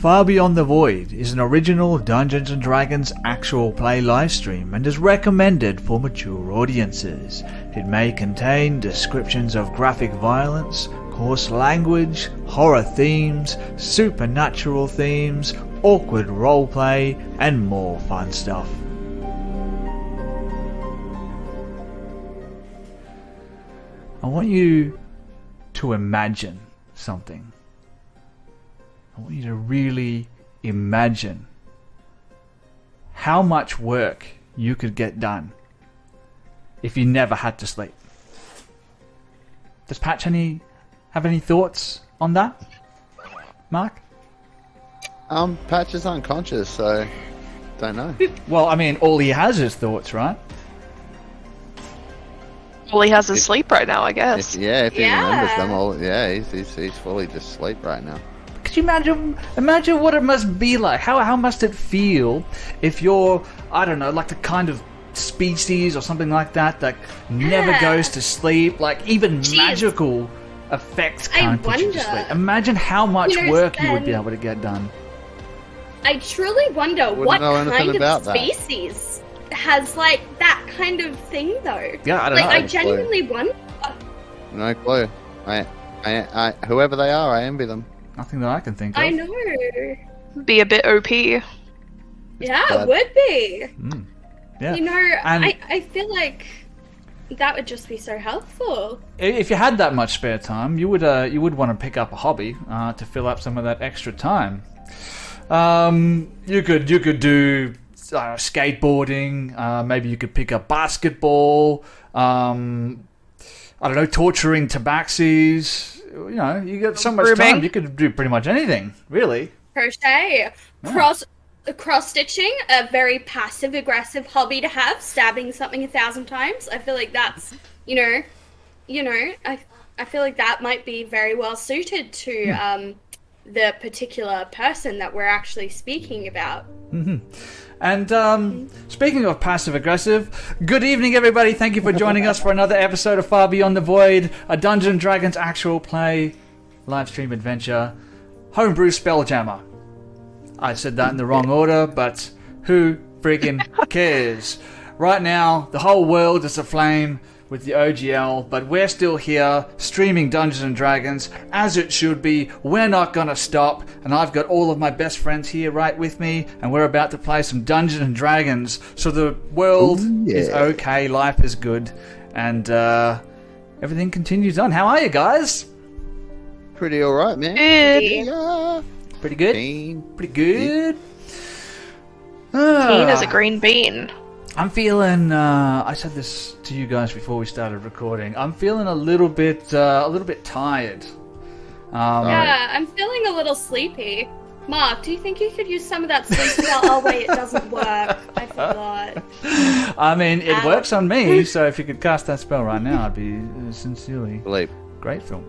Far Beyond the Void is an original Dungeons & Dragons actual play livestream and is recommended for mature audiences. It may contain descriptions of graphic violence, coarse language, horror themes, supernatural themes, awkward roleplay, and more fun stuff. I want you to imagine something. I want you to really imagine how much work you could get done if you never had to sleep. Does Patch have any thoughts on that? Mark? Patch is unconscious, so don't know. Well, I mean, all he has is thoughts, right? All he has is sleep right now, I guess. If he remembers them all, he's fully just asleep right now. Could you imagine what it must be like? How must it feel if you're, I don't know, like the kind of species or something like that never goes to sleep, like even magical effects can't put you to sleep. Imagine how much work you would be able to get done. I truly wonder what kind of species has like that kind of thing though. Yeah, I don't know. I genuinely wonder. No clue. I whoever they are, I envy them. Nothing that I can think of. I know. Be a bit OP. Yeah, it would be. Yeah. You know, I feel like that would just be so helpful. If you had that much spare time, you would want to pick up a hobby to fill up some of that extra time. You could do skateboarding. Maybe you could pick up basketball. I don't know, torturing tabaxis. You know, you get so much time, you could do pretty much anything, really. Crochet, cross stitching, a very passive aggressive hobby to have. Stabbing something 1,000 times. I feel like that's, I feel like that might be very well suited to the particular person that we're actually speaking about. Mm-hmm. And speaking of passive-aggressive, good evening, everybody. Thank you for joining us for another episode of Far Beyond the Void, a Dungeons & Dragons actual play live-stream adventure, homebrew Spelljammer. I said that in the wrong order, but who friggin' cares? Right now, the whole world is aflame with the OGL, but we're still here streaming Dungeons & Dragons as it should be. We're not gonna stop, and I've got all of my best friends here right with me, and we're about to play some Dungeons & Dragons, so the world is okay, life is good, and everything continues on. How are you guys? Pretty alright, man. Good. Pretty good? Pretty good? Keen as a green bean. I'm feeling, I said this to you guys before we started recording, I'm feeling a little bit tired. Yeah, I'm feeling a little sleepy. Mark, do you think you could use some of that sleep spell? Oh wait, it doesn't work. I forgot. I mean, it works on me, so if you could cast that spell right now, I'd be sincerely grateful.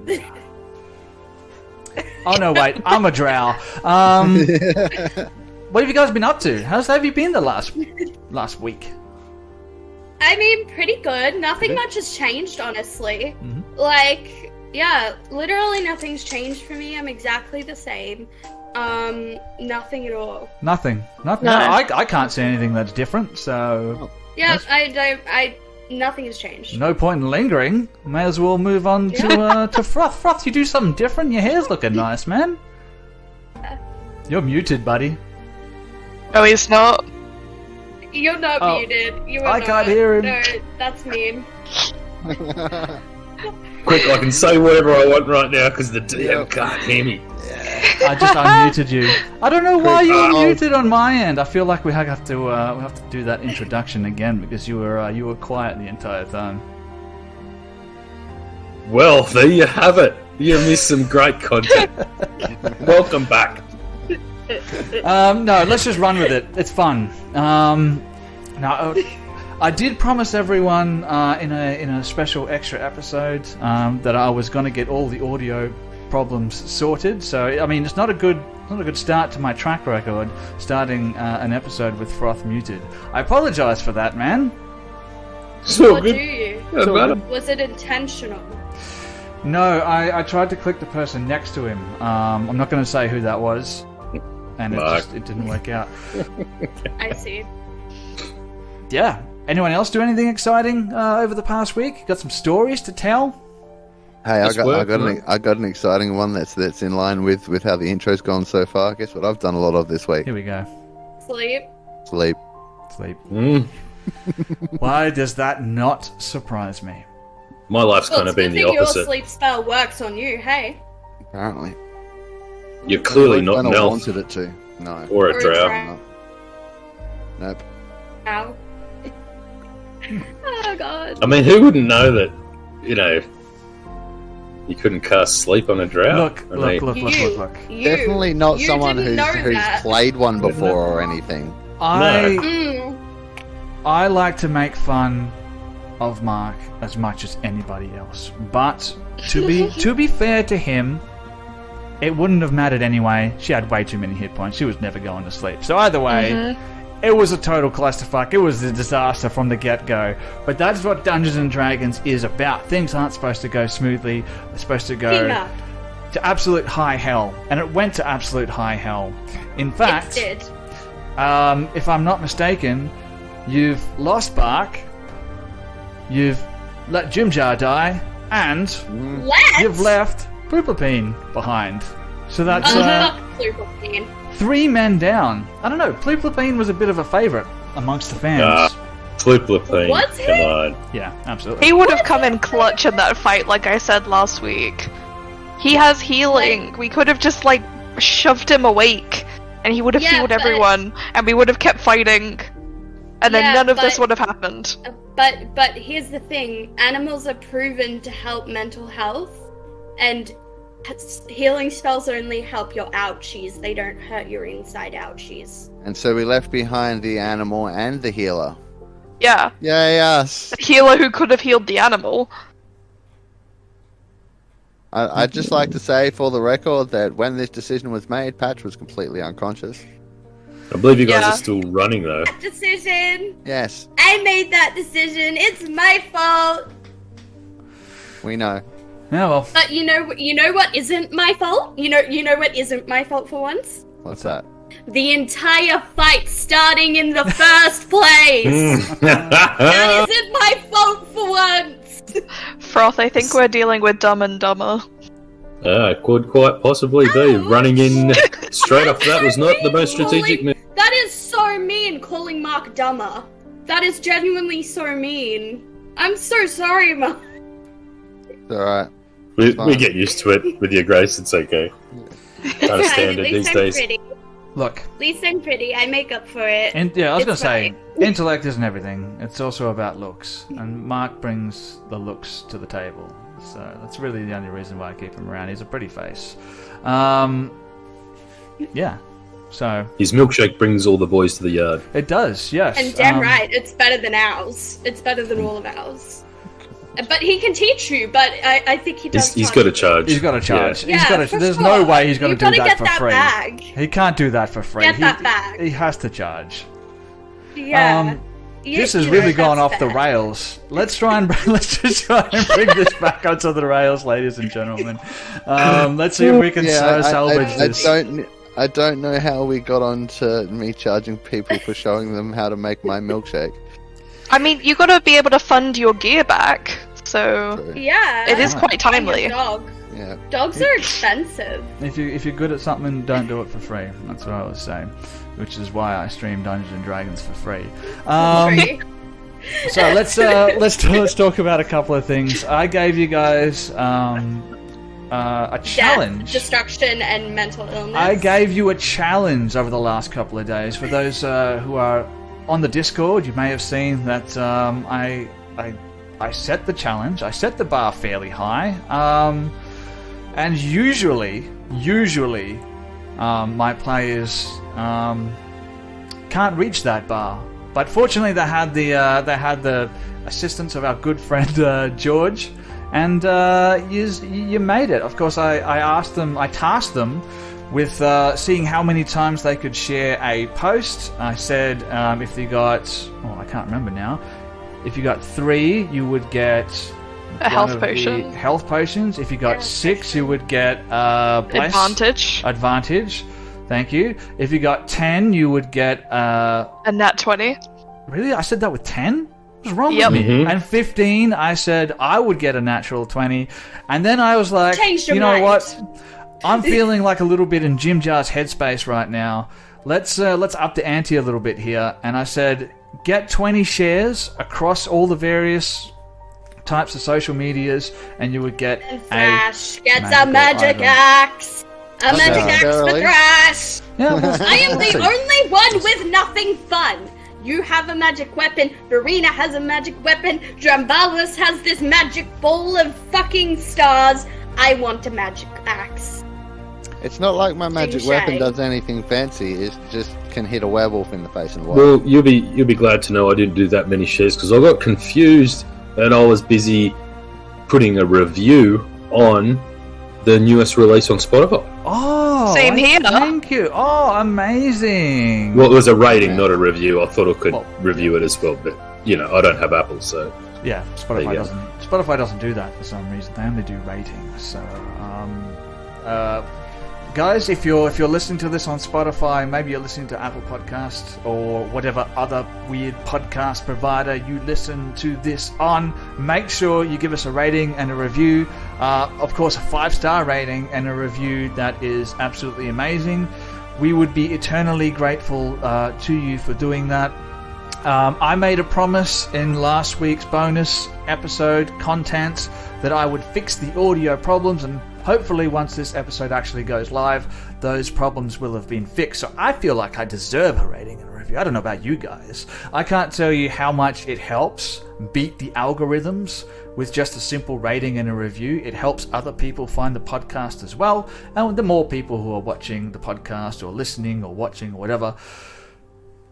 Oh no, wait, I'm a drow. What have you guys been up to? How have you been the last week? I mean, pretty good. Nothing much has changed, honestly. Mm-hmm. Like, yeah, literally nothing's changed for me. I'm exactly the same. Nothing at all. Nothing. No. I can't see anything that's different, so... Yeah, nothing has changed. No point in lingering. May as well move on to Froth. Froth, you do something different? Your hair's looking nice, man. You're muted, buddy. No, he's not. You're not muted. I can't hear him. No, that's mean. Quick, I can say whatever I want right now because the DM can't hear me. I just unmuted you. I don't know why you were muted on my end. I feel like we have to do that introduction again because you were quiet the entire time. Well, there you have it. You missed some great content. Welcome back. No, let's just run with it. It's fun. No, I did promise everyone in a special extra episode that I was going to get all the audio problems sorted. So I mean, it's not a good start to my track record starting an episode with Froth muted. I apologize for that, man. So What good. do you? Yeah, Was it intentional? No, I tried to click the person next to him. I'm not going to say who that was. and Mark. it didn't work out. I see. Yeah. Anyone else do anything exciting over the past week? Got some stories to tell? Hey, That's I got an exciting one that's in line with how the intro's gone so far. Guess what I've done a lot of this week? Here we go. Sleep. Sleep. Sleep. Mm. Why does that not surprise me? My life's Well, kind of it's been good the that opposite. Your sleep spell works on you, hey? Apparently. You're clearly not an I elf wanted it to. No. or a Or a drow. drow. Nope. Ow. Oh god. I mean, who wouldn't know that, you couldn't cast sleep on a drow? Look. You. Definitely not You someone didn't know who's that. played one before or anything. I like to make fun of Mark as much as anybody else, but to be fair to him, it wouldn't have mattered anyway. She had way too many hit points. She was never going to sleep. So either way, it was a total clusterfuck. It was a disaster from the get-go. But that's what Dungeons and Dragons is about. Things aren't supposed to go smoothly. They're supposed to go to absolute high hell, and it went to absolute high hell. In fact, It did. if I'm not mistaken, you've lost Bark, you've let Jimjar die, and What? you've left Plooplepeen behind. So that's Plooplepeen. 3 men down. I don't know, Plooplepeen was a bit of a favourite amongst the fans. Plooplepeen. Was he? Come on. Yeah, absolutely. He would have come in clutch in that fight, like I said last week. He has healing. We could have just, shoved him awake, and he would have healed but- everyone, and we would have kept fighting, and then Yeah, none of this but- would have happened. But here's the thing: animals are proven to help mental health, and healing spells only help your ouchies. They don't hurt your inside ouchies. And so we left behind the animal and the healer. Yeah. Yay, us! The healer who could have healed the animal. I'd just like to say, for the record, that when this decision was made, Patch was completely unconscious. I believe you guys Yeah. are still running, though. Decision. Yes, I made that decision. It's my fault. we know. Yeah, well, But you know what isn't my fault? You know what isn't my fault for once? What's that? The entire fight starting in the first place. That isn't my fault for once. Froth, I think we're dealing with Dumb and Dumber. It could quite possibly be. Running in straight off that was not the most strategic move. That is so mean, calling Mark dumber. That is genuinely so mean. I'm so sorry, Mark. It's alright. We get used to it with your grace, it's okay. Kind of standard At these least I'm days. pretty. look, At least I'm pretty. I make up for it. I was going to It's say, fine. intellect isn't everything. It's also about looks. And Mark brings the looks to the table. So that's really the only reason why I keep him around. He's a pretty face. Yeah. So, His milkshake brings all the boys to the yard. it does, yes. And damn right, it's better than ours. It's better than all of ours. But he can teach you, but I think he does. He's got to charge. He's got to charge. Yeah, He's got to. for There's sure. no way he's going to You've do gotta that get for that free. bag. He can't do that for free. Get that bag. He has to charge. Yeah. This has really gone off the rails. Let's just try and bring this back onto the rails, ladies and gentlemen. Let's see if we can salvage this. I don't know how we got on to me charging people for showing them how to make my milkshake. I mean, you gotta be able to fund your gear back, so Yeah. it is quite timely. Dog. Yeah. Dogs are expensive. If you're good at something, don't do it for free. That's what I was saying, which is why I stream Dungeons and Dragons for free. Free. So let's talk about a couple of things. I gave you guys a challenge. Death, destruction, and mental illness. I gave you a challenge over the last couple of days. For those who are on the Discord, you may have seen that I set the challenge. I set the bar fairly high, and usually my players can't reach that bar. But fortunately, they had the assistance of our good friend George. And you made it. Of course, I tasked them with seeing how many times they could share a post. I said if they got, I can't remember now. If you got 3, you would get A health potion. Health potions. If you got 6, you would get advantage. Thank you. If you got 10, you would get A nat 20. Really? I said that with 10? What's wrong Yep. with me? And 15, I said I would get a natural 20. And then I was like, Changed your you know mind. what? I'm feeling like a little bit in Jim Jar's headspace right now. Let's up the ante a little bit here. And I said, get 20 shares across all the various types of social medias, and you would get Thrash gets a magical magic item. axe. A magic axe for Necessarily. Thrash. Yeah, well, I am let's the see. only one with nothing fun. You have a magic weapon, Verena has a magic weapon, Drambalis has this magic ball of fucking stars. I want a magic axe. It's not like my magic Touche. weapon does anything fancy. It just can hit a werewolf in the face and Well, you'll be glad to know I didn't do that many shares because I got confused and I was busy putting a review on the newest release on Spotify. Oh, Same here. Thank you. Oh, amazing. Well, it was a rating, not a review. I thought I could Well, review it as well, but I don't have Apple, so yeah, There you go. Spotify doesn't do that for some reason. They only do ratings. So, guys, if you're listening to this on Spotify, maybe you're listening to Apple Podcasts or whatever other weird podcast provider you listen to this on, make sure you give us a rating and a review. Of course, a 5-star rating and a review. That is absolutely amazing. We would be eternally grateful to you for doing that. I made a promise in last week's bonus episode content that I would fix the audio problems, and hopefully once this episode actually goes live, those problems will have been fixed. So I feel like I deserve a rating and a review. I don't know about you guys. I can't tell you how much it helps beat the algorithms with just a simple rating and a review. It helps other people find the podcast as well. And the more people who are watching the podcast or listening or watching or whatever,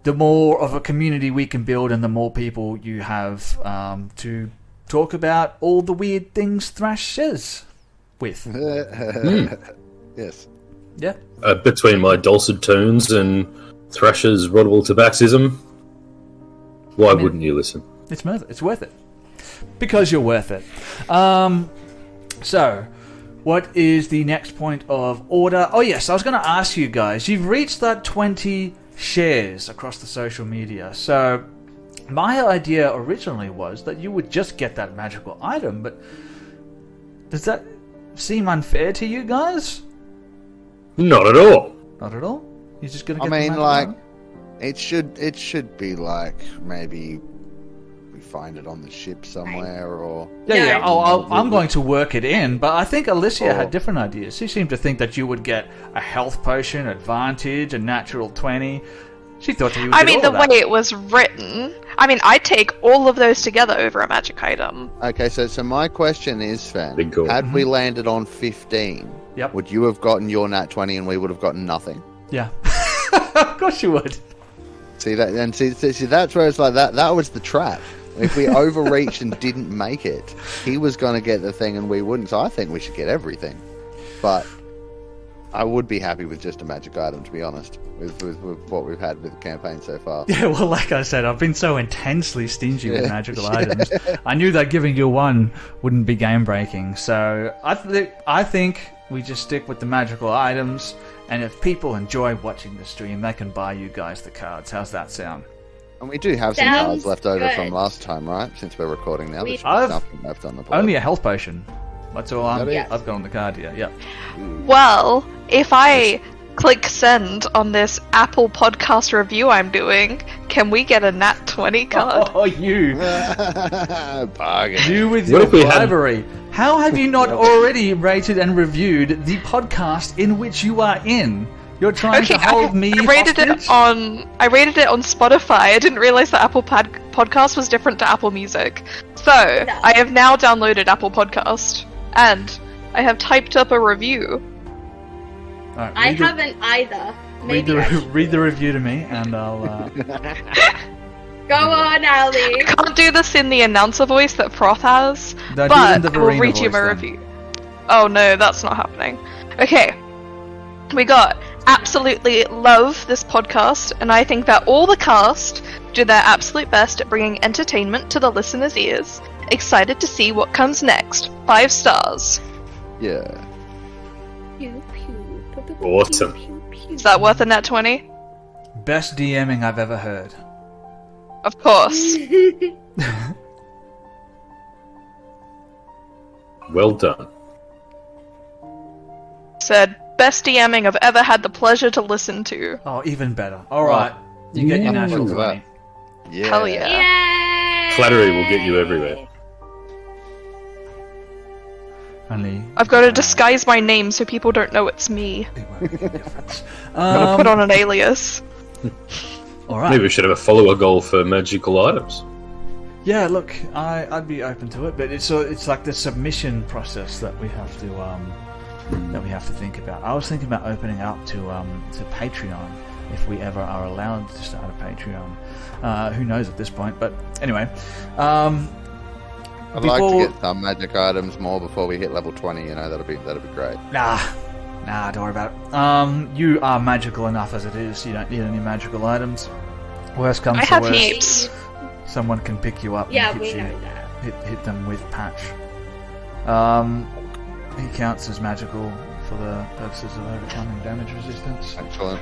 the more of a community we can build, and the more people you have to talk about all the weird things Thrash says with. Yes. Yeah. between my dulcet tones and Thrasher's Rodable Tabaxism, why wouldn't you listen? It's worth it. Because you're worth it. So, what is the next point of order? Oh yes, I was going to ask you guys. You've reached that 20 shares across the social media. So, my idea originally was that you would just get that magical item, but does that seem unfair to you guys? Not at all. Not at all? You're just going to I get the mean, magical like, item? it should be like maybe we find it on the ship somewhere, or Yeah. No. I'm going to work it in, but I think Alicia Oh. had different ideas. She seemed to think that you would get a health potion, advantage, a natural 20. She thought that you would I get mean, all the of that. way it was written, I'd take all of those together over a magic item. okay. So my question is, Sven, Big call. had we landed on 15, Yep. would you have gotten your nat 20 and we would have gotten nothing? Yeah. Of course you would. See that, and see that's where it's like that. That was the trap. If we overreached and didn't make it, he was going to get the thing and we wouldn't. So I think we should get everything. But I would be happy with just a magic item, to be honest, with what we've had with the campaign so far. Yeah, well, like I said, I've been so intensely stingy with magical items. I knew that giving you one wouldn't be game-breaking. So I think we just stick with the magical items. And if people enjoy watching the stream, they can buy you guys the cards. How's that sound? And we do have some Sounds cards left over good. from last time, right? Since we're recording now, there's I've nothing left on the board. Only a health potion. That's all That is. I've got on the card here. Yep. Well, if I click send on this Apple podcast review I'm doing, can we get a nat 20 card? Oh, you. Bargain. You with What your if we had- bribery. How have you not already rated and reviewed the podcast in which you are in? You're trying to hold me I rated hostage? I rated it on Spotify. I didn't realize that Apple Podcast was different to Apple Music. So, I have now downloaded Apple Podcast, and I have typed up a review. All right, I read the- haven't either. Read Maybe I the, should. read the review to me, and I'll... Go on, Ali. I can't do this in the announcer voice that Froth has, No, do it in but the I will Verena read you voice my then. review. Oh no, that's not happening. Okay, we got absolutely love this podcast, and I think that all the cast do their absolute best at bringing entertainment to the listeners' ears. Excited to see what comes next. 5 stars. Yeah. Pew, pew, pew, pew, Awesome. pew, pew, Is that worth a net 20? Best DMing I've ever heard. Of course. Well done. Said, best DMing I've ever had the pleasure to listen to. Oh, even better. Alright, you get your natural Look at 20. Yeah. Hell yeah. Yay! Flattery will get you everywhere. Only I've got to disguise my name so people don't know it's me. it won't make a difference. Put on an alias. Alright. Maybe we should have a follower goal for magical items. Yeah, look, I'd be open to it, but it's like the submission process that we have to think about. I was thinking about opening up to Patreon if we ever are allowed to start a Patreon. Who knows at this point? But anyway, I'd like to get some magic items more before we hit level 20. You know, that'd be great. Nah, don't worry about it. You are magical enough as it is. You don't need any magical items. Worst comes I to have worst, heaps. someone can pick you up Yeah, and we hit you. know that. Hit them with patch. He counts as magical for the purposes of overcoming damage resistance. Excellent.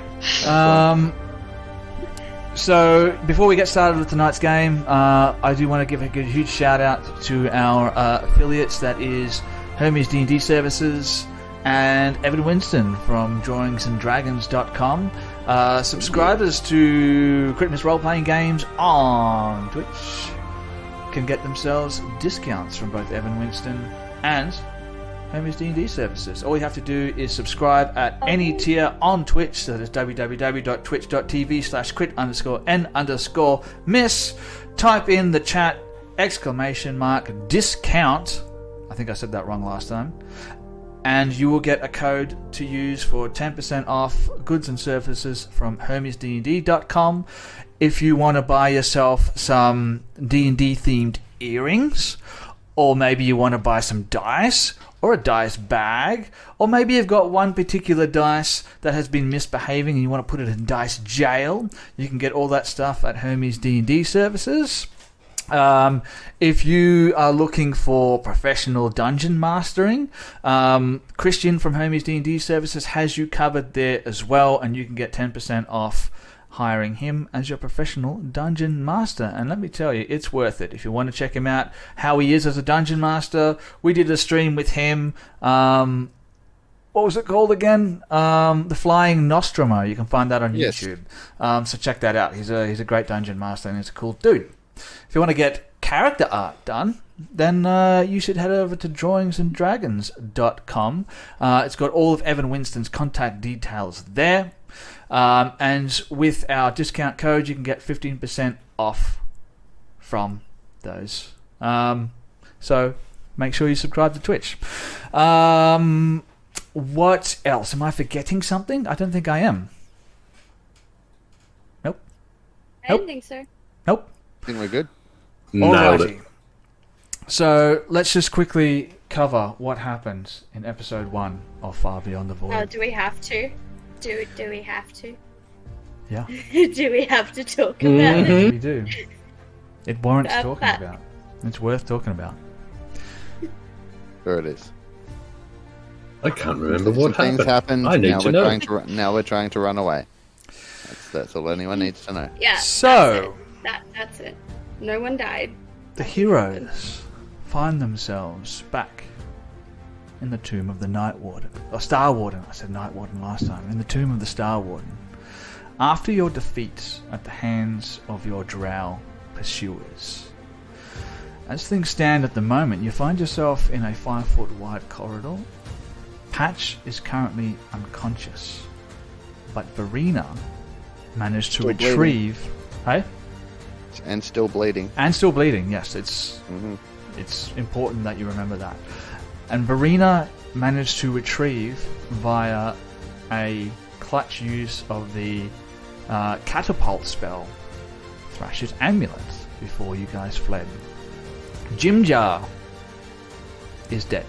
So before we get started with tonight's game, I do want to give a huge shout out to our affiliates. That is Hermes D&D Services and Evan Winston from DrawingsAndDragons.com. Subscribers to Christmas role-playing games on Twitch can get themselves discounts from both Evan Winston and Hermes D&D Services. All you have to do is subscribe at any tier on Twitch. So that is www.twitch.tv/crit_n_miss. Type in the chat !discount. I think I said that wrong last time. And you will get a code to use for 10% off goods and services from HermesDND.com. If you want to buy yourself some D&D themed earrings, or maybe you want to buy some dice, or a dice bag, or maybe you've got one particular dice that has been misbehaving and you want to put it in dice jail, you can get all that stuff at Hermes D&D Services. If you are looking for professional dungeon mastering, Christian from Hermes D&D Services has you covered there as well, and you can get 10% off hiring him as your professional dungeon master. And let me tell you, it's worth it. If you want to check him out, how he is as a dungeon master, we did a stream with him. What was it called again? The Flying Nostromo. You can find that on YouTube. So check that out. He's a great dungeon master and he's a cool dude. If you want to get character art done, then you should head over to DrawingsAndDragons.com. It's got all of Evan Winston's contact details there. And with our discount code, you can get 15% off from those. So make sure you subscribe to Twitch. What else? Am I forgetting something? I don't think I am. Nope. I don't think so. Nope. I think we're good. Nailed it. Alrighty. So let's just quickly cover what happened in episode 1 of Far Beyond the Void. Oh, do we have to? Do we have to? Yeah, Do we have to talk about it? we do. It warrants Uh, talking but- about. It's worth talking about. There it is. I can't remember Some what things happened. happened. I need now to we're know. now we're trying to run away. That's all anyone needs to know. Yeah. So That's it. No one died. the heroes find themselves back in the tomb of the Night Warden. Or Starwarden. I said Night Warden last time. In the tomb of the Starwarden. After your defeat at the hands of your Drow pursuers. As things stand at the moment, you find yourself in a 5-foot wide corridor. Patch is currently unconscious. But Verena managed to Still bleeding. retrieve... Hey? And still bleeding. And still bleeding, yes. It's important that you remember that. And Verena managed to retrieve via a clutch use of the catapult spell Thrasher's Amulet before you guys fled. Jimjar is dead.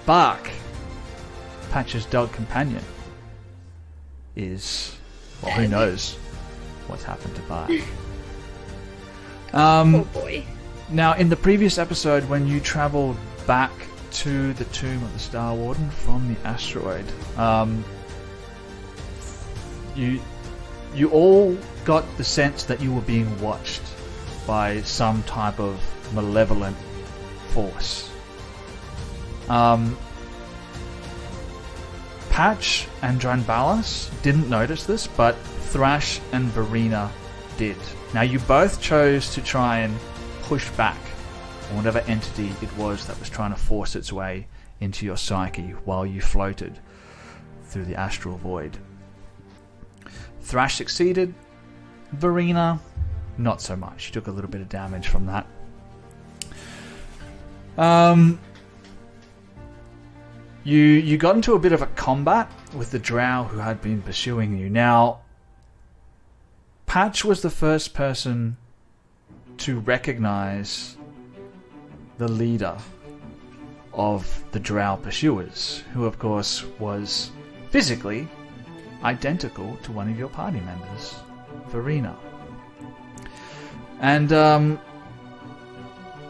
Bark, Patch's dog companion, is... well, who knows what's happened to Bark. Poor boy. Now, in the previous episode, when you travelled back to the tomb of the Starwarden from the asteroid, you all got the sense that you were being watched by some type of malevolent force. Patch and Dranbalas didn't notice this, but Thrash and Verena did. Now you both chose to try and push back on whatever entity it was that was trying to force its way into your psyche while you floated through the astral void. Thrash succeeded. Verena, not so much. She took a little bit of damage from that. You got into a bit of a combat with the Drow who had been pursuing you. Now, Patch was the first person to recognize the leader of the Drow pursuers, who of course was physically identical to one of your party members, Verena. And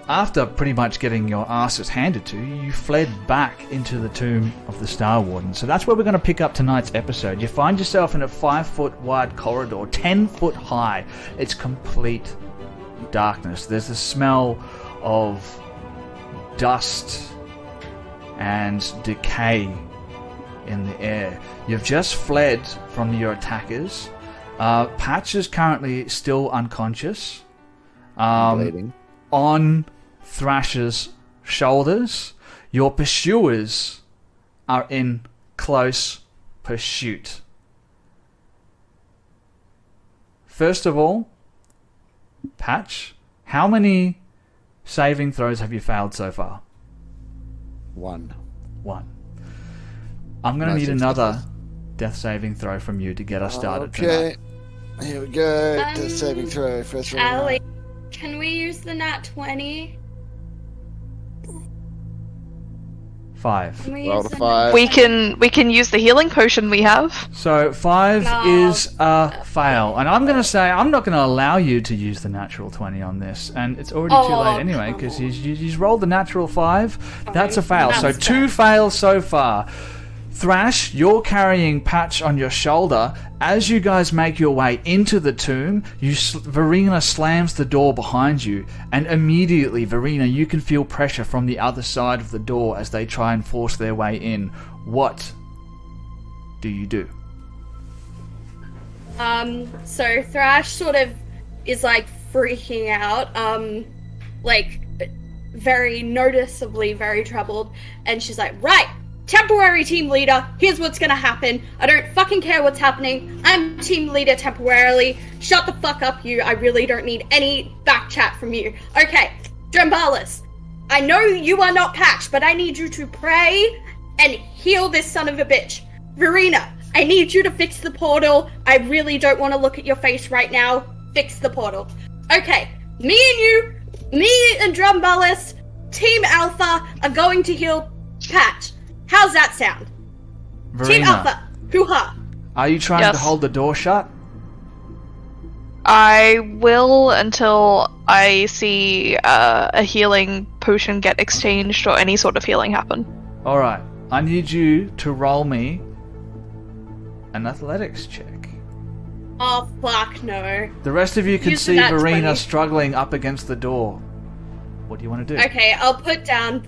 after pretty much getting your asses handed to you, you fled back into the tomb of the Starwarden. So that's where we're going to pick up tonight's episode. You find yourself in a 5-foot wide corridor, 10 foot high. It's complete darkness. There's the smell of dust and decay in the air. You've just fled from your attackers. Patch is currently still unconscious. Bleeding. On Thrash's shoulders. Your pursuers are in close pursuit. First of all, Patch, how many saving throws have you failed so far? 1. I'm going to No need successes. another death saving throw from you to get us started Okay. tonight. Here we go. Death saving throw. First roll. Allie, can we use the nat 20? 5. Can we Roll use to the 5. We can use the healing potion we have. So 5 No. is a fail. And I'm going to say, I'm not going to allow you to use the natural 20 on this. And it's already too Oh, late anyway, come because on. you rolled the natural 5. That's a fail. that So was 2 bad. fails so far. Thrash, you're carrying Patch on your shoulder. As you guys make your way into the tomb, Verena slams the door behind you, and immediately, Verena, you can feel pressure from the other side of the door as they try and force their way in. What do you do? So Thrash sort of is like freaking out, like very noticeably very troubled, and she's like, right, temporary team leader, here's what's gonna happen. I don't fucking care what's happening. I'm team leader temporarily. Shut the fuck up, you. I really don't need any back chat from you. Okay, Drambalis, I know you are not Patch, but I need you to pray and heal this son of a bitch. Verena, I need you to fix the portal. I really don't want to look at your face right now. Fix the portal. Okay, me and Drambalis, Team Alpha, are going to heal Patch. How's that sound? Team Verena, Alpha, hoo-ha. are you trying to Yes. hold the door shut? I will until I see a healing potion get exchanged or any sort of healing happen. Alright, I need you to roll me an athletics check. Oh, fuck no. The rest of you can Use the see nat Verena 20. struggling up against the door. What do you want to do? Okay, I'll put down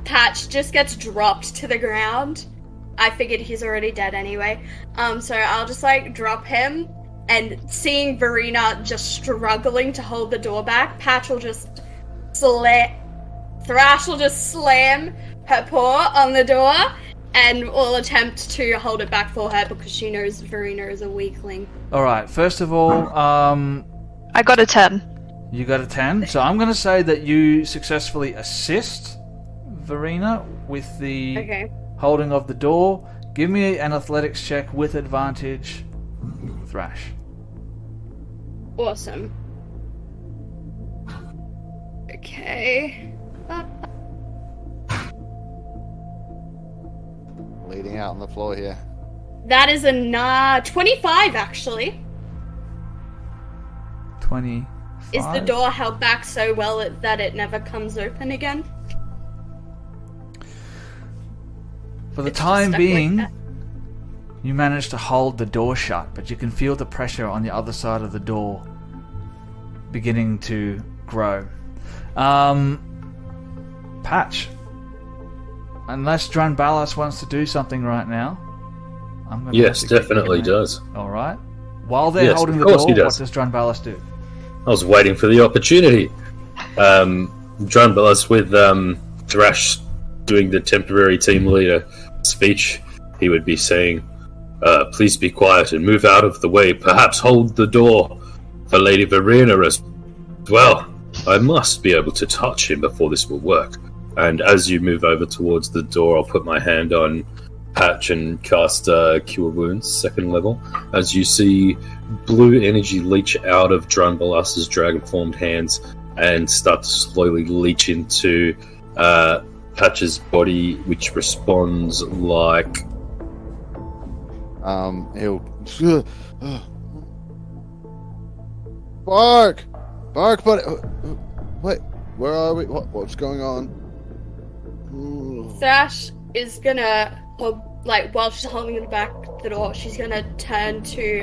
Patch just gets dropped to the ground. I figured he's already dead anyway. So I'll just like drop him, and seeing Verena just struggling to hold the door back, Thrash will just slam her paw on the door and will attempt to hold it back for her because she knows Verena is a weakling. Alright, first of all, I got a 10. you got a 10. So I'm going to say that you successfully assist Verena with the Okay. holding of the door. Give me an athletics check with advantage, Thrash. Awesome. Okay. Bleeding out on the floor here. That is a 25 actually. 25. Is the door held back so well that it never comes open again? For the It's just time stuck like being, that. You manage to hold the door shut, but you can feel the pressure on the other side of the door beginning to grow. Patch. Unless Dranbalas wants to do something right now, I'm going to. Yes, definitely does. All right. While they're Yes, holding of the course door, he what does. does Dranbalas do? I was waiting for the opportunity. Dranbalas with Thrash doing the temporary team leader speech, he would be saying, please be quiet and move out of the way. Perhaps hold the door for Lady Verena as well. I must be able to touch him before this will work. And as you move over towards the door, I'll put my hand on Patch and cast Cure Wounds, 2nd level. As you see blue energy leech out of Dranbalas's dragon-formed hands and start to slowly leach into Patch's body, which responds like... He'll... Bark! Bark, buddy! Wait, where are we? What's going on? Thrash is gonna, while she's holding the back the door, she's gonna turn to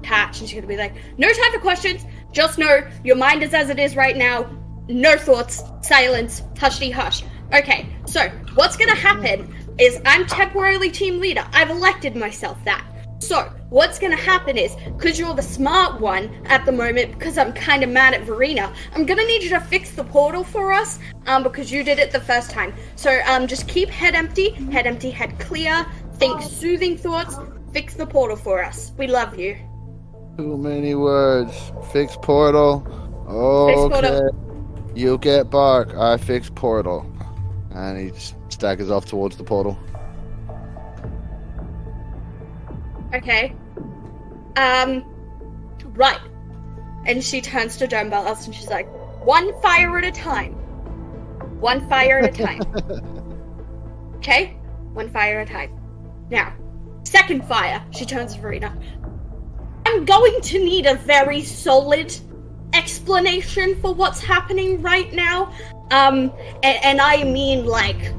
Patch and she's gonna be like, no time for questions, just know your mind is as it is right now, no thoughts, silence, hushty hush. Okay, so what's gonna happen is I'm temporarily team leader. I've elected myself that. So what's gonna happen is, because you're the smart one at the moment, because I'm kind of mad at Verena, I'm gonna need you to fix the portal for us, because you did it the first time. So just keep head empty, head clear, think soothing thoughts, fix the portal for us. We love you. Too many words. Fix portal. Okay. portal. You get Bark. I fix portal. And he just staggers off towards the portal. Okay. Right. And she turns to Dranbalas and she's like, one fire at a time. One fire at a time. Okay? One fire at a time. Now, second fire. She turns to Verena. I'm going to need a very solid explanation for what's happening right now. And I mean, like,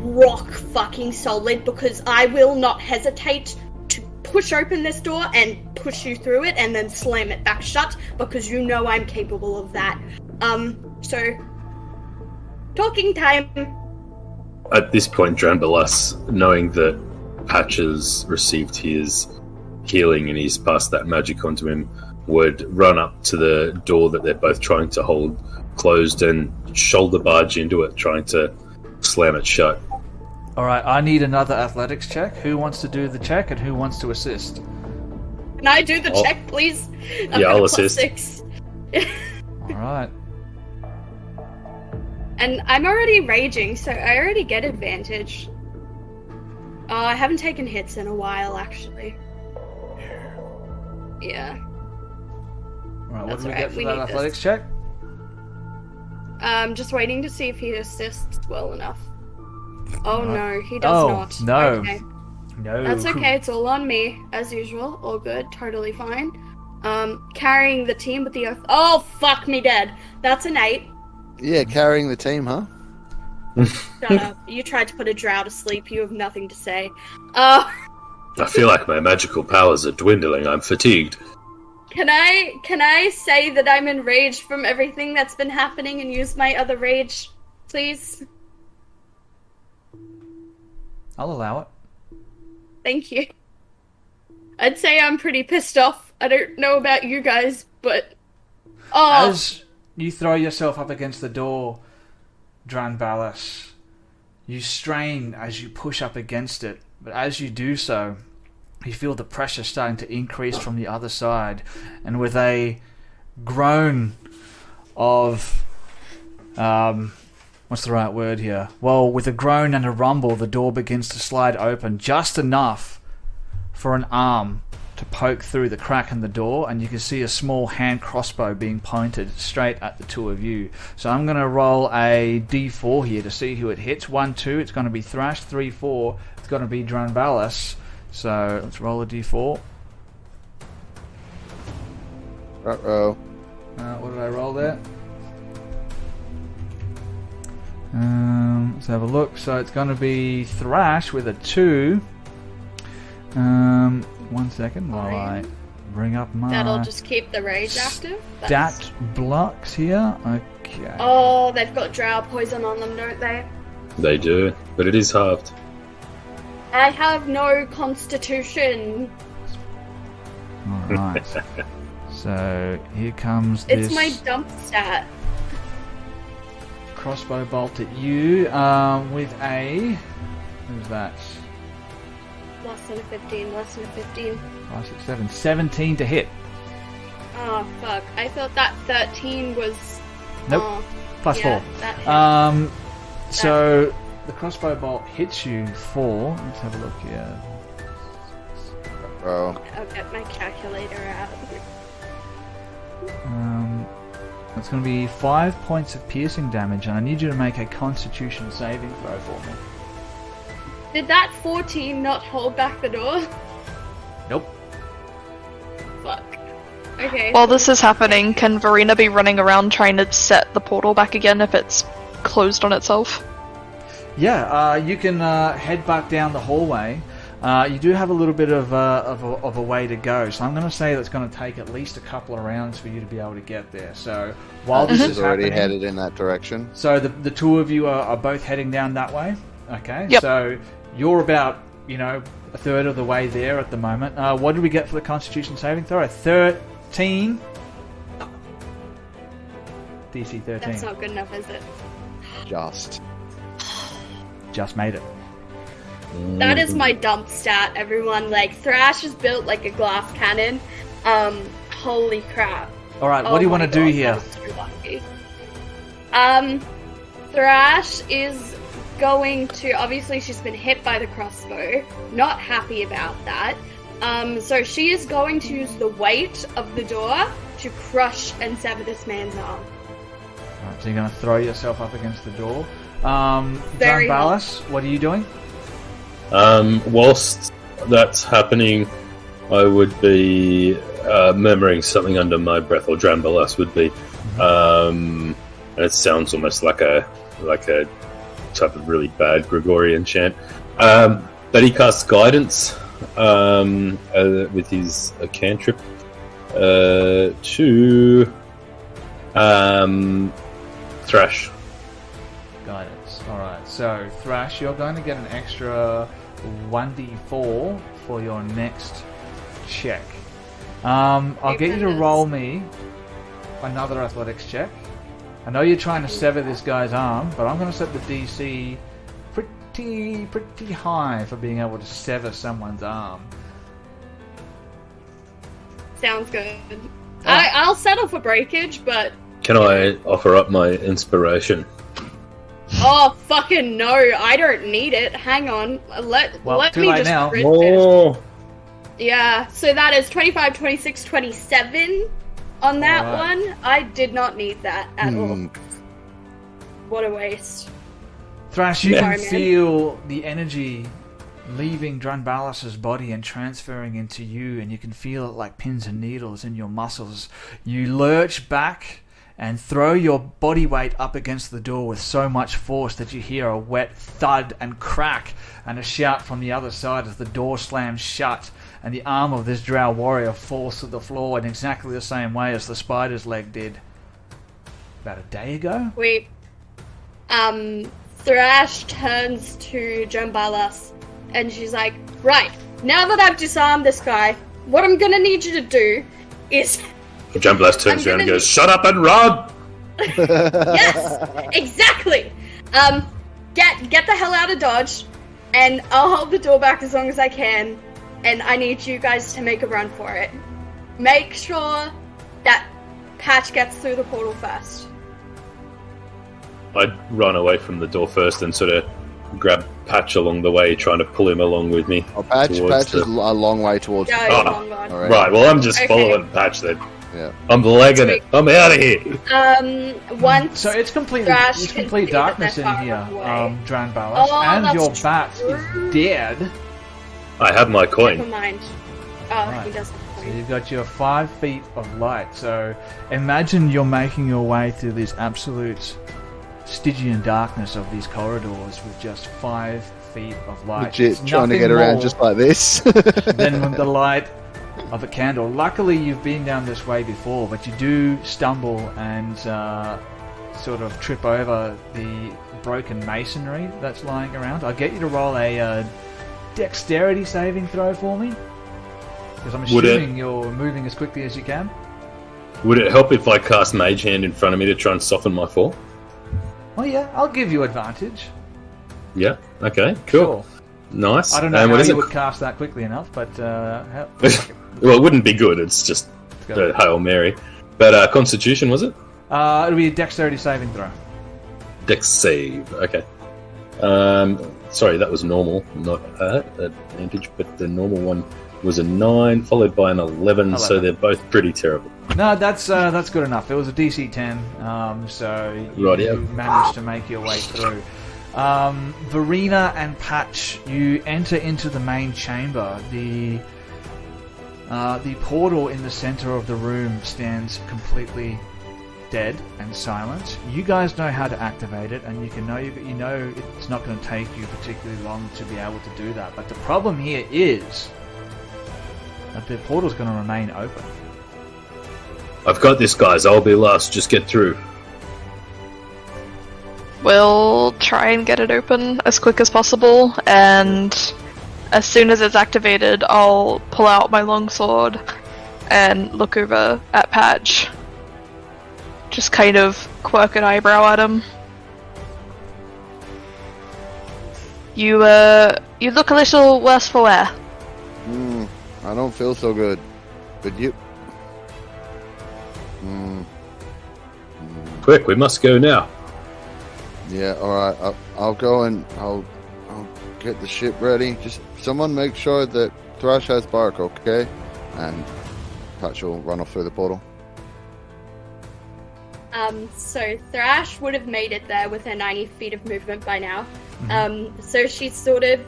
rock fucking solid, because I will not hesitate to push open this door and push you through it and then slam it back shut, because you know I'm capable of that. So, talking time. At this point, Dranbalas, knowing that Patch has received his healing and he's passed that magic onto him, would run up to the door that they're both trying to hold closed and shoulder barge into it, trying to slam it shut. Alright, I need another athletics check. Who wants to do the check and who wants to assist? Can I do the check, please? I'll assist. 6. Alright. And I'm already raging, so I already get advantage. Oh, I haven't taken hits in a while, actually. Yeah. Alright, what That's do we alright, get for we that need athletics this. check? Just waiting to see if he assists well enough. Oh Alright. no, he does not. No. Okay. No. That's okay, it's all on me, as usual. All good, totally fine. Carrying the team with the oath. Oh, fuck me dead. That's an 8. Yeah, carrying the team, huh? Shut up. You tried to put a drow to sleep, you have nothing to say. I feel like my magical powers are dwindling. I'm fatigued. Can I say that I'm enraged from everything that's been happening and use my other rage, please? I'll allow it. Thank you. I'd say I'm pretty pissed off. I don't know about you guys, but... Oh! As you throw yourself up against the door, Dranbalas, you strain as you push up against it, but as you do so, you feel the pressure starting to increase from the other side, and with a groan of... what's the right word here? Well, with a groan and a rumble, the door begins to slide open just enough for an arm to poke through the crack in the door, and you can see a small hand crossbow being pointed straight at the two of you. So I'm going to roll a d4 here to see who it hits. 1, 2, it's going to be Thrash. 3, 4, it's going to be Dranbalas. So let's roll a d4. Uh-oh. What did I roll there? Let's have a look. So it's going to be Thrash with a 2. 1 second while I bring up my That'll just keep the rage active. stat blocks here. Okay. Oh, they've got drow poison on them, don't they? They do, but it is halved. I have no constitution. Alright. So here comes this It's my dump stat. crossbow bolt at you with a... Who's that? Less than a 15, less than a 15. 5, 6, 7. 17 to hit. Oh, fuck. I thought that 13 was... Nope. Oh, Plus yeah, 4. that hits. So the crossbow bolt hits you for... Let's have a look here. Bro. I'll get my calculator out. It's going to be 5 points of piercing damage, and I need you to make a Constitution saving throw for me. Did that 14 not hold back the door? Nope. Fuck. Okay. While this is happening, can Verena be running around trying to set the portal back again if it's closed on itself? Yeah, you can head back down the hallway. You do have a little bit of a way to go, so I'm going to say that's going to take at least a couple of rounds for you to be able to get there. So while this is He's already happening, headed in that direction. so the two of you are both heading down that way. Okay. Yep. So you're about a third of the way there at the moment. What did we get for the Constitution saving throw? A 13. DC 13. That's not good enough, is it? Just made it. That is my dump stat, everyone. Like, Thrash is built like a glass cannon. Holy crap. All right. What do you want to do here? I was so lucky. Thrash is going to... Obviously, she's been hit by the crossbow. Not happy about that. So she is going to use the weight of the door to crush and sever this man's arm. All right, so you're going to throw yourself up against the door. Very Balas, what are you doing? Whilst that's happening, I would be murmuring something under my breath, or Drambalas would be. And it sounds almost like a type of really bad Gregorian chant. But he casts guidance with his cantrip to Thrash. Guidance. Alright, so Thrash, you're going to get an extra 1d4 for your next check. I'll get you to roll me another athletics check. I know you're trying to sever this guy's arm, but I'm going to set the DC pretty high for being able to sever someone's arm. Sounds good. I'll settle for breakage, but... Can I offer up my inspiration? Oh, fucking no. I don't need it. Hang on. Let too me late just... now. grid Oh, Yeah, so that is 25, 26, 27 on that Alright. one. I did not need that at all. What a waste. Thrash, you Sorry, can man. feel the energy leaving Drunbalas's body and transferring into you, and you can feel it like pins and needles in your muscles. You lurch back and throw your body weight up against the door with so much force that you hear a wet thud and crack and a shout from the other side as the door slams shut and the arm of this Drow warrior falls to the floor in exactly the same way as the spider's leg did about a day ago. Wait. Thrash turns to Jambalas and she's like, right, now that I've disarmed this guy, what I'm gonna need you to do is... Drambalas turns I'm around and gonna- goes, "Shut up and run!" Yes! Exactly! Get the hell out of Dodge, and I'll hold the door back as long as I can, and I need you guys to make a run for it. Make sure that Patch gets through the portal first. I'd run away from the door first and sort of grab Patch along the way, trying to pull him along with me. Oh, Patch towards is a long way towards Go, the Oh. long gone. All Right, well, I'm just Okay. following Patch then. Yeah. I'm legging it. I'm out of here. Once... So it's complete Thrash it's can complete see that darkness they're in far here, away. Dranbalas, Oh, and that's your bat true. is dead. I have my Never coin. mind. Oh, Right. he doesn't. So you've got your 5 feet of light. So imagine you're making your way through this absolute Stygian darkness of these corridors with just 5 feet of light. Legit It's trying to nothing get around more just like this. than the light of a candle. Luckily, you've been down this way before, but you do stumble and sort of trip over the broken masonry that's lying around. I'll get you to roll a dexterity saving throw for me, because I'm assuming you're moving as quickly as you can. Would it help if I cast Mage Hand in front of me to try and soften my fall? Oh yeah, I'll give you advantage. Yeah. Okay. Cool. Sure. Nice. I don't know And how what is you it? would cast that quickly enough, but Well, it wouldn't be good. It's just go. a Hail Mary. But Constitution, was it? it'll be a dexterity saving throw. Dex save. Okay. Sorry, that was normal, not advantage, but the normal one was a 9, followed by an 11, so they're both pretty terrible. No, that's good enough. It was a DC 10, so you managed to make your way through. Verena and Patch, you enter into the main chamber. The portal in the center of the room stands completely dead and silent. You guys know how to activate it, and you know it's not going to take you particularly long to be able to do that. But the problem here is that the portal's going to remain open. I've got this, guys. I'll be last. Just get through. We'll try and get it open as quick as possible, and as soon as it's activated, I'll pull out my longsword and look over at Patch. Just kind of quirk an eyebrow at him. You look a little worse for wear. I don't feel so good. But you... Quick, we must go now. Yeah, alright. I'll go and I'll get the ship ready. Just someone make sure that Thrash has bark, okay? And Patch will run off through the portal. So Thrash would have made it there with her 90 feet of movement by now. So she sort of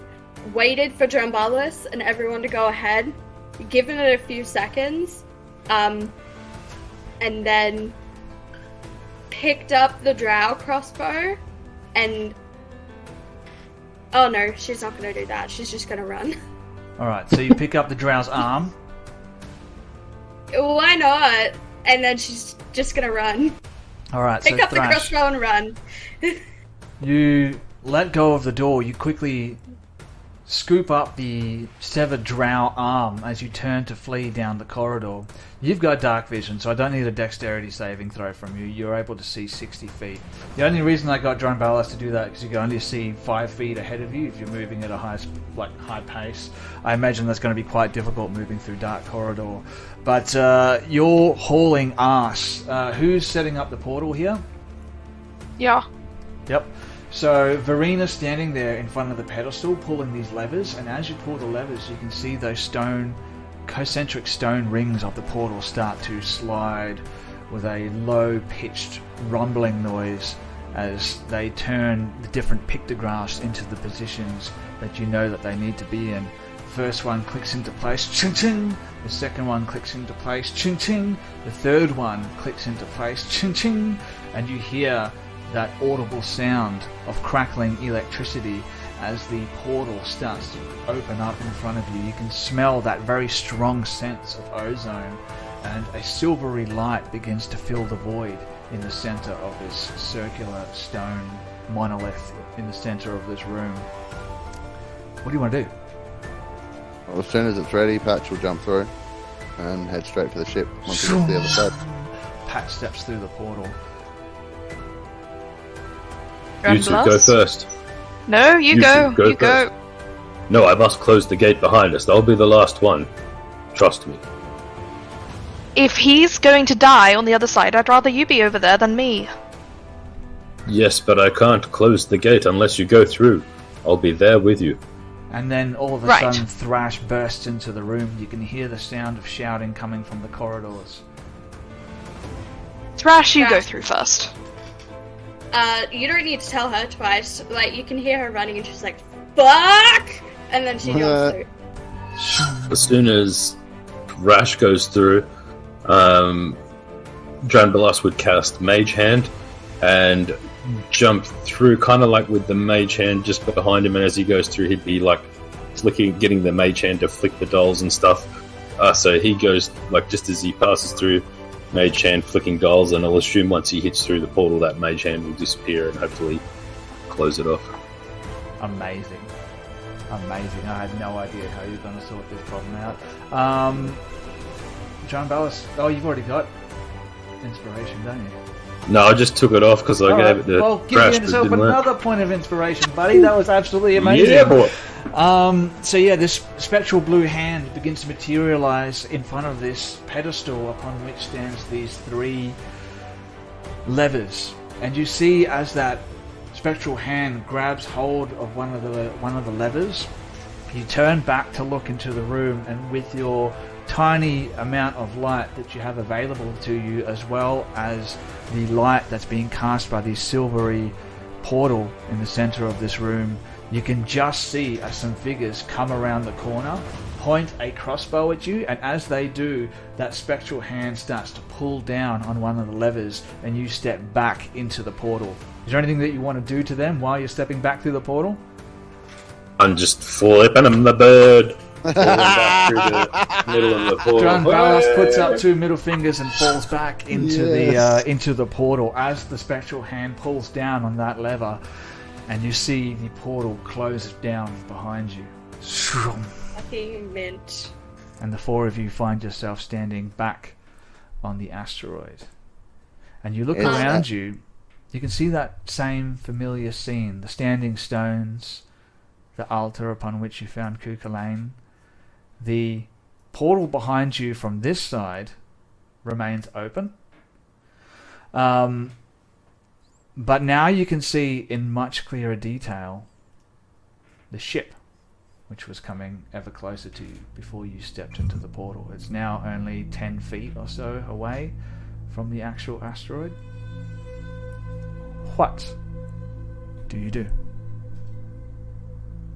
waited for Drambalis and everyone to go ahead, given it a few seconds, and then picked up the Drow crossbow and... Oh no, she's not going to do that. She's just going to run. Alright, so you pick up the Drow's arm. Why not? And then she's just going to run. Alright, Pick so up the Thrash, crossbow and run. you let go of the door. You quickly scoop up the severed Drow arm as you turn to flee down the corridor. You've got dark vision, so I don't need a dexterity saving throw from you. You're able to see 60 feet. The only reason I got Drambalis to do that is because you can only see 5 feet ahead of you if you're moving at a high pace. I imagine that's going to be quite difficult moving through dark corridor. But you're hauling ass. Who's setting up the portal here? Yeah. Yep. So Verena's standing there in front of the pedestal pulling these levers, and as you pull the levers you can see those concentric stone rings of the portal start to slide with a low-pitched rumbling noise as they turn the different pictographs into the positions that you know that they need to be in. The first one clicks into place, ching-ching. The second one clicks into place, ching-ching. The third one clicks into place, ching-ching. And you hear that audible sound of crackling electricity as the portal starts to open up in front of you. You can smell that very strong sense of ozone, and a silvery light begins to fill the void in the center of this circular stone monolith in the center of this room. What do you want to do? Well, as soon as it's ready, Patch will jump through and head straight for the ship once he gets to the other side. Patch steps through the portal. You two go first. No, you go. You go. No, I must close the gate behind us. I'll be the last one. Trust me. If he's going to die on the other side, I'd rather you be over there than me. Yes, but I can't close the gate unless you go through. I'll be there with you. And then all of a sudden Thrash bursts into the room. You can hear the sound of shouting coming from the corridors. Thrash, you go through first. You don't need to tell her twice. Like, you can hear her running and she's like, fuck! And then she goes through. As soon as Rash goes through, Drambalos would cast Mage Hand and jump through, kind of like with the mage hand just behind him, and as he goes through, he'd be like flicking, getting the mage hand to flick the dolls and stuff. So he goes, like, just as he passes through, mage hand flicking dolls, and I'll assume once he hits through the portal, that mage hand will disappear and hopefully close it off. Amazing. I had no idea how you're going to sort this problem out. John Ballas, you've already got inspiration, don't you? No, I just took it off because I gave it the give crash, yourself but it didn't another point of inspiration, buddy. That was absolutely amazing. Yeah, boy. So yeah, this spectral blue hand begins to materialize in front of this pedestal upon which stands these 3 levers, and you see as that spectral hand grabs hold of one of the levers, you turn back to look into the room, and with your tiny amount of light that you have available to you, as well as the light that's being cast by this silvery portal in the center of this room, you can just see as some figures come around the corner, point a crossbow at you, and as they do, that spectral hand starts to pull down on one of the levers, and you step back into the portal. Is there anything that you want to do to them while you're stepping back through the portal? I'm just flipping him the bird. Falling back through the middle of the portal. John Ballas puts up 2 middle fingers and falls back into the portal as the spectral hand pulls down on that lever, and you see the portal closes down behind you. Fucking mint. And the 4 of you find yourself standing back on the asteroid. And you look around you, you can see that same familiar scene, the standing stones, the altar upon which you found Kukulane. The portal behind you from this side remains open. But now you can see in much clearer detail the ship, which was coming ever closer to you before you stepped into the portal. It's now only 10 feet or so away from the actual asteroid. What do you do?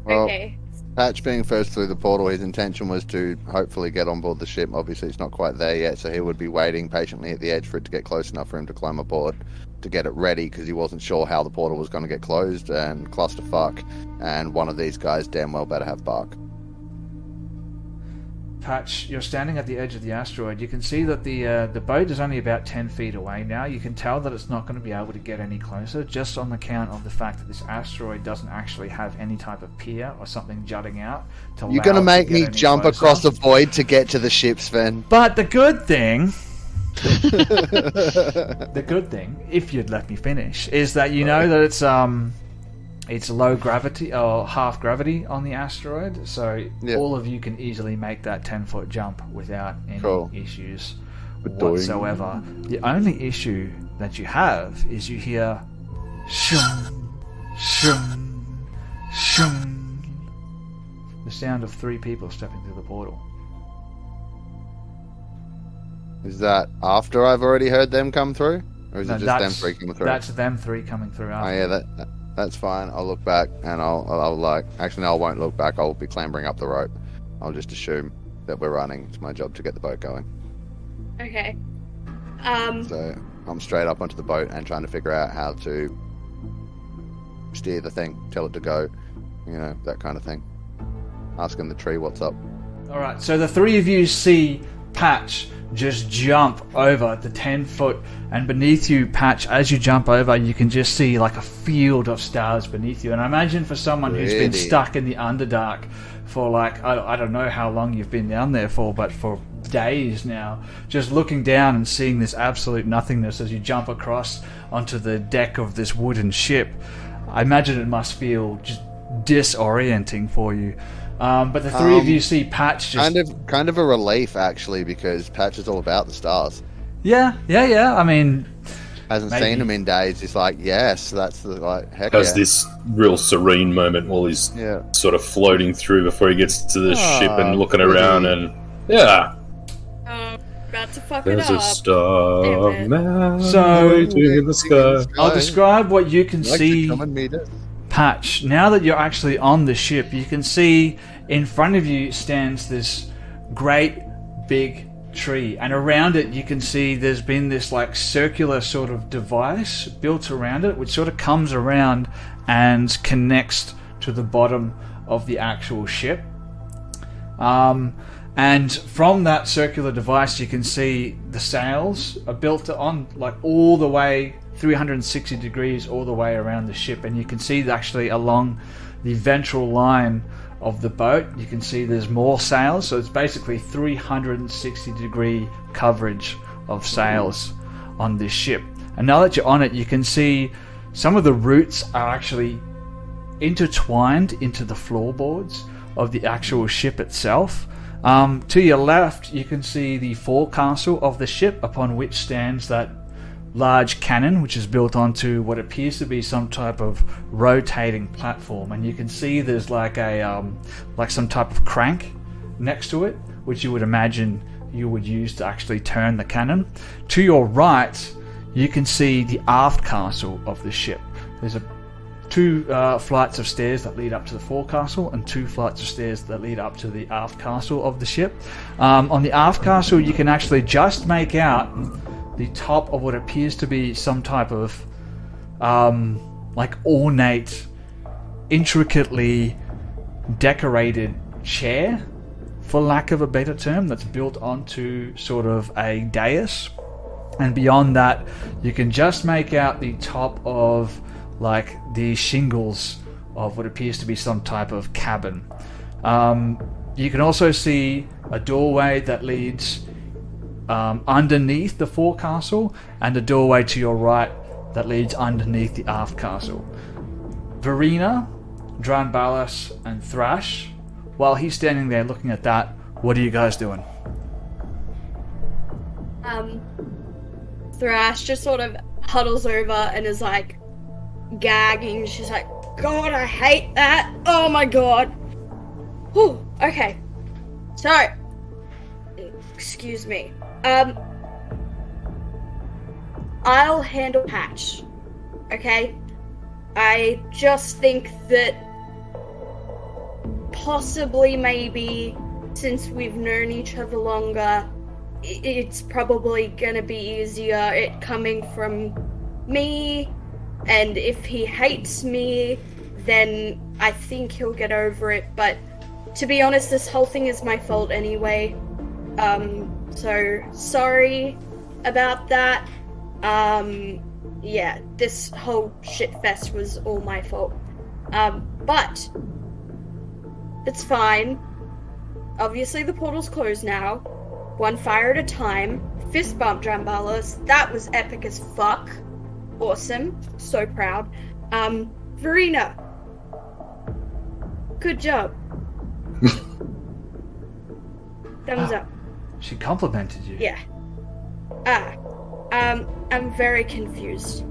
Well, Okay. Patch being first through the portal, his intention was to hopefully get on board the ship. Obviously, it's not quite there yet, so he would be waiting patiently at the edge for it to get close enough for him to climb aboard to get it ready, because he wasn't sure how the portal was going to get closed, and clusterfuck, and one of these guys damn well better have bark. Patch, you're standing at the edge of the asteroid. You can see that the boat is only about 10 feet away now. You can tell that it's not going to be able to get any closer, just on account of the fact that this asteroid doesn't actually have any type of pier or something jutting out. You're going to make me jump across the void to get to the ship, Sven. But the good thing... the good thing, if you'd let me finish, is that you know that it's low gravity or half gravity on the asteroid, so all of you can easily make that 10-foot jump without any issues whatsoever. The only issue that you have is you hear shum, shum, shum, the sound of 3 people stepping through the portal. Is that after I've already heard them come through? Or is it just them 3 coming through? That's them 3 coming through after. Oh yeah, that's fine. I'll look back and I'll like... Actually, no, I won't look back. I'll be clambering up the rope. I'll just assume that we're running. It's my job to get the boat going. Okay. So I'm straight up onto the boat and trying to figure out how to steer the thing, tell it to go, you know, that kind of thing. Asking the tree what's up. Alright, so the 3 of you see Patch just jump over the 10-foot, and beneath you, Patch, as you jump over, you can just see like a field of stars beneath you. And I imagine for someone who's been stuck in the Underdark for like, I don't know how long you've been down there for, but for days now, just looking down and seeing this absolute nothingness as you jump across onto the deck of this wooden ship, I imagine it must feel just disorienting for you. But the 3 of you see Patch just... Kind of a relief, actually, because Patch is all about the stars. Yeah. I mean... Hasn't seen them in days. He's like, yes, that's the, like, heck Has this real serene moment while he's sort of floating through before he gets to the ship and looking around and... Yeah. About to fuck There's it a up. star man So, waiting in the sky. I'll describe what you can Like see... to come and meet us. Patch, now that you're actually on the ship, you can see in front of you stands this great big tree, and around it you can see there's been this like circular sort of device built around it, which sort of comes around and connects to the bottom of the actual ship. And from that circular device you can see the sails are built on like all the way 360 degrees all the way around the ship, and you can see actually along the ventral line of the boat you can see there's more sails, so it's basically 360 degree coverage of sails on this ship. And now that you're on it, you can see some of the roots are actually intertwined into the floorboards of the actual ship itself. To your left you can see the forecastle of the ship, upon which stands that large cannon, which is built onto what appears to be some type of rotating platform, and you can see there's like a like some type of crank next to it, which you would imagine you would use to actually turn the cannon. To your right you can see the aft castle of the ship. There's two flights of stairs that lead up to the forecastle and 2 flights of stairs that lead up to the aft castle of the ship. On the aft castle you can actually just make out the top of what appears to be some type of like ornate, intricately decorated chair, for lack of a better term, that's built onto sort of a dais. And beyond that you can just make out the top of like the shingles of what appears to be some type of cabin. You can also see a doorway that leads underneath the forecastle, and a doorway to your right that leads underneath the aft castle. Verena, Dranbalas, and Thrash, while he's standing there looking at that, what are you guys doing? Thrash just sort of huddles over and is like gagging. She's like, God, I hate that. Oh my god. Whew. Okay. So, excuse me. I'll handle Patch. Okay? I just think that possibly, maybe, since we've known each other longer, it's probably gonna be easier it coming from me, and if he hates me, then I think he'll get over it, but to be honest, this whole thing is my fault anyway. So sorry about that. Yeah, this whole shit fest was all my fault. But it's fine. Obviously the portal's closed now. One fire at a time. Fist bump, Drambalas. That was epic as fuck. Awesome. So proud. Verena. Good job. Thumbs up. She complimented you. Yeah. I'm very confused.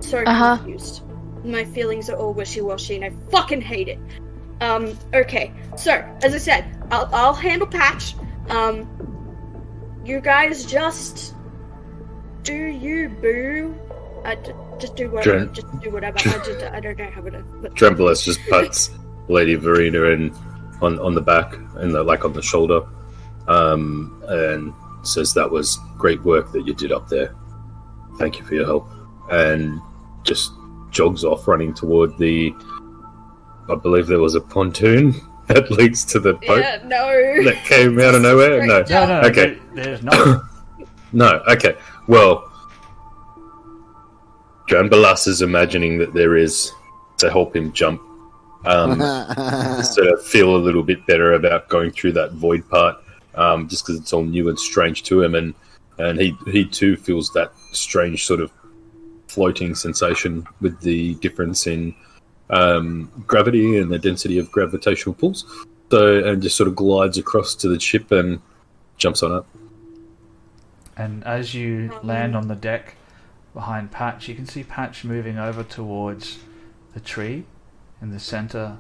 So confused. My feelings are all wishy-washy and I fucking hate it. Okay. So, as I said, I'll handle Patch. You guys just do you, boo. Just do whatever. Just do whatever. I don't know how to. Trembless just pats Lady Verena on the back and on the shoulder, and says that was great work that you did up there. Thank you for your help, and just jogs off running toward I believe there was a pontoon that leads to the boat. Yeah, no. That came out of nowhere. No. Okay. There's not. No. Okay. Well, Dranbalas is imagining that there is to help him jump. To feel a little bit better about going through that void part, just because it's all new and strange to him, and he too feels that strange sort of floating sensation with the difference in gravity and the density of gravitational pulls. So, and just sort of glides across to the ship and jumps on it. And as you land on the deck behind Patch, you can see Patch moving over towards the tree in the center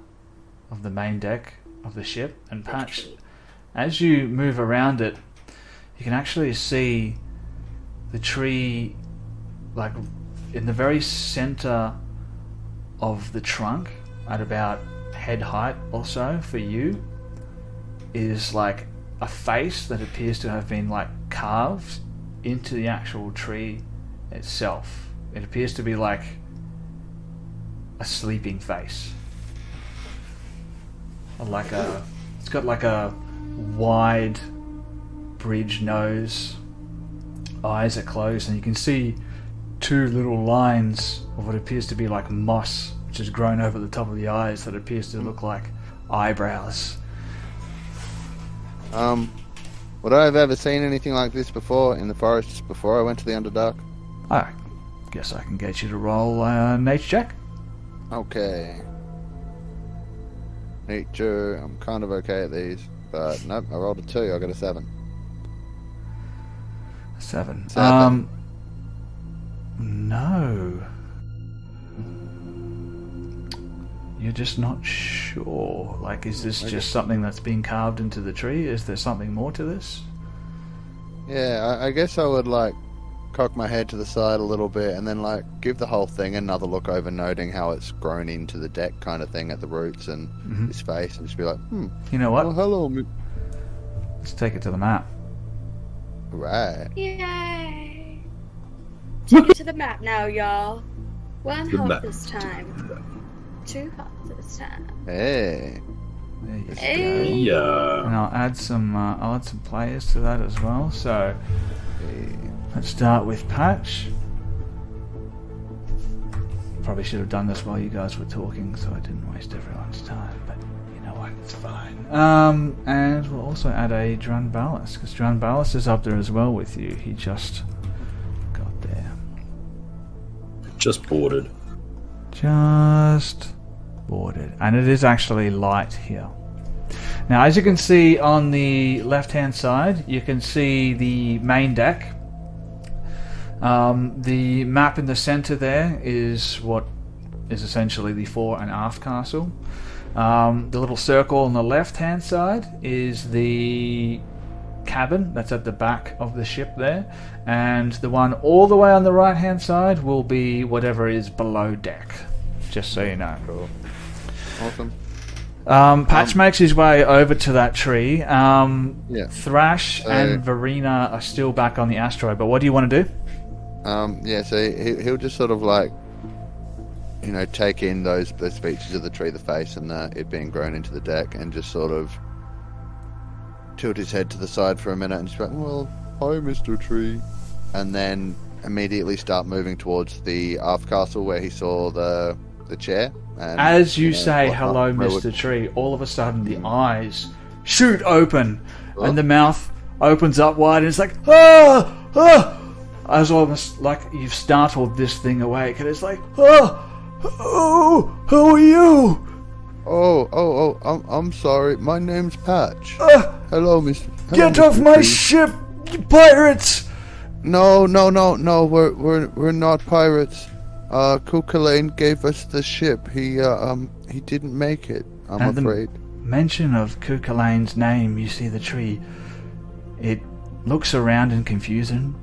of the main deck of the ship. And Patch, as you move around it, you can actually see the tree like in the very center of the trunk, at about head height or so for you, is like a face that appears to have been like carved into the actual tree itself. It appears to be like a sleeping face. It's got like a wide bridge nose. Eyes are closed, and you can see two little lines of what appears to be like moss, which has grown over the top of the eyes that appears to look like eyebrows. Would I have ever seen anything like this before in the forests before I went to the Underdark? I guess I can get you to roll a nature check. Okay. Nature, I'm kind of okay at these, but nope, I rolled a 2, I got a 7. 7. 7. No. You're just not sure. Like, is this just something that's been carved into the tree? Is there something more to this? Yeah, I guess I would, like, cock my head to the side a little bit and then, like, give the whole thing another look over, noting how it's grown into the deck kind of thing at the roots and his face, and just be like, You know what? oh, hello, Let's take it to the map. Right. Yay! Take it to the map now, y'all. 1 The health map. this time. 2 health this time. Hey. There you Hey. go. Yeah. And I'll add some players to that as well. So let's start with Patch. Probably should have done this while you guys were talking, so I didn't waste everyone's time. But you know what, it's fine. And we'll also add a Drunballis, because Drunballis is up there as well with you. He just got there. Just boarded. Just boarded. And it is actually light here. Now, as you can see on the left-hand side, you can see the main deck. The map in the center there is what is essentially the fore and aft castle. The little circle on the left-hand side is the cabin that's at the back of the ship there, and the one all the way on the right-hand side will be whatever is below deck, just so you know. Cool. Awesome. Patch makes his way over to that tree. Yeah. Thrash and Verena are still back on the asteroid, but what do you want to do? Yeah, so he'll just sort of like, you know, take in those features of the tree, the face and it being grown into the deck, and just sort of tilt his head to the side for a minute and just be like, well, hi, Mr. Tree. And then immediately start moving towards the aft castle where he saw the chair. And, As you know, say, whatnot. hello, Mr. Tree, all of a sudden the eyes shoot open and the mouth opens up wide and it's like, ah! Ah! As almost like you've startled this thing awake, and it's like, oh, who are you? I'm sorry. My name's Patch. Hello, Mr. Get off my ship, you pirates! No. We're not pirates. Cuchulainn gave us the ship. He didn't make it, I'm afraid. Mention of Cuchulainn's name, you see the tree. It looks around in confusion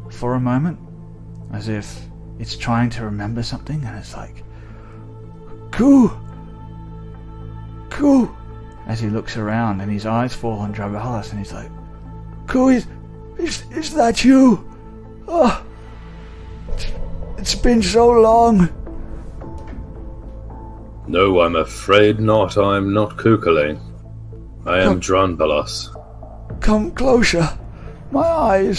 for a moment, as if it's trying to remember something, and it's like, Coo! As he looks around and his eyes fall on Drow, and he's like, Coo, is that you? Oh, it's been so long. No, I'm afraid not. I'm not Cuchulainn. I am Drunballis. Come closer. My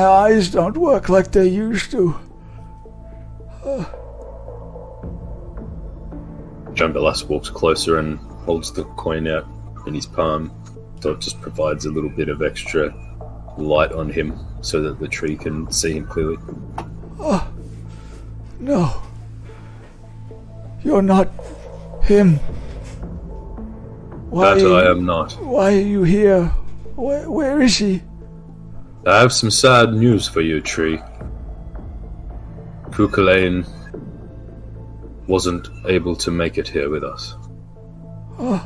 eyes don't work like they used to. Drunballis walks closer and holds the coin out in his palm, so it just provides a little bit of extra light on him so that the tree can see him clearly. Oh, no. You're not him. That I am not. Why are you here? Where is he? I have some sad news for you, Tree. Cuchulainn wasn't able to make it here with us. Oh.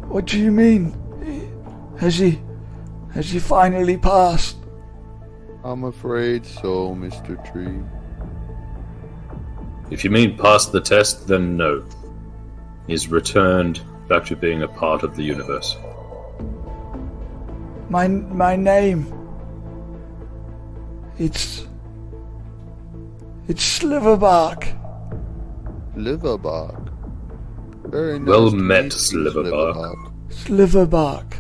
What do you mean? Has he finally passed? I'm afraid so, Mr. Tree. If you mean past the test, then no. He's returned back to being a part of the universe. My name. It's Sliverbark. Liverbark. Very nice Well to met, meet you, Sliverbark. Sliverbark.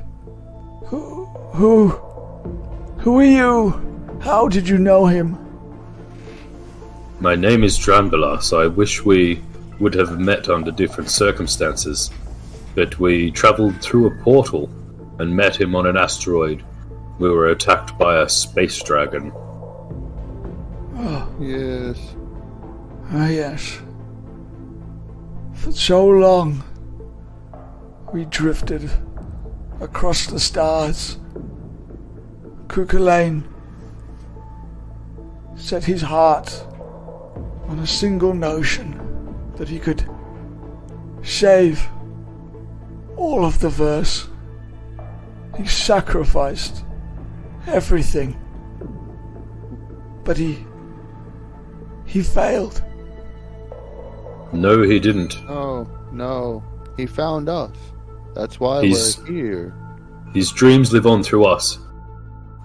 Who are you? How did you know him? My name is Drambalas. I wish we would have met under different circumstances, but we travelled through a portal and met him on an asteroid. We were attacked by a space dragon. Yes. Ah, yes. For so long, we drifted across the stars. Cuchulainn set his heart on a single notion that he could save all of the verse. He sacrificed everything. But he failed. No, he didn't. Oh, no. He found us. That's why He's- we're here. His dreams live on through us,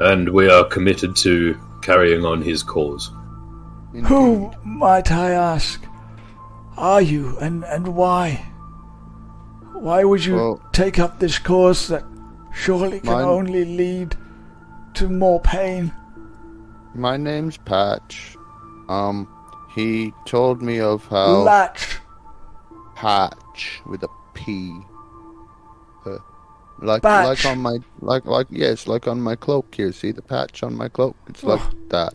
and we are committed to carrying on his cause. Who, might I ask, are you, and why? Why would you Well, take up this course that surely can mine- only lead to more pain? My name's Patch. He told me of how Latch. Patch with a P. Like Patch. on my like on my cloak here. See the patch on my cloak? It's like Oh. that.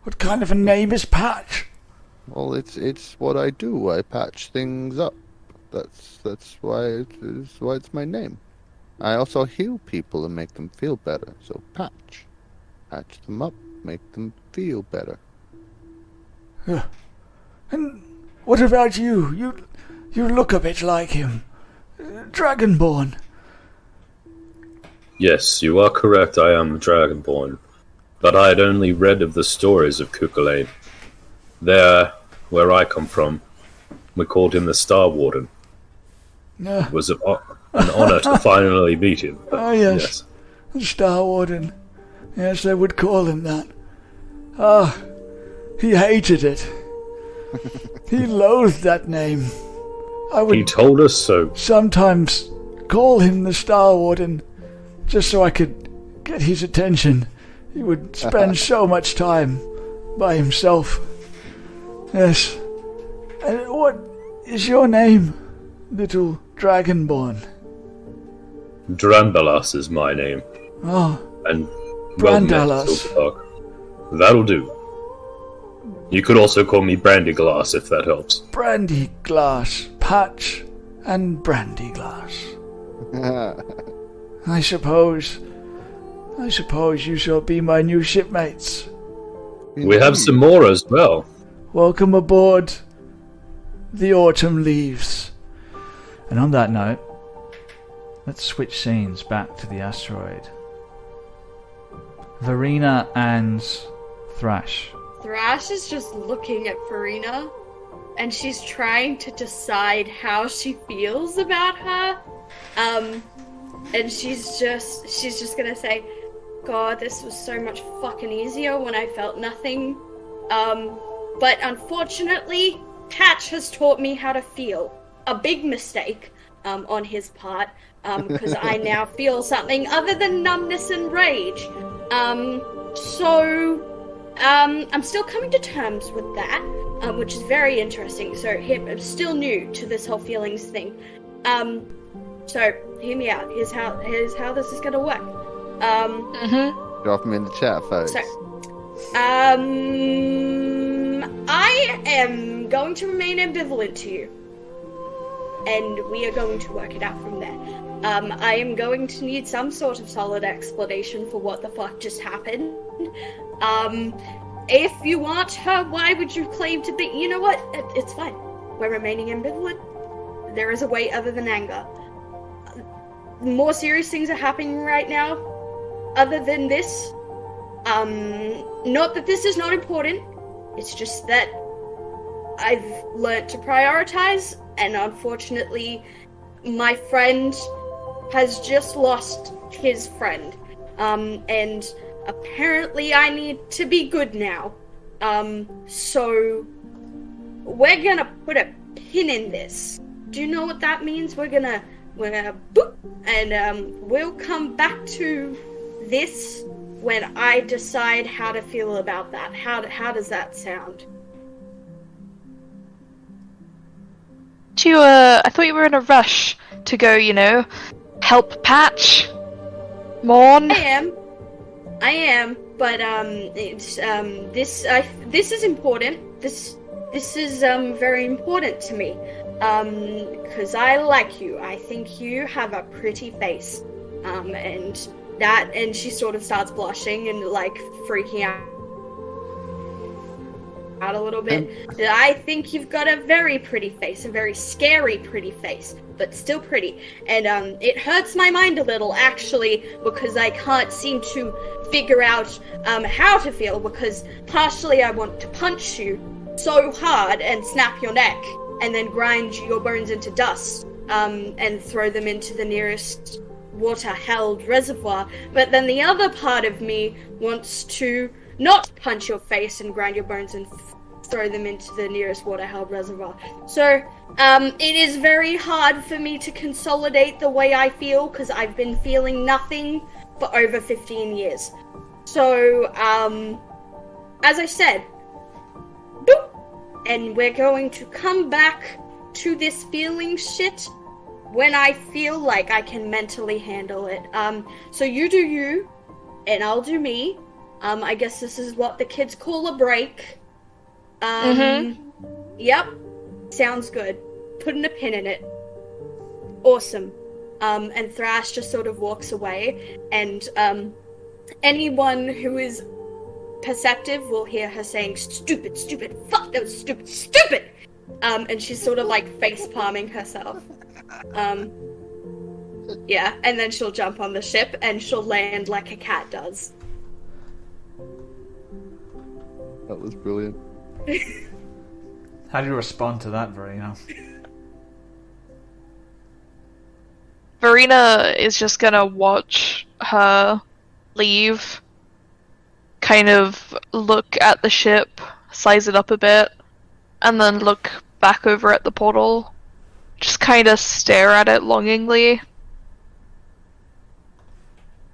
What kind of a name is Patch? Well, it's what I do. I patch things up. That's why it's my name. I also heal people and make them feel better. So patch them up, make them feel better. And what about you? You look a bit like him. Dragonborn. Yes, you are correct, I am Dragonborn. But I had only read of the stories of Cuchulainn. There, where I come from, we called him the Starwarden. It was an honor to finally meet him. Oh, yes. Starwarden. Yes, they would call him that. He hated it. He loathed that name. I would He told us so. sometimes call him the Starwarden just so I could get his attention. He would spend so much time by himself. Yes. And what is your name, little Dragonborn? Drambalas is my name. Oh, And well met, Brandalas. Silverhawk. That'll do. You could also call me Brandyglass if that helps. Brandy Glass, Patch, and Brandy Glass. I suppose you shall be my new shipmates. We have some more as well. Welcome aboard the autumn leaves. And on that note, let's switch scenes back to the asteroid. Verena and Thrash. Thrash is just looking at Farina, and she's trying to decide how she feels about her. And she's just gonna say, God, this was so much fucking easier when I felt nothing. But unfortunately, Patch has taught me how to feel. A big mistake, on his part, because I now feel something other than numbness and rage. I'm still coming to terms with that, which is very interesting. So, I'm still new to this whole feelings thing. So, hear me out. Here's how this is gonna work. Drop them in the chat, folks. So, I am going to remain ambivalent to you, and we are going to work it out from there. I am going to need some sort of solid explanation for what the fuck just happened. If you want her, why would you claim to be? You know what? It's fine. We're remaining ambivalent. There is a way other than anger. More serious things are happening right now, other than this. Not that this is not important. It's just that I've learnt to prioritize, and unfortunately, my friend has just lost his friend. And apparently I need to be good now. So we're gonna put a pin in this. Do you know what that means? We're gonna boop, and we'll come back to this when I decide how to feel about that. How does that sound? I thought you were in a rush to go, help Patch, mourn. I am, but it's this is important. This is very important to me. Because I like you. I think you have a pretty face. And she sort of starts blushing and like freaking out a little bit. I think you've got a very pretty face, a very scary pretty face, but still pretty. And it hurts my mind a little actually, because I can't seem to figure out how to feel, because partially I want to punch you so hard and snap your neck and then grind your bones into dust and throw them into the nearest water-held reservoir. But then the other part of me wants to not punch your face and grind your bones and throw them into the nearest water-held reservoir. So it is very hard for me to consolidate the way I feel, because I've been feeling nothing for over 15 years. So, as I said, boop, and we're going to come back to this feeling shit when I feel like I can mentally handle it. So you do you, and I'll do me. I guess this is what the kids call a break. Yep. Sounds good. Putting a pin in it. Awesome. And Thrash just sort of walks away, and anyone who is perceptive will hear her saying, "Stupid, stupid, fuck those stupid, stupid!" And she's sort of like face palming herself. Yeah, and then she'll jump on the ship and she'll land like a cat does. That was brilliant. How do you respond to that, Verena? Verena is just gonna watch her leave, kind of look at the ship, size it up a bit, and then look back over at the portal. Just kind of stare at it longingly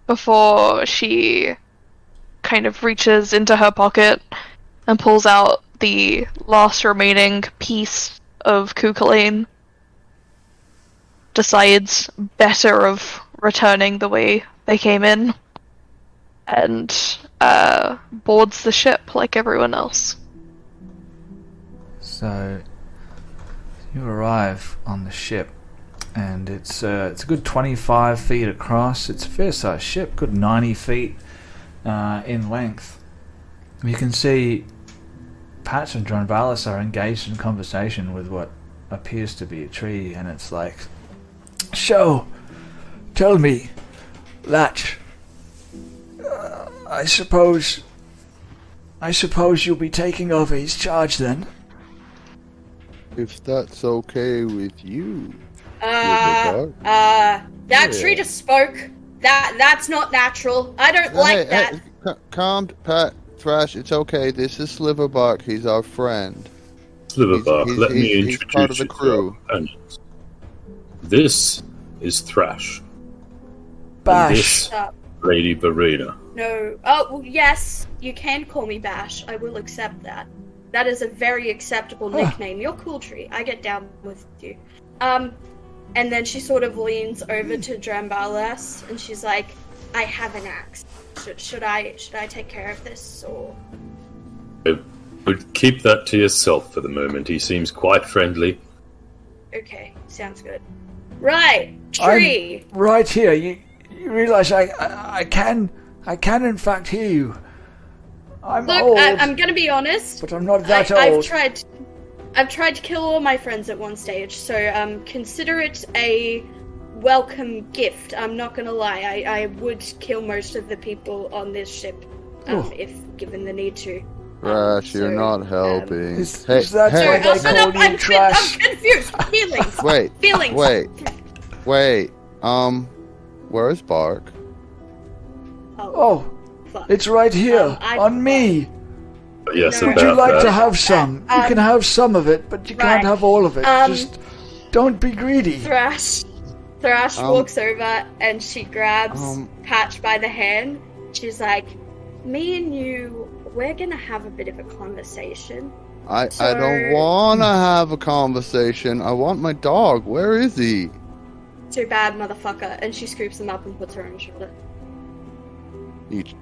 before she kind of reaches into her pocket and pulls out the last remaining piece of Kukulane. Decides better of returning the way they came in, and boards the ship like everyone else. So you arrive on the ship, and it's a good 25 feet across. It's a fair-sized ship, good 90 feet in length. You can see Patch and Dronvalis are engaged in conversation with what appears to be a tree, and it's like, "So, tell me, Latch, I suppose you'll be taking over his charge then?" If that's okay with you. That tree just spoke. That's not natural. I don't like that. Calm, Pat, Thrash, it's okay. This is Sliverbark. He's our friend. Sliverbark, let me he's introduce part of the you to crew. our companions. This is Thrash. Bash. And this, Lady Verena. No. Oh, well, yes. You can call me Bash. I will accept that. That is a very acceptable nickname. You're cool, Tree. I get down with you. And then she sort of leans over to Drambalas, and she's like, "I have an axe. Should I take care of this, or?" I would keep that to yourself for the moment. He seems quite friendly. Okay, sounds good. Right, Tree. I'm right here. You realise I can in fact hear you. I'm Look, old, I'm gonna be honest. but I'm not that I've old. tried to kill all my friends at one stage, so consider it a welcome gift. I'm not gonna lie, I would kill most of the people on this ship, if given the need to. Thrash, you're not helping. Is that why Sorry, they call you I'm trash? confused. Feelings. Wait, Feelings. wait. Where's Bark? Oh, it's right here, on me. Yes, No. Would you about like to that. have some? You can have some of it, but you can't right. have all of it. Just don't be greedy. Thrash walks over and she grabs Patch by the hand. She's like, "Me and you, we're gonna have a bit of a conversation." I don't want to have a conversation. I want my dog. Where is he? Too bad, motherfucker. And she scoops him up and puts her on her shoulder.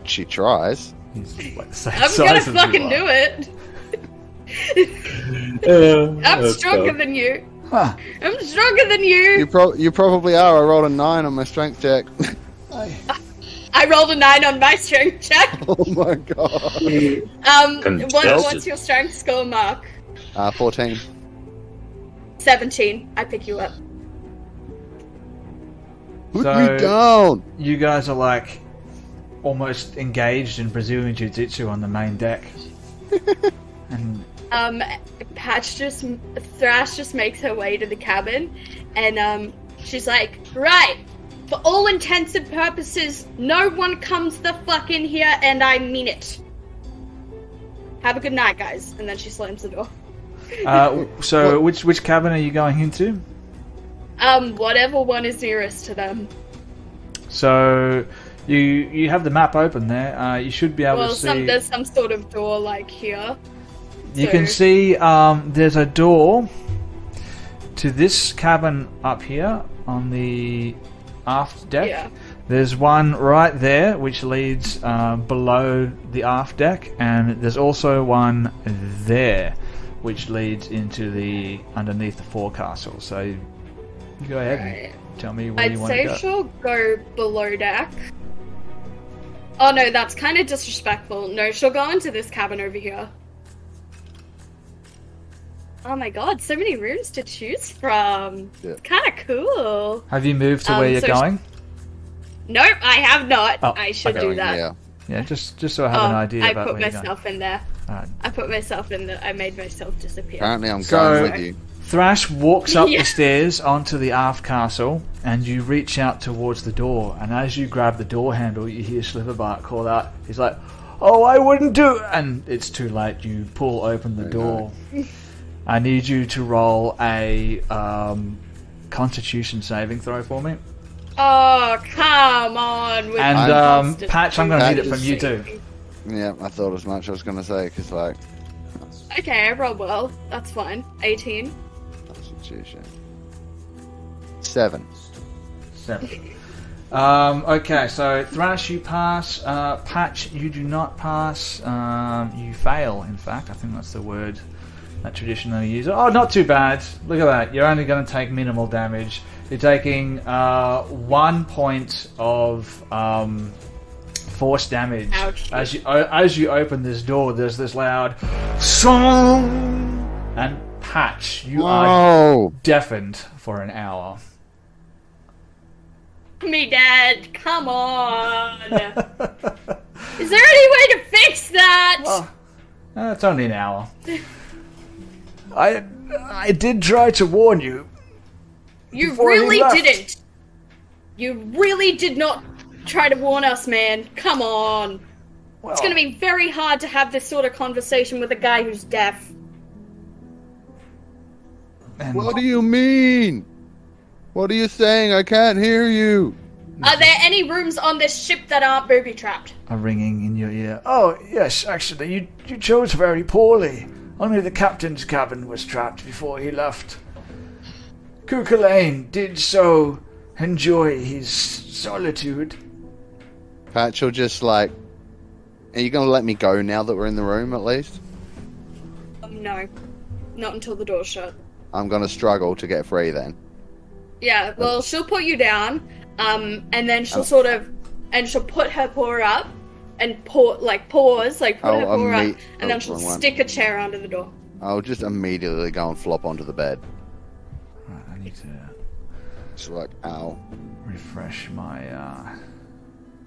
She tries. He's like the same I'm size gonna as you fucking are. do it. I'm That's stronger fine. than you. Huh. I'm stronger than you. You probably are. I rolled a 9 on my strength check. I rolled a 9 on my strength check. Oh my god. What's your strength score, Mark? 14. 17. I pick you up. Put So- me down. You guys are like almost engaged in Brazilian Jiu-Jitsu on the main deck. And Thrash just makes her way to the cabin, and she's like, "Right, for all intents and purposes, no one comes the fuck in here, and I mean it. Have a good night, guys." And then she slams the door. so which cabin are you going into? Whatever one is nearest to them. So you have the map open there. You should be able to see. There's some sort of door like here. You can see there's a door to this cabin up here on the aft deck. Yeah. There's one right there which leads below the aft deck, and there's also one there which leads into the underneath the forecastle. So you go ahead and tell me where you I'd want to say go. she'll go below deck. Oh no, that's kind of disrespectful. No, she'll go into this cabin over here. Oh my god, so many rooms to choose from. Yeah. It's kind of cool. Have you moved to where you're so going? Nope, I have not. Oh, I should okay. do that. Yeah. Yeah, just so I have an idea I about put where you're going. myself in there. Alright. I put myself in there. I made myself disappear. Apparently I'm So- going with you. Thrash walks up Yeah. the stairs onto the aft castle, and you reach out towards the door. And as you grab the door handle, you hear Slitherbark call out. He's like, "Oh, I wouldn't do!" And it's too late. You pull open the door. I need you to roll a Constitution saving throw for me. Oh, come on. With And Constitution. Patch, I'm going to need it from you too. Yeah, I thought as much. I was going to say, because, like, Okay, I rolled well. That's fine. 18. Constitution. 7. 7. Okay, so Thrash, you pass. Patch, you do not pass. You fail, in fact. I think that's the word that traditionally use. Oh, not too bad. Look at that. You're only going to take minimal damage. You're taking 1 point of force damage. Ouch. As you open this door, there's this loud song, and Patch, you are Oh! deafened for an hour. Me, Dad. Come on. Is there any way to fix that? It's only an hour. I did try to warn you. You before he really left. didn't. You really did not try to warn us, man. Come on. Well, It's going to be very hard to have this sort of conversation with a guy who's deaf. and What do you mean? What are you saying? I can't hear you. Are there any rooms on this ship that aren't booby-trapped? a ringing in your ear. Oh, yes, actually, you chose very poorly. Only the captain's cabin was trapped before he left. Cuchulainn did so enjoy his solitude. Patch will just, like... Are you going to let me go now that we're in the room, at least? No. Not until the door's shut. I'm going to struggle to get free then. Yeah, well, she'll put you down, and then she'll sort of... And she'll put her paw up, and pause, put her paw up, and then she'll wrong one. stick a chair under the door. I'll just immediately go and flop onto the bed. Right, I need to Just like, ow. refresh my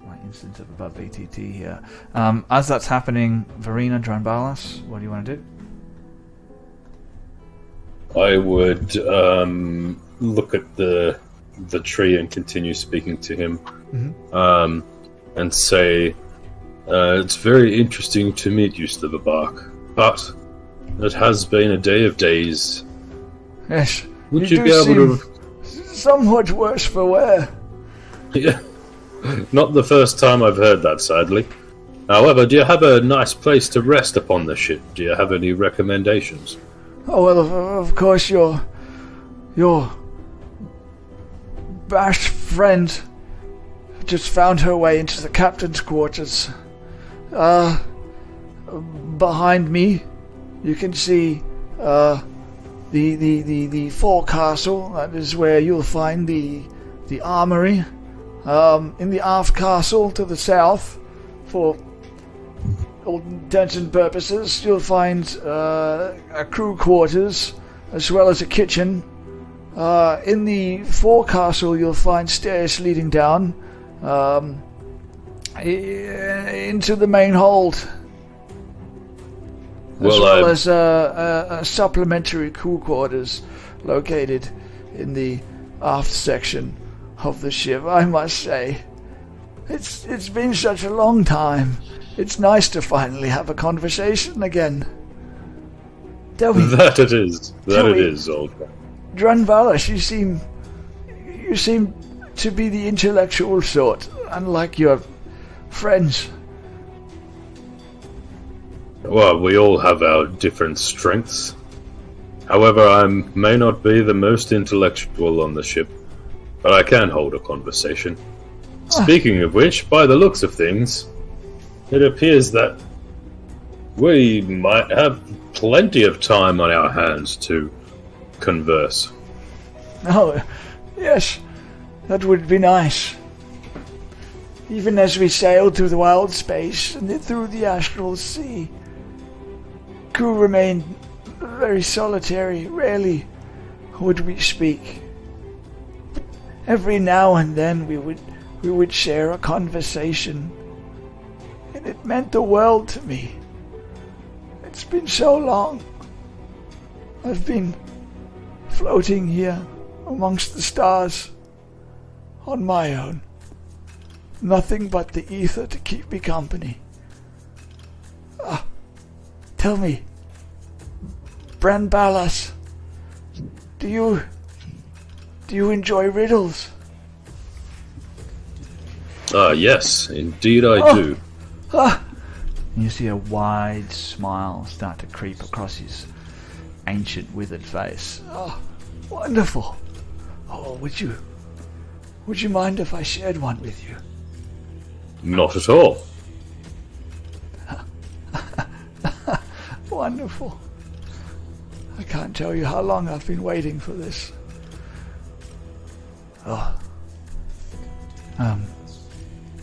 my instance of above VTT here. As that's happening, Verena Dronbalas, what do you want to do? I would look at the tree and continue speaking to him. and say, it's very interesting to meet you, Sliverbark, but it has been a day of days. Yes. Would you be able to... somewhat worse for wear. Yeah. Not the first time I've heard that, sadly. However, do you have a nice place to rest upon the ship? Do you have any recommendations? Oh, well, of course, your bashed friend just found her way into the captain's quarters. Behind me, you can see the forecastle. That is where you'll find the armory. In the aft castle to the south, for all intents and purposes, you'll find a crew quarters as well as a kitchen. In the forecastle, you'll find stairs leading down into the main hold, as well as a supplementary crew quarters located in the aft section of the ship. I must say, it's been such a long time. It's nice to finally have a conversation again. Tell me, That it is, old man. Drunvalis, you seem to be the intellectual sort, unlike your friends. Well, we all have our different strengths. However, I may not be the most intellectual on the ship, but I can hold a conversation. Speaking of which, by the looks of things, it appears that we might have plenty of time on our hands to converse. Oh, yes, that would be nice. Even as we sailed through the wild space and then through the astral sea, crew remained very solitary. Rarely would we speak. Every now and then we would share a conversation, and it meant the world to me. It's been so long. I've been floating here amongst the stars on my own. Nothing but the ether to keep me company. Tell me, Bran Balas, do you enjoy riddles? Yes, indeed I do. You see a wide smile start to creep across his ancient withered face. Oh, wonderful. Oh, would you mind if I shared one with you? Not at all. Wonderful. I can't tell you how long I've been waiting for this.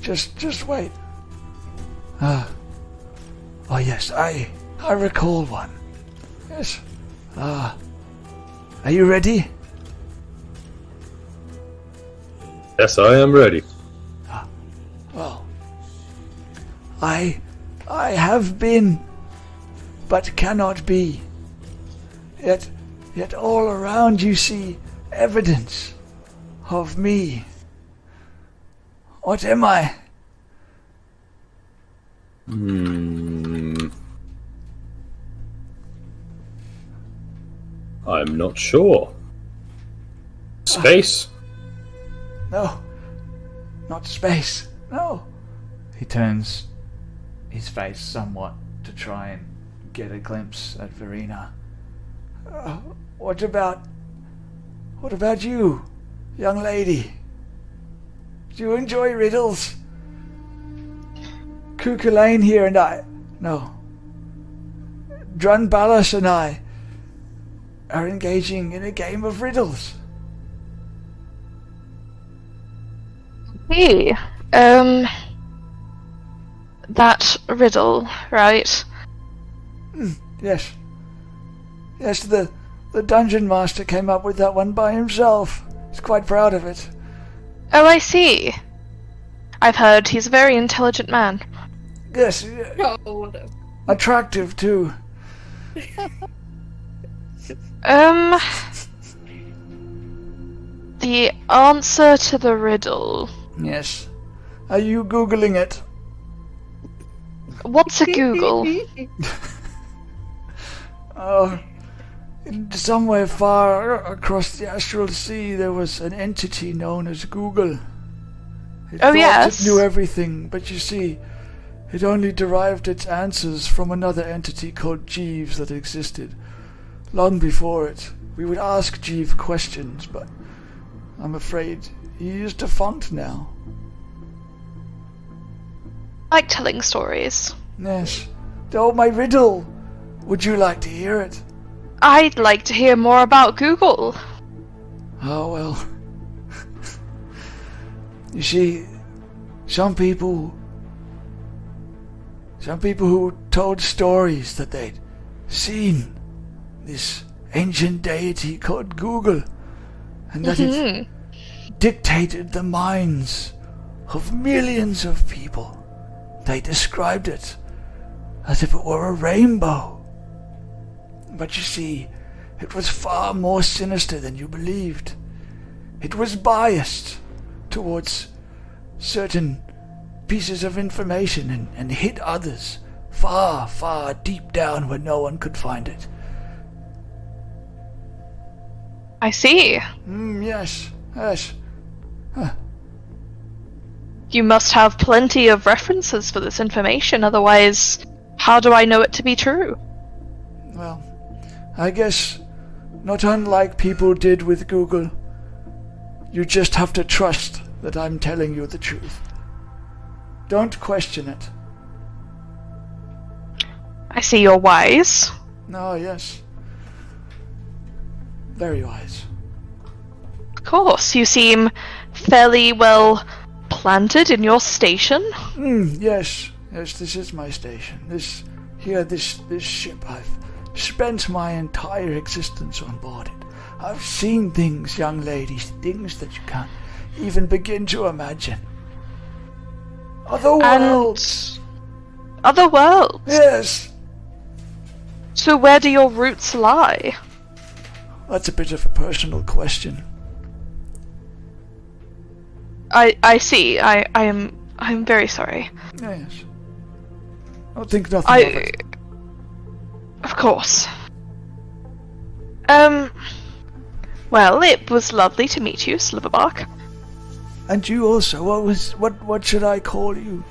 Just wait. Oh yes, I recall one. Yes. Are you ready? Yes, I am ready. Well, I have been, but cannot be. Yet all around you see evidence of me. What am I? I'm not sure. Space? No, not space. No. He turns his face somewhat to try and get a glimpse at Verena. What about you, young lady? Do you enjoy riddles? Cuchulainn here and Drunbalas and I are engaging in a game of riddles. Hey, that riddle, right? Yes. Yes, the dungeon master came up with that one by himself. He's quite proud of it. Oh, I see. I've heard he's a very intelligent man. Yes. Oh, Attractive, too. The answer to the riddle. Yes. Are you Googling it? What's a Google? Oh, somewhere far across the astral sea there was an entity known as Google. It thought yes. it knew everything, but you see, it only derived its answers from another entity called Jeeves that existed. Long before it, we would ask Jeeves questions, but I'm afraid he is defunct now. I like telling stories. Yes. Oh, my riddle! Would you like to hear it? I'd like to hear more about Google. Oh, well. You see, some people who told stories that they'd seen this ancient deity called Google, and that it dictated the minds of millions of people. They described it as if it were a rainbow. But you see, it was far more sinister than you believed. It was biased towards certain pieces of information and hid others far, far deep down where no one could find it. I see. Yes. You must have plenty of references for this information, otherwise, how do I know it to be true? Well, I guess not unlike people did with Google. You just have to trust that I'm telling you the truth. Don't question it. I see you're wise. Oh, yes. Very wise. Of course, you seem fairly well planted in your station. Yes, this is my station. This ship, I've spent my entire existence on board it. I've seen things, young ladies, things that you can't even begin to imagine. Other worlds. Other worlds? Yes. So where do your roots lie? That's a bit of a personal question. I see. I'm very sorry. Yes. I'll think nothing of it. Of course. Well, it was lovely to meet you, Sliverbark. And you also. What should I call you?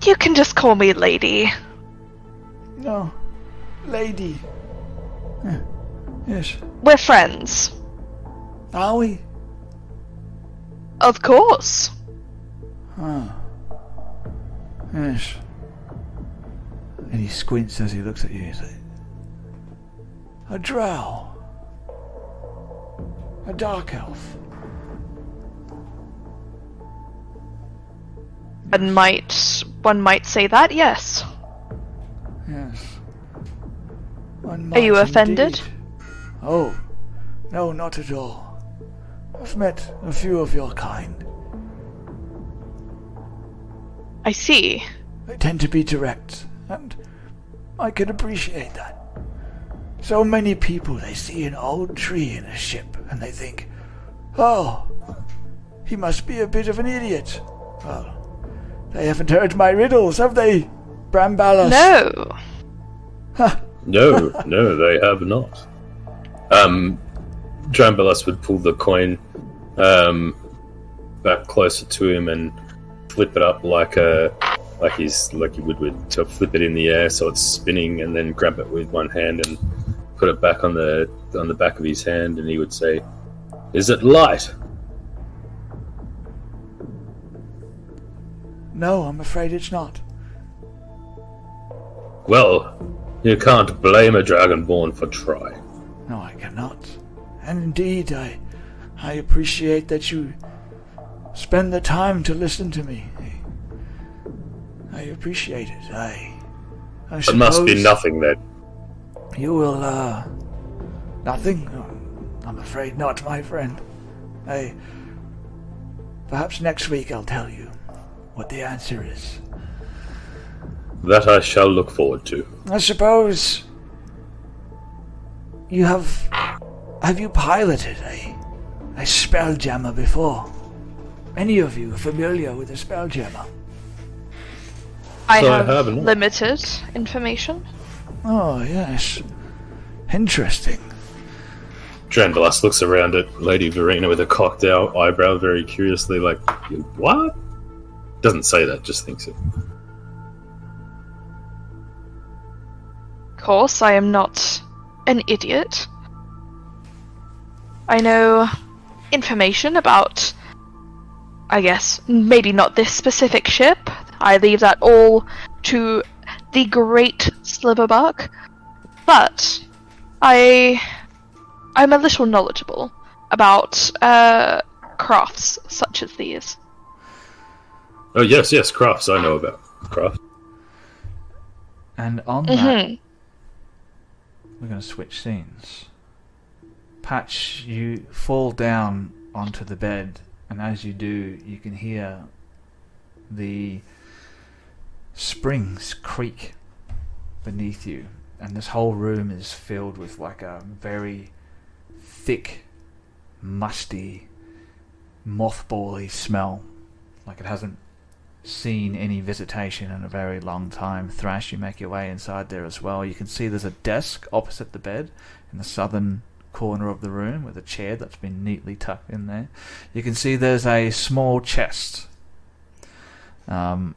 You can just call me Lady. No. Lady. Yes. We're friends. Are we? Of course. Yes. And he squints as he looks at you. He's like, a drow. A dark elf. One might say that, yes. Yes. Are you offended? Indeed. Oh, no, not at all. I've met a few of your kind. I see. They tend to be direct, and I can appreciate that. So many people, they see an old tree in a ship, and they think, oh, he must be a bit of an idiot. Well, they haven't heard my riddles, have they, Brambalas? No. No, they have not. Drambalas would pull the coin back closer to him and flip it up like he would to flip it in the air so it's spinning, and then grab it with one hand and put it back on the back of his hand, and he would say, "Is it light?" No, I'm afraid it's not. Well, you can't blame a dragonborn for trying. No, I cannot. And indeed, I appreciate that you spend the time to listen to me. I appreciate it. I It must be nothing then. You will, nothing? Oh, I'm afraid not, my friend. Perhaps next week I'll tell you what the answer is. That I shall look forward to. I suppose you have you piloted a spelljammer before? any of you familiar with the Spelljammer? I So I have haven't. limited information. Oh, yes. Interesting. Drandalas looks around at Lady Verena with a cocked out eyebrow very curiously, like, what? Doesn't say that, just thinks it. Of course, I am not an idiot. I know information about, I guess, maybe not this specific ship. I leave that all to the great Sliverbark. But I'm a little knowledgeable about crafts such as these. Oh, yes, crafts. I know about crafts. And on that, we're going to switch scenes. Patch, you fall down onto the bed, and as you do, you can hear the springs creak beneath you, and this whole room is filled with like a very thick, musty, mothball-y smell, like it hasn't seen any visitation in a very long time. Thrash, you make your way inside there as well. You can see there's a desk opposite the bed in the southern corner of the room with a chair that's been neatly tucked in there. You can see there's a small chest in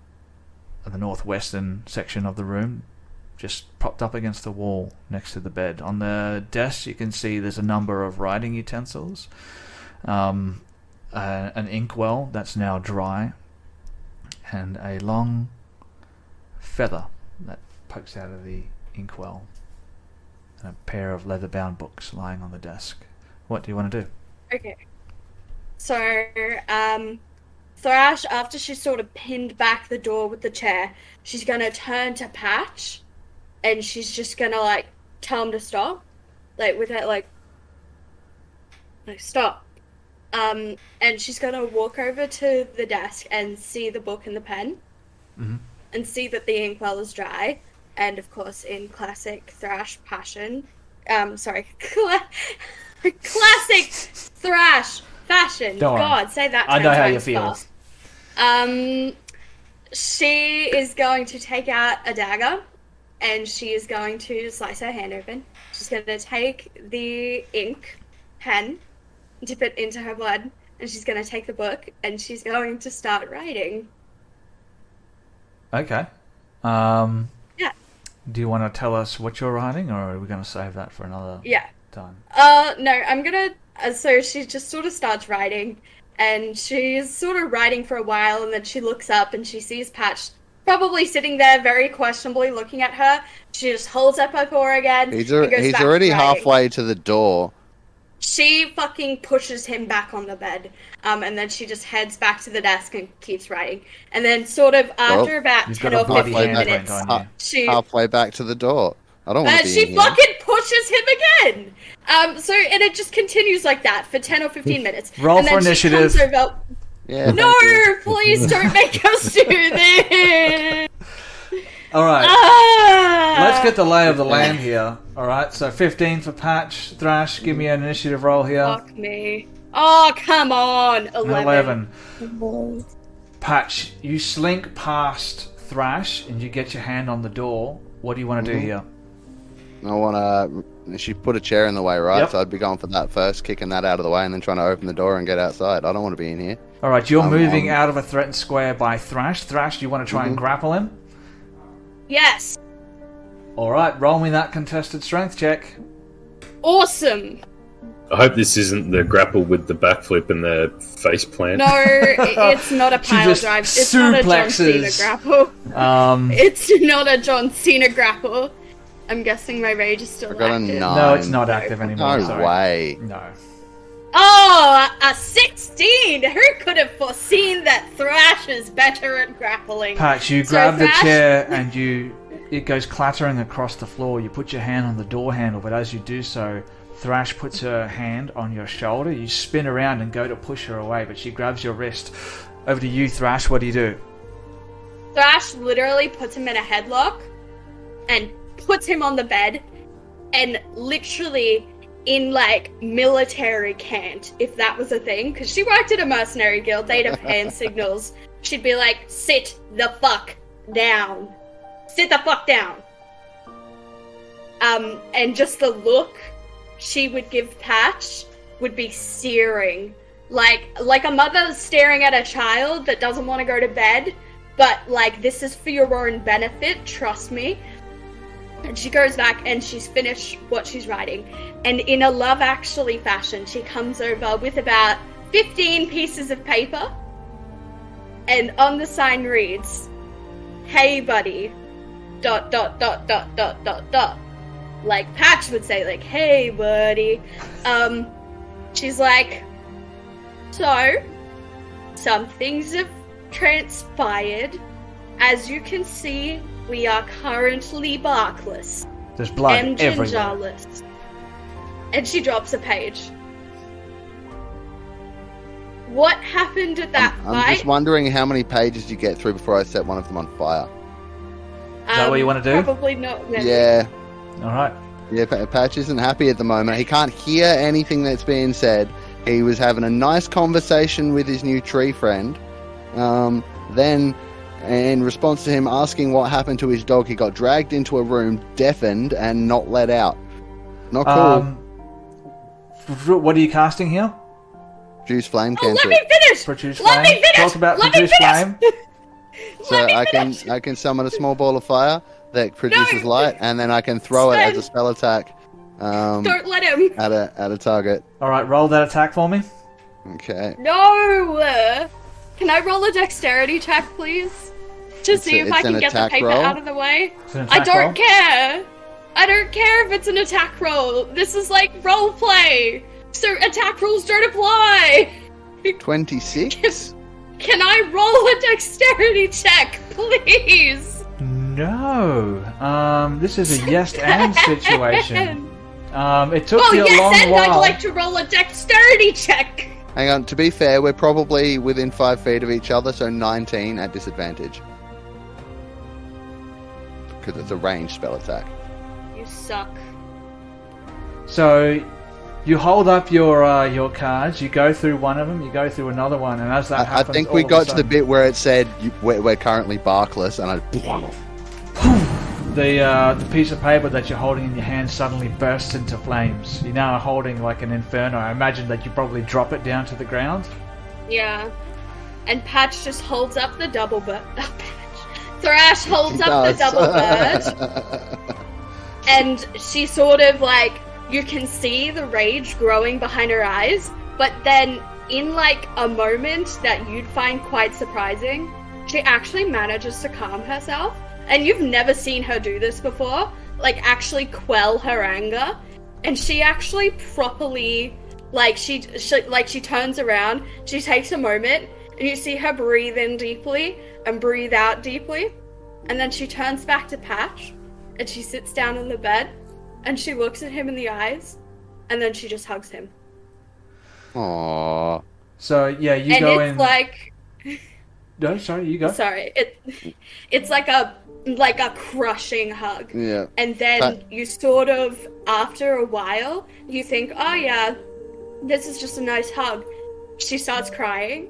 the northwestern section of the room, just propped up against the wall next to the bed. On the desk you can see there's a number of writing utensils, an inkwell that's now dry, and a long feather that pokes out of the inkwell, and a pair of leather-bound books lying on the desk. What do you want to do? Okay. So, Thrash, after she's sort of pinned back the door with the chair, she's gonna turn to Patch, and she's just gonna, like, tell him to stop. Like, with that, like, stop. And she's gonna walk over to the desk and see the book and the pen, and see that the inkwell is dry, and of course, in classic Thrash fashion, classic Thrash fashion. Don't worry. God, say that. I 10 know how you times feel. fast. She is going to take out a dagger, and she is going to slice her hand open. She's going to take the ink pen, dip it into her blood, and she's going to take the book, and she's going to start writing. Okay. Yeah. Do you want to tell us what you're writing, or are we going to save that for another Yeah. time? No, I'm gonna... so she just sort of starts writing, and she's sort of writing for a while, and then she looks up, and she sees Patch probably sitting there very questionably looking at her. She just holds up her paw again. He's and goes back to already writing. halfway to the door. She fucking pushes him back on the bed, and then she just heads back to the desk and keeps writing. And then sort of after about You've 10 got a or bloody 15 handprint minutes, on you. she... Halfway back to the door. I don't want to be she in here. fucking pushes him again. And it just continues like that for 10 or 15 minutes. Roll and for then she initiative. comes over- Yeah, No, thank you. please don't make us do this. Alright, Ah! let's get the lay of the land here. Alright, so 15 for Patch. Thrash, give me an initiative roll here. Fuck me. Oh, come on. 11. 11. Patch, you slink past Thrash and you get your hand on the door. What do you want to do here? I want to... She put a chair in the way, right? Yep. So I'd be going for that first, kicking that out of the way, and then trying to open the door and get outside. I don't want to be in here. Alright, you're moving out of a threatened square by Thrash. Thrash, do you want to try and grapple him? Yes. Alright, roll me that contested strength check. Awesome. I hope this isn't the grapple with the backflip and the face plant. No, it's not a She pile just drive. It's not a John Cena suplexes. grapple. It's It's not a John Cena grapple. I'm guessing my rage is still I got a active. 9. no, it's not active anymore. No sorry. way. No. Oh, a 16! Who could have foreseen that Thrash is better at grappling? Patch, you So grab the Thrash- chair and it goes clattering across the floor. You put your hand on the door handle, but as you do so, Thrash puts her hand on your shoulder. You spin around and go to push her away, but she grabs your wrist. Over to you, Thrash. What do you do? Thrash literally puts him in a headlock and puts him on the bed and literally in like military cant, if that was a thing, because she worked at a mercenary guild, they'd have hand signals. She'd be like, sit the fuck down. Sit the fuck down. And just the look she would give Patch would be searing. Like a mother staring at a child that doesn't want to go to bed, but like, this is for your own benefit, trust me. And she goes back and she's finished what she's writing. And in a Love Actually fashion, she comes over with about 15 pieces of paper. And on the sign reads, "Hey buddy, ... Like Patch would say, like, "Hey buddy." She's like, "So, some things have transpired. As you can see, we are currently barkless There's blood and everywhere. gingerless." And she drops a page. What happened at that I'm fight? just wondering how many pages you get through before I set one of them on fire. Is that what you want to do? Probably not. No. Yeah. All right. Yeah, Patch isn't happy at the moment. He can't hear anything that's being said. He was having a nice conversation with his new tree friend. Then, in response to him asking what happened to his dog, he got dragged into a room, deafened, and not let out. Not cool. What are you casting here? Juice flame Oh, let cantrip. me finish! Produce Let me flame. finish! Talk about Let me produce finish! flame. So I can summon a small ball of fire that produces No! light, and then I can throw it as a spell attack Don't let him. at a target. All right, roll that attack for me. Okay. No! Can I roll a dexterity check, please? To see if I it's can an get the attack paper roll? out of the way? It's an I attack don't roll. care! I don't care if it's an attack roll. This is like role play. So attack rolls don't apply. 26? Can I roll a dexterity check, please? No. This is a yes and situation. It took Oh, you a yes, long and while. I'd like to roll a dexterity check. Hang on, to be fair, we're probably within 5 feet of each other, so 19 at disadvantage. Because it's a ranged spell attack. You suck. So, you hold up your cards. You go through one of them. You go through another one, and as that I happens, think all we of a got to the sudden, bit where it said we're currently barkless, and the piece of paper that you're holding in your hand suddenly bursts into flames. You're now holding like an inferno. I imagine that you probably drop it down to the ground. Yeah. And Patch just holds up the double bird. Thrash holds up the double bird. And she sort of like, you can see the rage growing behind her eyes, but then in like a moment that you'd find quite surprising, she actually manages to calm herself. And you've never seen her do this before, like actually quell her anger. And she actually properly, like she turns around, she takes a moment, and you see her breathe in deeply and breathe out deeply. And then she turns back to Patch, and she sits down on the bed, and she looks at him in the eyes, and then she just hugs him. Aww. So yeah, you And go it's in. like, No, sorry, you go. sorry, it's like a crushing hug. Yeah. And then you sort of, after a while, you think, oh yeah, this is just a nice hug. She starts crying.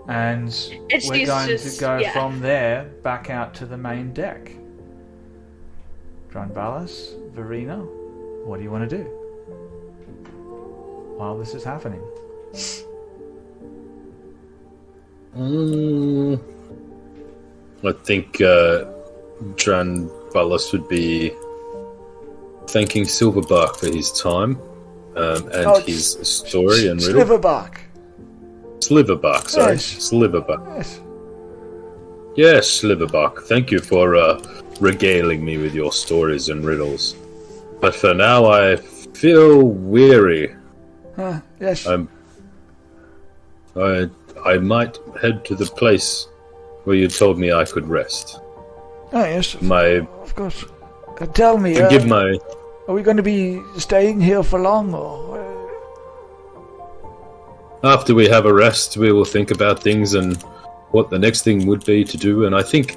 And we're she's going just- to go yeah. from there back out to the main deck. Dronvalis, Verena, what do you want to do while this is happening? I think Dran Ballas would be thanking Silverbark for his time and his story and riddle. Sliverbark. Sliverbark, sorry. Yes. Sliverbark. Yes. Yes, Sliverbark. Thank you for regaling me with your stories and riddles. But for now, I feel weary. Yes. I might head to the place where you told me I could rest. Oh yes. My Of course. Tell me. to give my Are we going to be staying here for long, or? after we have a rest, we will think about things and what the next thing would be to do. And I think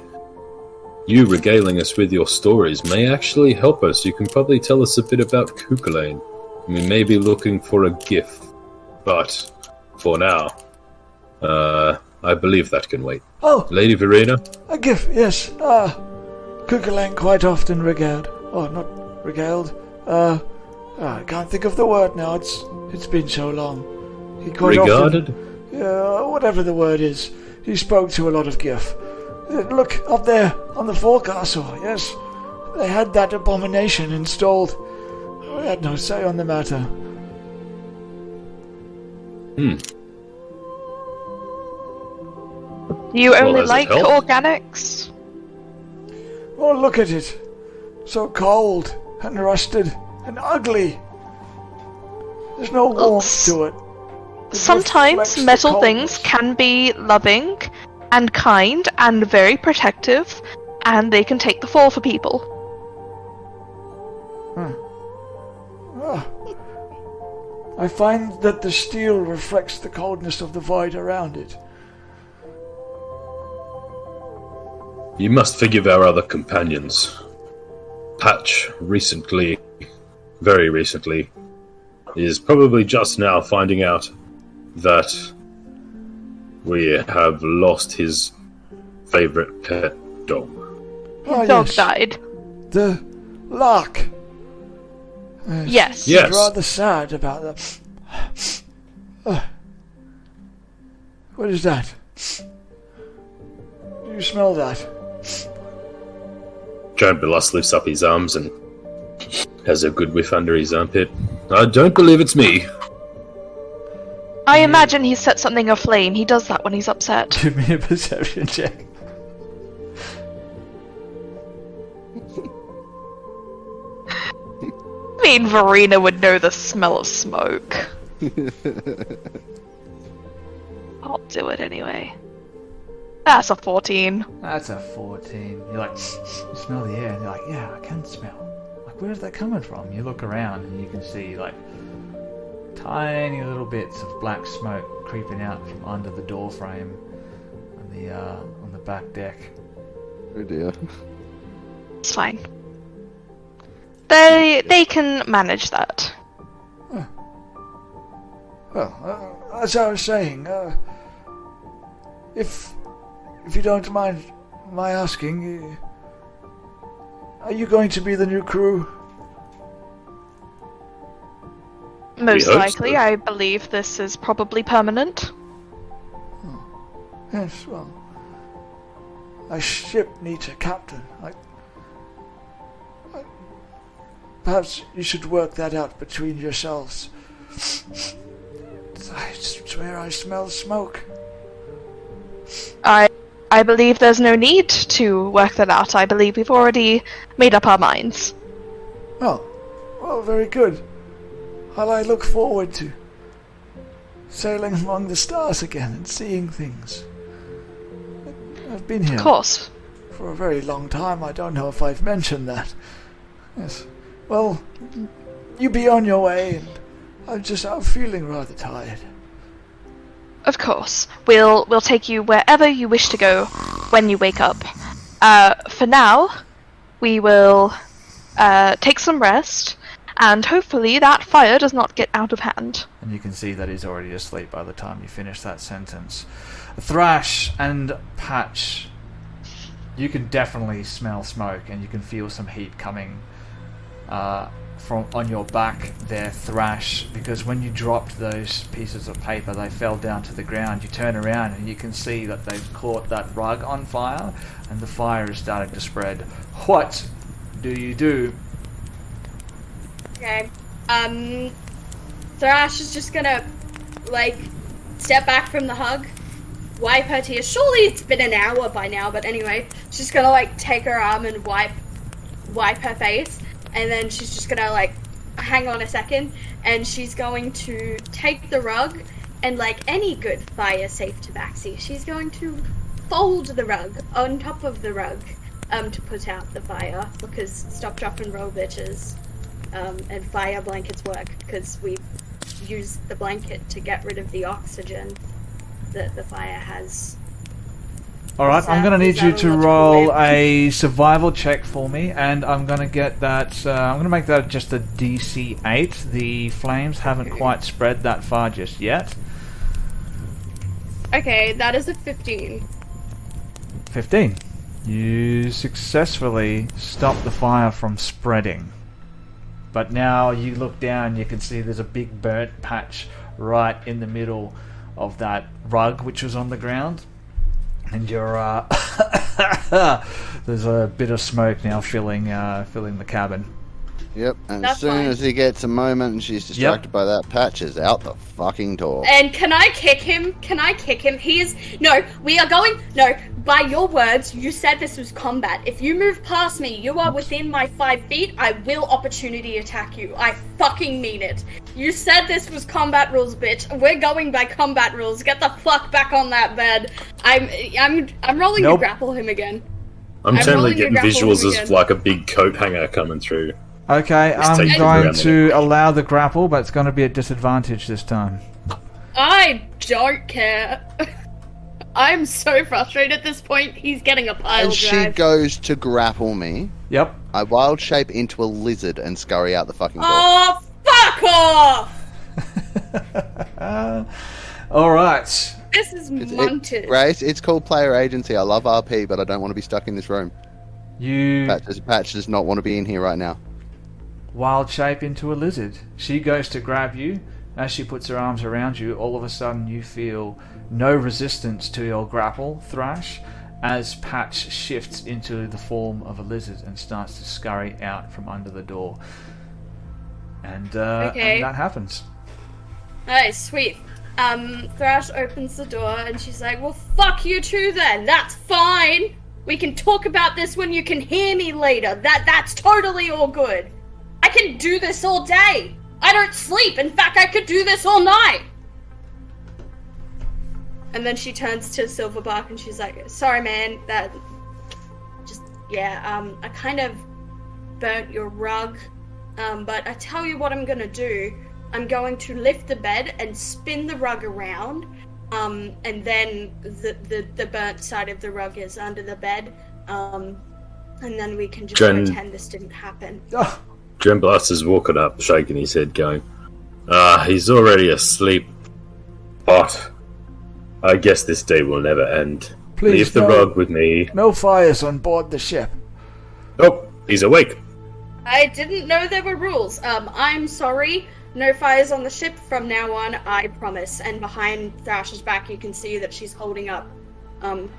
you regaling us with your stories may actually help us. You can probably tell us a bit about Cuchulainn. We may be looking for a gift, but for now, I believe that can wait. Oh, Lady Verena? a gift, yes. Cuchulainn quite often regaled. Oh, not regaled. I can't think of the word now. It's been so long. He quite Regarded? often, whatever the word is. He spoke to a lot of gift. Look, up there, on the forecastle, yes. They had that abomination installed. We had no say on the matter. You only does it like help? organics? Oh, look at it. So cold, and rusted, and ugly. There's no warmth to it. It Sometimes reflects the metal coldness. things can be loving and kind and very protective, and they can take the fall for people. I find that the steel reflects the coldness of the void around it. You must forgive our other companions. Patch recently, very recently, is probably just now finding out that we have lost his favorite pet dog. Oh, Dog yes. died. The lark. Yes. Yes. Rather sad about that. What is that? Do you smell that? Giant Belas lifts up his arms and has a good whiff under his armpit. I don't believe it's me. I imagine he set something aflame. He does that when he's upset. Give me a perception check. I mean, Verena would know the smell of smoke. I'll do it anyway. That's a 14. That's a 14. You're like, you smell the air, and you're like, yeah, I can smell. Like, where's that coming from? You look around, and you can see, like, tiny little bits of black smoke creeping out from under the door frame on the back deck. Oh dear. It's fine. They can manage that. Well, as I was saying, if you don't mind my asking, are you going to be the new crew? Most hope likely, so. I believe this is probably permanent. Yes, well, a ship needs a captain. Perhaps you should work that out between yourselves. I swear I smell smoke. I believe there's no need to work that out. I believe we've already made up our minds. Oh, well, very good. Well, I look forward to sailing among the stars again and seeing things. I've been here Of course. for a very long time. I don't know if I've mentioned that. Yes. Well, you be on your way, and I'm feeling rather tired. Of course. We'll take you wherever you wish to go when you wake up. For now, we will take some rest, and hopefully that fire does not get out of hand. And you can see that he's already asleep by the time you finish that sentence. Thrash and Patch, you can definitely smell smoke, and you can feel some heat coming from on your back there, Thrash, because when you dropped those pieces of paper, they fell down to the ground. You turn around and you can see that they've caught that rug on fire, and the fire is starting to spread. What do you do? Okay. Thrash is just gonna, step back from the hug, wipe her tears. Surely it's been an hour by now, but anyway, she's gonna, take her arm and wipe her face, and then she's just gonna, hang on a second, and she's going to take the rug, and like any good fire-safe tabaxi, she's going to fold the rug on top of the rug, to put out the fire, because stop, drop, and roll, bitches. And fire blankets work because we use the blanket to get rid of the oxygen that the fire has All right, I'm going to need you to roll a survival check for me, and I'm going to get that. I'm going to make that just a DC 8. The flames haven't quite spread that far just yet. Okay, that is a 15. 15. You successfully stop the fire from spreading. But now you look down, you can see there's a big burnt patch right in the middle of that rug which was on the ground. And you're there's a bit of smoke now filling the cabin. Yep, and That's as soon fine. as he gets a moment and she's distracted by that, Patch is out the fucking door. And can I kick him? By your words, you said this was combat. If you move past me, you are within my 5 feet, I will opportunity attack you. I fucking mean it. You said this was combat rules, bitch. We're going by combat rules. Get the fuck back on that bed. I'm rolling to grapple him again. I'm totally rolling getting to grapple visuals him of again. like a big coat hanger coming through. Okay, I'm take him going around to the- allow the grapple, but it's going to be at disadvantage this time. I don't care. I'm so frustrated at this point. He's getting a pile As she drive. goes to grapple me, Yep. I wild shape into a lizard and scurry out the fucking door. Oh, fuck off! All right. This is munted. Grace, it's called player agency. I love RP, but I don't want to be stuck in this room. You Patch does not want to be in here right now. wild shape into a lizard. She goes to grab you. As she puts her arms around you, all of a sudden you feel no resistance to your grapple, Thrash, as Patch shifts into the form of a lizard and starts to scurry out from under the door. And, and that happens. Alright, sweet. Thrash opens the door and she's like, well, fuck you too then. That's fine. We can talk about this when you can hear me later. That's totally all good. I can do this all day. I don't sleep. In fact, I could do this all night. And then she turns to Silverbark and she's like, sorry, man, I kind of burnt your rug. But I tell you what I'm gonna do. I'm going to lift the bed and spin the rug around. And then the burnt side of the rug is under the bed. And then we can just pretend this didn't happen. Oh, Dreamblast is walking up, shaking his head, going, he's already asleep. But I guess this day will never end. Please, Leave the no. rug with me. no fires on board the ship. Oh, he's awake. I didn't know there were rules. I'm sorry. No fires on the ship from now on, I promise. And behind Thrash's back, you can see that she's holding up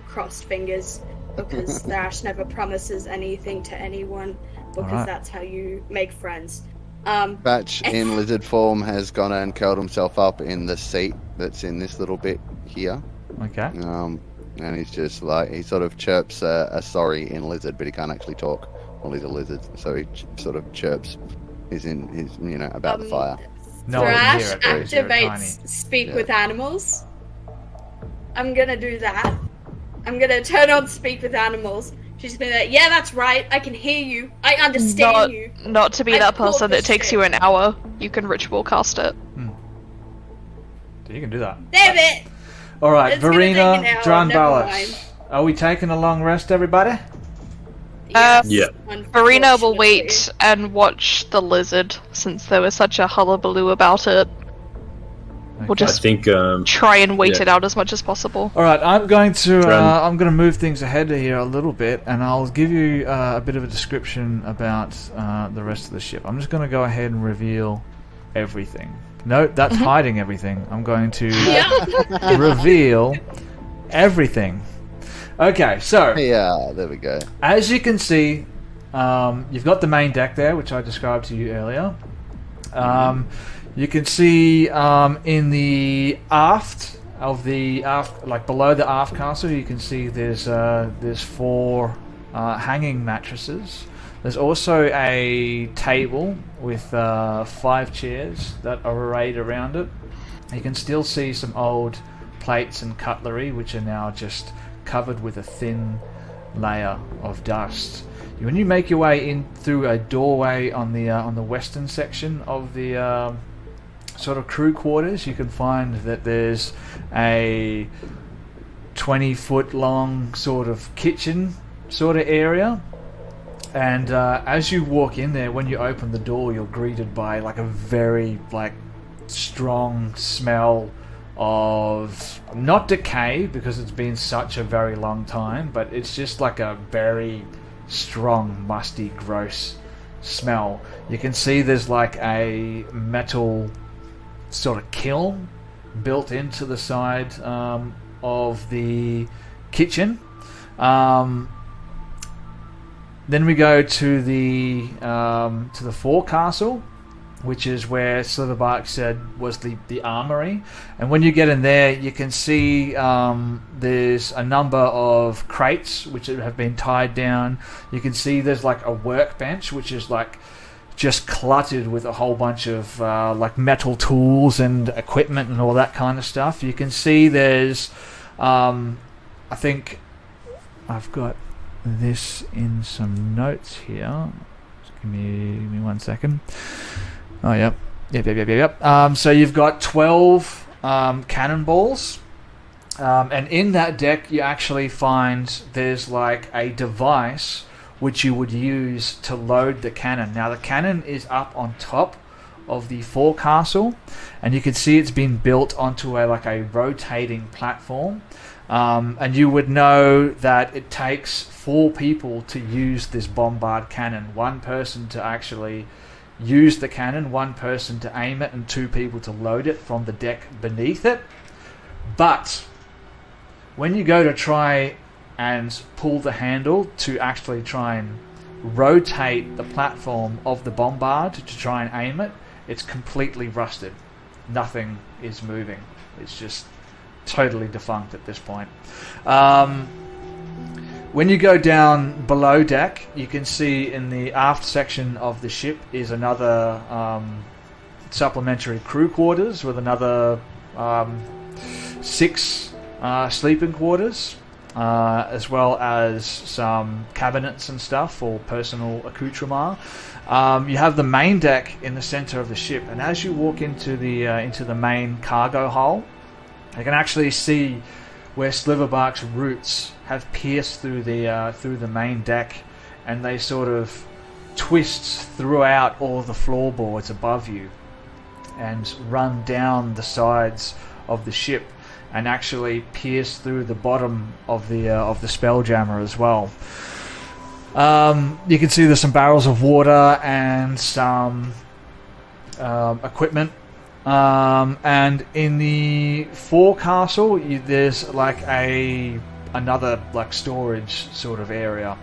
crossed fingers, because Thrash never promises anything to anyone, because Alright. that's how you make friends. Patch in lizard form has gone and curled himself up in the seat that's in this little bit here. Okay. And he's just like, he sort of chirps a sorry in lizard, but he can't actually talk. Well, he's a lizard, so he sort of chirps. He's about the fire. No one can Thrash hear it, because you're tiny. activates Speak Yeah. with Animals. I'm gonna do that. I'm gonna turn on Speak with Animals. She's gonna be like, yeah, that's right. I can hear you. I understand you. Not to be I that pulled person the that takes shit. you an hour. You can ritual cast it. You can do that. Damn it! All right, It's gonna take Verena, an hour, John never Ballas. mind. Are we taking a long rest, everybody? Yes, Yeah. Verena will unfortunately. wait and watch the lizard, since there was such a hullabaloo about it. We'll Okay. I just think, try and wait yeah. it out as much as possible. All right, I'm going to Drum. move things ahead here a little bit, and I'll give you a bit of a description about the rest of the ship. I'm just going to go ahead and reveal everything. No, that's hiding everything. I'm going to Yeah. reveal everything. Okay, so Yeah, there we go. as you can see, you've got the main deck there, which I described to you earlier. You can see in the aft of the aft, like below the aft castle, you can see there's 4 hanging mattresses. There's also a table with 5 chairs that are arrayed around it. You can still see some old plates and cutlery, which are now just covered with a thin layer of dust. When you make your way in through a doorway on the western section of the sort of crew quarters, you can find that there's a 20-foot long sort of kitchen sort of area. And as you walk in there, when you open the door, you're greeted by like a very like strong smell of not decay, because it's been such a very long time, but it's just like a very strong, musty, gross smell. You can see there's like a metal sort of kiln built into the side of the kitchen. Then we go to the forecastle, which is where Slitherbark said was the armory. And when you get in there, you can see there's a number of crates which have been tied down. You can see there's like a workbench which is like just cluttered with a whole bunch of like metal tools and equipment and all that kind of stuff. You can see there's I think I've got this in some notes here. Just give me 1 second. Oh, yep. So you've got 12 cannonballs. And in that deck, you actually find there's like a device which you would use to load the cannon. Now, the cannon is up on top of the forecastle, and you can see it's been built onto a rotating platform. And you would know that it takes 4 people to use this bombard cannon. 1 person to actually use the cannon, 1 person to aim it, and 2 people to load it from the deck beneath it. But when you go to try and pull the handle to actually try and rotate the platform of the bombard to try and aim it, it's completely rusted. Nothing is moving. It's just totally defunct at this point. When you go down below deck, you can see in the aft section of the ship is another supplementary crew quarters with another 6 sleeping quarters, as well as some cabinets and stuff for personal accoutrement. You have the main deck in the center of the ship, and as you walk into the main cargo hull, you can actually see where Slitherbark's roots have pierced through the main deck, and they sort of twist throughout all of the floorboards above you and run down the sides of the ship and actually pierce through the bottom of the spelljammer as well. You can see there's some barrels of water and some equipment. And in the forecastle, there's like another like storage sort of area.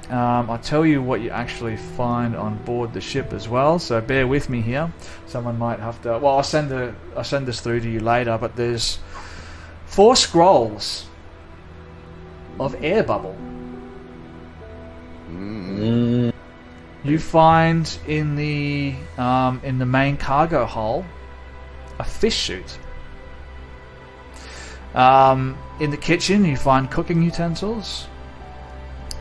I'll tell you what you actually find on board the ship as well, so bear with me here. Someone might have to. Well, I'll send this through to you later. But there's 4 scrolls of air bubble. You find in the main cargo hull a fish suit. In the kitchen, you find cooking utensils.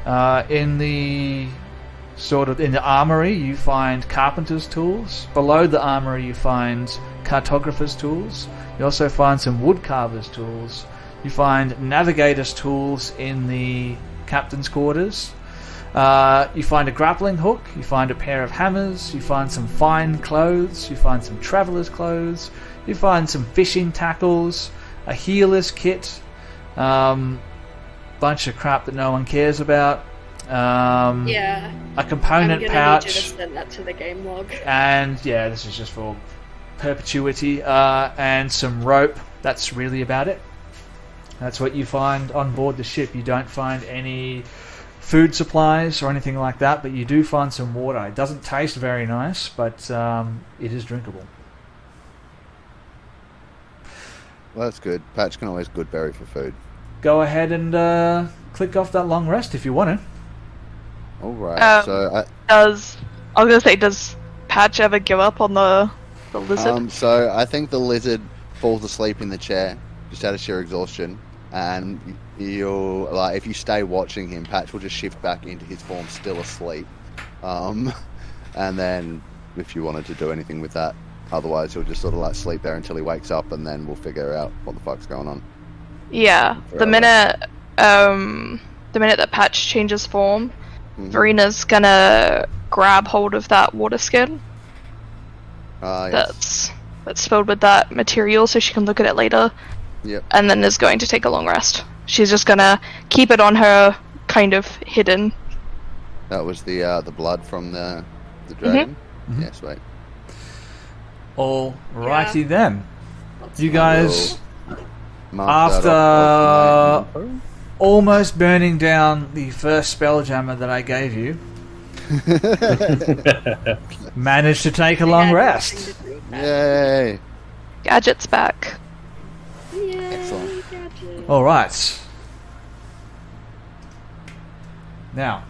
In the armory, you find carpenter's tools. Below the armory, you find cartographer's tools. You also find some woodcarver's tools. You find navigator's tools in the captain's quarters. You find a grappling hook, you find a pair of hammers, you find some fine clothes, you find some traveller's clothes, you find some fishing tackles, a healer's kit, bunch of crap that no one cares about, a component pouch. Need you to send that to the game log. And yeah, this is just for perpetuity, and some rope. That's really about it. That's what you find on board the ship. You don't find any food supplies or anything like that, but you do find some water. It doesn't taste very nice, but it is drinkable. Well, that's good. Patch can always good berry for food. Go ahead and click off that long rest if you want to. All right. Does Patch ever give up on the lizard? So I think the lizard falls asleep in the chair just out of sheer exhaustion, and you'll if you stay watching him, Patch will just shift back into his form, still asleep. And then if you wanted to do anything with that, otherwise he'll just sort of sleep there until he wakes up, and then we'll figure out what the fuck's going on. Yeah, the minute that Patch changes form, Verena's gonna grab hold of that water skin Yes. that's filled with that material, so she can look at it later. Yep. And then is going to take a long rest. She's just gonna keep it on her, kind of hidden. That was the blood from the dragon. Mhm. Yeah, sweet. Alrighty then. You guys, Mark that after off of my info. almost burning down the first spelljammer that I gave you, managed to take a long rest. Yay! Gadget's back. Excellent. Alright. Now,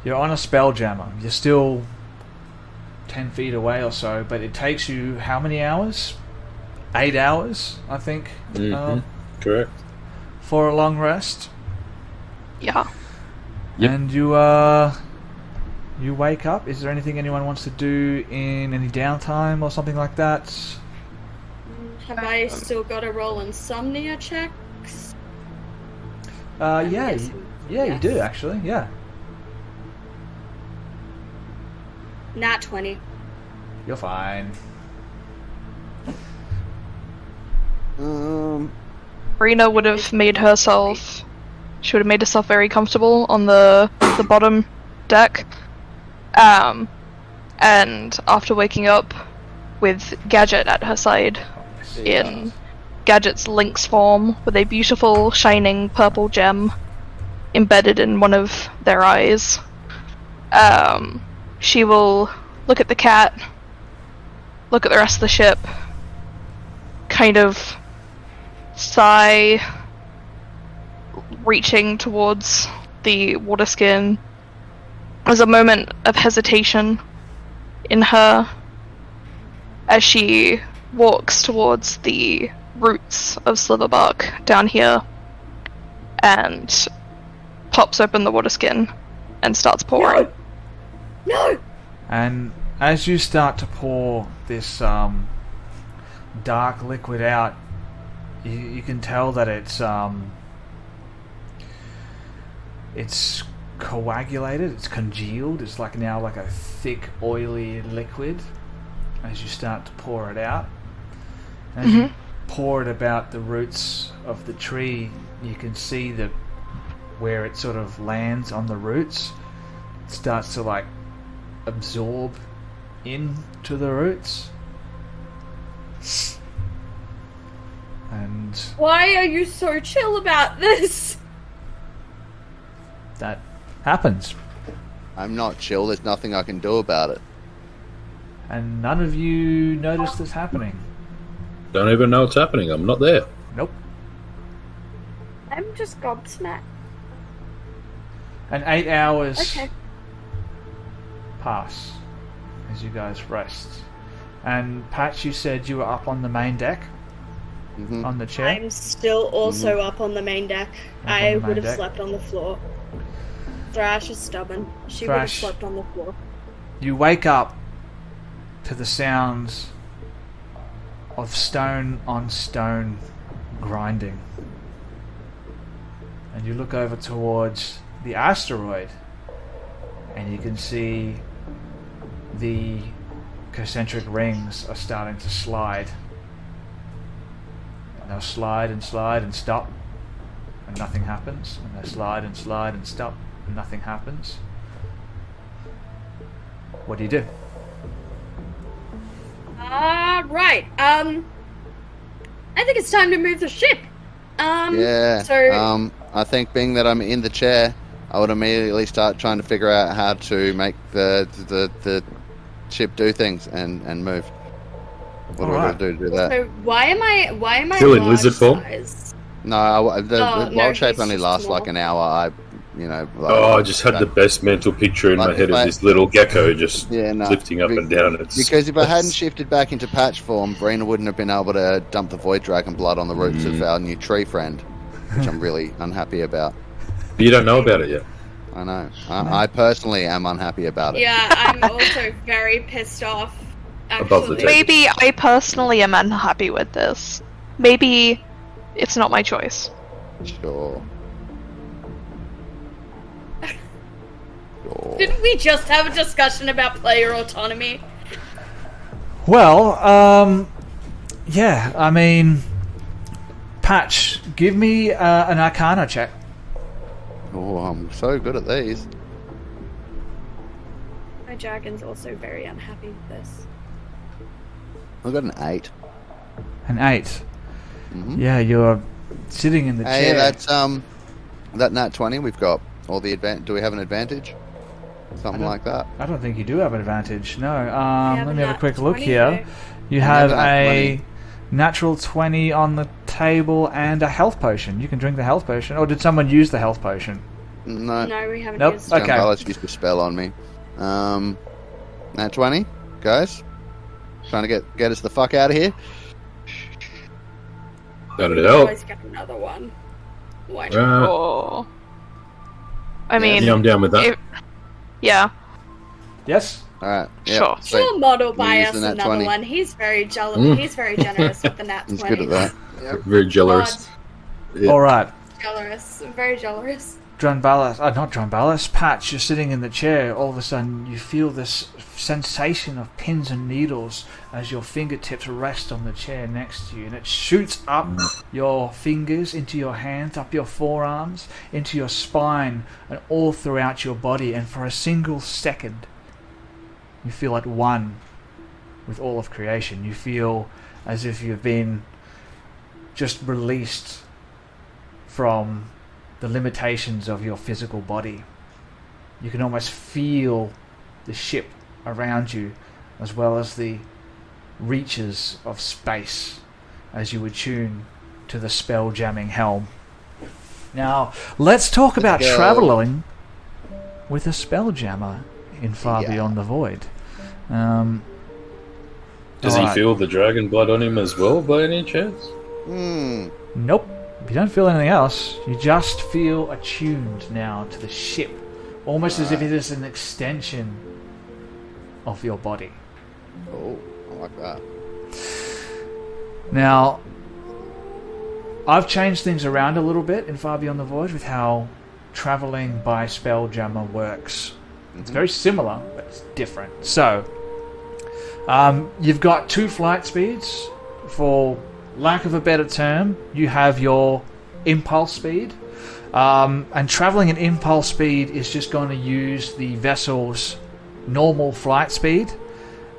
you're on a spelljammer. You're still 10 feet away or so, but it takes you how many hours? 8 hours, I think, Correct. for a long rest. Yeah. Yep. And you wake up. Is there anything anyone wants to do in any downtime or something like that? Have I still got to roll insomnia checks? Yeah, Yes. you do actually. Yeah, Nat 20. you're fine. Verena would have made herself. She would have made herself very comfortable on the bottom deck. And after waking up with Gadget at her side in Gadget's Lynx form with a beautiful shining purple gem embedded in one of their eyes, she will look at the cat, look at the rest of the ship, kind of sigh, reaching towards the water skin. There's a moment of hesitation in her as she walks towards the roots of Sliverbark down here and pops open the water skin and starts pouring. No! And as you start to pour this dark liquid out, you can tell that it's coagulated, it's congealed, it's like now like a thick, oily liquid as you start to pour it out. As you pour it about the roots of the tree, you can see that where it sort of lands on the roots, it starts to like absorb into the roots. And Why are you so chill about this? that happens. I'm not chill. There's nothing I can do about it. And none of you notice this happening. Don't even know what's happening. I'm not there. Nope. I'm just gobsmacked. And 8 hours Okay. pass as you guys rest. And Patch, you said you were up on the main deck on the chair. I'm still also up on the main deck. Up on I the main would have deck. slept on the floor. Thrash is stubborn. She would have Thrash. slept on the floor. You wake up to the sounds of stone on stone grinding. And you look over towards the asteroid and you can see the concentric rings are starting to slide. And they'll slide and slide and stop and nothing happens. And they'll slide and stop and nothing happens. What do you do? Right. I think it's time to move the ship. Yeah. So I think being that I'm in the chair, I would immediately start trying to figure out how to make the ship do things and move. What do I Alright. gotta do to do that? so why am I Still in large lizard form? size? No, the no, wild shape he's only just lasts small. like an hour. Like, Oh, I just had the best mental picture in my Like, head if of I- this little gecko just no, lifting up and down. It's, because if I hadn't shifted back into patch form, Brina wouldn't have been able to dump the void dragon blood on the roots of our new tree friend, which I'm really unhappy about. you don't know about it yet. I know. I personally am unhappy about it. Yeah, I'm also very pissed off. Above the Actually, table. Maybe I personally am unhappy with this. Maybe it's not my choice. Sure. Sure. Didn't we just have a discussion about player autonomy? Well, yeah, I mean, Patch, give me an Arcana check. Oh, I'm so good at these. My dragon's also very unhappy with this. I've got an 8. An 8. Mhm. Yeah, you're sitting in the Hey, chair. that's that nat 20 we've got. All the do we have an advantage? Something like that. I don't think you do have an advantage. No. have Let a me have a nat quick look 20 here. though. You I have have a nat a 20. natural 20 on the table and a health potion. You can drink the health potion. Or did someone use the health potion? No. No, we haven't Nope. used Okay. Let's use the spell on me. Nat 20, guys. Trying to get us the fuck out of here. That'll We help. always get another one. Why not? Oh. I mean, Yeah, I'm down with that. yeah. Yes? Alright. Yeah, Sure. sweet. Sure, model buy use us the nat another 20. one. He's very jealous. Mm. He's very generous with the nat 20. He's good at that. Yep. Very jealous. Yeah. Alright. Jealous. Very jealous. Drunbalis, not Drunbalis, Patch, you're sitting in the chair. All of a sudden, you feel this sensation of pins and needles as your fingertips rest on the chair next to you, and it shoots up your fingers into your hands, up your forearms, into your spine, and all throughout your body. And for a single second, you feel at one with all of creation. You feel as if you've been just released from the limitations of your physical body. You can almost feel the ship around you, as well as the reaches of space as you attune to the spell jamming helm. Now, let's talk about go. traveling with a spelljammer in Far Yeah. Beyond the Void. Does he alright. feel the dragon blood on him as well, by any chance? Nope. You don't feel anything else. You just feel attuned now to the ship, almost as if it is an extension of your body. Oh, I like that. Now, I've changed things around a little bit in Far Beyond the Void with how traveling by Spelljammer works. It's very similar, but it's different. So, you've got 2 flight speeds. For lack of a better term, you have your impulse speed. And traveling at impulse speed is just going to use the vessel's normal flight speed,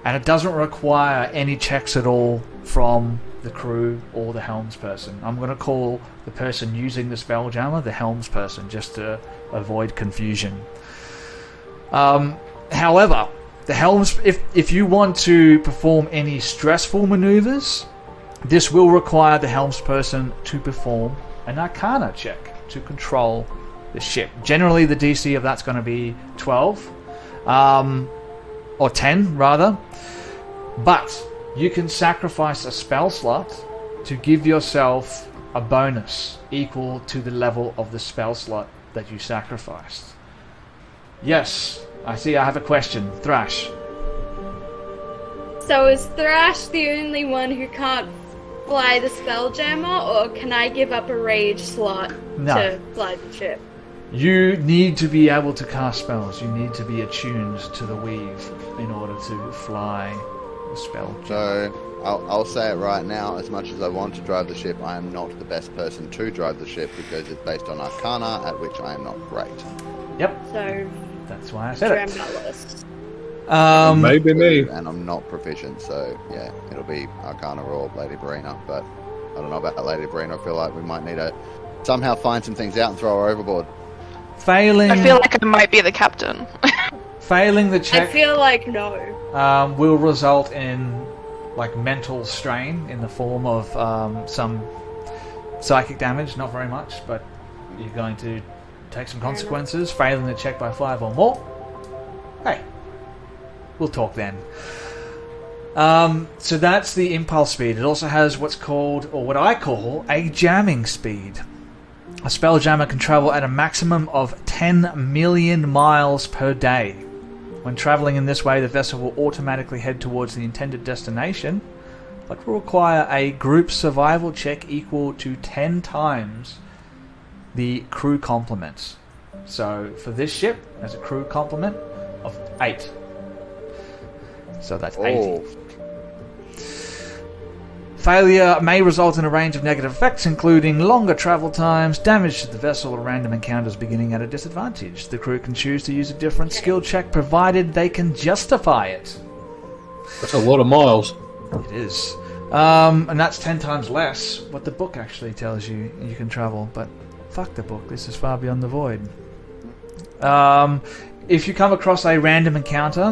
and it doesn't require any checks at all from the crew or the helmsperson. I'm going to call the person using the spelljammer the helmsperson, just to avoid confusion. However, the helms, if you want to perform any stressful maneuvers, this will require the helmsperson to perform an Arcana check to control the ship. Generally, the DC of that's going to be 12, or 10 rather. But you can sacrifice a spell slot to give yourself a bonus equal to the level of the spell slot that you sacrificed. Yes, I see. I have a question. Thrash. So is Thrash the only one who can't fly the Spelljammer, or can I give up a rage slot No. to fly the ship? You need to be able to cast spells. You need to be attuned to the weave in order to fly the spell. So, I'll say it right now. As much as I want to drive the ship, I am not the best person to drive the ship because it's based on Arcana, at which I am not great. Yep, So, that's why I said it. Dreamless. Maybe me. And I'm not proficient, so yeah, it'll be Arcana or Lady Brina. But I don't know about Lady Brina. I feel like we might need to somehow find some things out and throw her overboard. Failing, I feel like I might be the captain. failing the I check feel like no. will result in like mental strain in the form of some psychic damage. Not very much, but you're going to take some consequences. Failing the check by 5 or more. Hey, we'll talk then. So that's the impulse speed. It also has what's called, or what I call, a jamming speed. A spelljammer can travel at a maximum of 10 million miles per day. When traveling in this way, the vessel will automatically head towards the intended destination but will require a group survival check equal to 10 times the crew complement. So for this ship, there's a crew complement of 8. So that's 80. Failure may result in a range of negative effects, including longer travel times, damage to the vessel, or random encounters beginning at a disadvantage. The crew can choose to use a different skill check, provided they can justify it. That's a lot of miles. It is. And that's 10 times less what the book actually tells you you can travel. But fuck the book, this is Far Beyond the Void. If you come across a random encounter,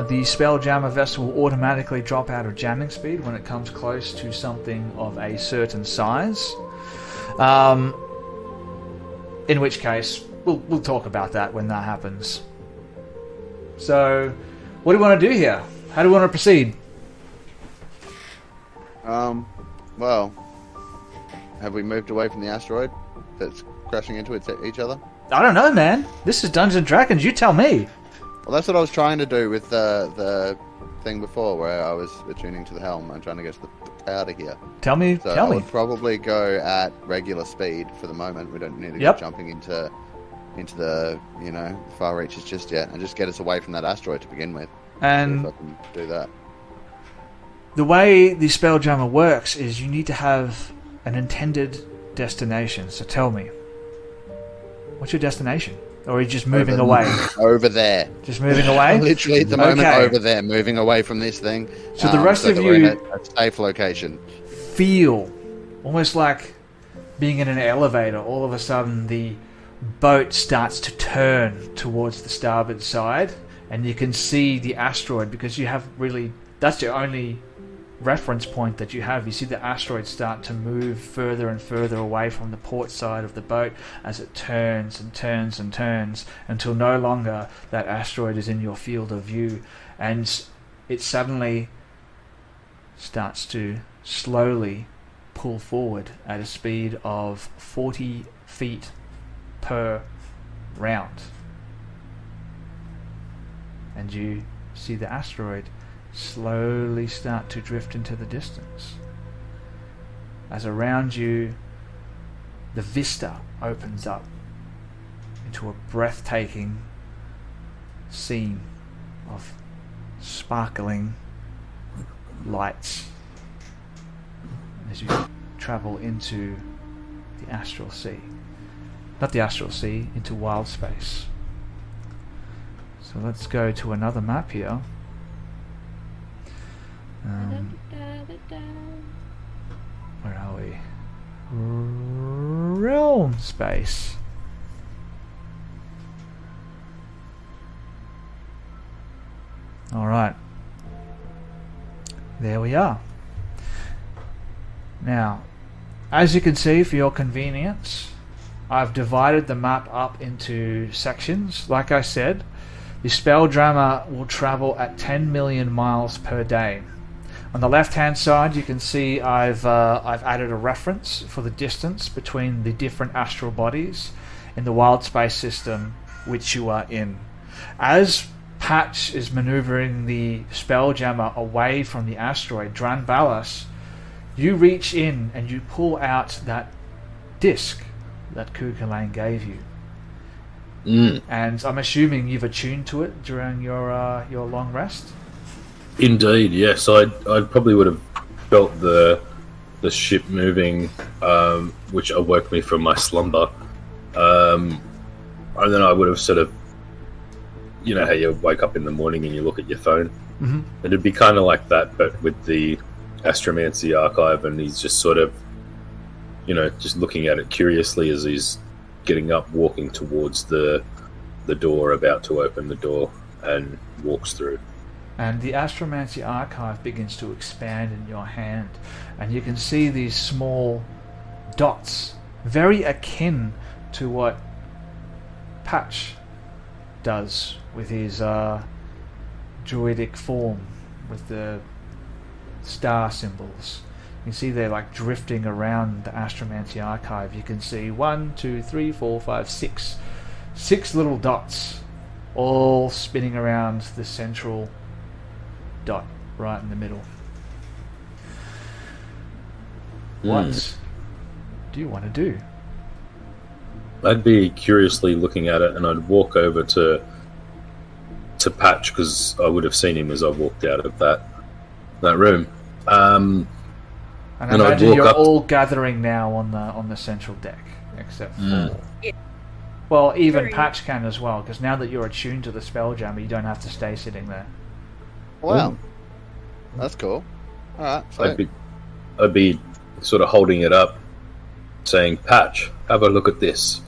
the Spelljammer vessel will automatically drop out of jamming speed when it comes close to something of a certain size. In which case, we'll talk about that when that happens. So, what do we want to do here? How do we want to proceed? Well, have we moved away from the asteroid that's crashing into each other? I don't know, man. This is Dungeons & Dragons. You tell me. Well, that's what I was trying to do with the thing before, where I was attuning to the helm. I'm trying to get the out of here. Tell me. So I would probably go at regular speed for the moment. We don't need to go jumping into the far reaches just yet, and just get us away from that asteroid to begin with. And see if I can do that. The way the Spelljammer works is you need to have an intended destination. So tell me. What's your destination? Or are you just moving away? Over there. Just moving away? Literally at the moment over there, moving away from this thing. So the rest of we're in you a safe location. Feel almost like being in an elevator. All of a sudden the boat starts to turn towards the starboard side, and you can see the asteroid, because you have really... That's your only reference point that you have. You see the asteroid start to move further and further away from the port side of the boat as it turns and turns and turns until no longer that asteroid is in your field of view, and it suddenly starts to slowly pull forward at a speed of 40 feet per round, and you see the asteroid slowly start to drift into the distance as around you the vista opens up into a breathtaking scene of sparkling lights as you travel into the astral sea. Not the astral sea, into wild space. So let's go to another map here. Where are we? Realm space. Alright. There we are. Now, as you can see, for your convenience, I've divided the map up into sections. Like I said, the Spelljammer will travel at 10 million miles per day. On the left-hand side, you can see I've added a reference for the distance between the different astral bodies in the wild space system which you are in. As Patch is maneuvering the Spelljammer away from the asteroid Dranbalas, you reach in and you pull out that disc that Kukulane gave you. And I'm assuming you've attuned to it during your long rest? Indeed, yes. I probably would have felt the ship moving, which awoke me from my slumber. And then I would have sort of, you know how you wake up in the morning and you look at your phone? Mm-hmm. It'd be kind of like that, but with the Astromancy archive, and he's just sort of, just looking at it curiously as he's getting up, walking towards the door, about to open the door, and walks through. And the Astromancy archive begins to expand in your hand, and you can see these small dots, very akin to what Patch does with his druidic form, with the star symbols. You can see they're like drifting around the Astromancy archive. You can see 1, 2, 3, 4, 5, 6 little dots, all spinning around the central dot right in the middle. What do you want to do? I'd be curiously looking at it, and I'd walk over to Patch, because I would have seen him as I walked out of that room. And I And I'd imagine walk you're up- all gathering now on the central deck, except for... Yeah. Well, even Very- Patch can as well, because now that you're attuned to the Spelljammer, you don't have to stay sitting there. Wow. That's cool. Alright, so I'd be sort of holding it up, saying, Patch, have a look at this.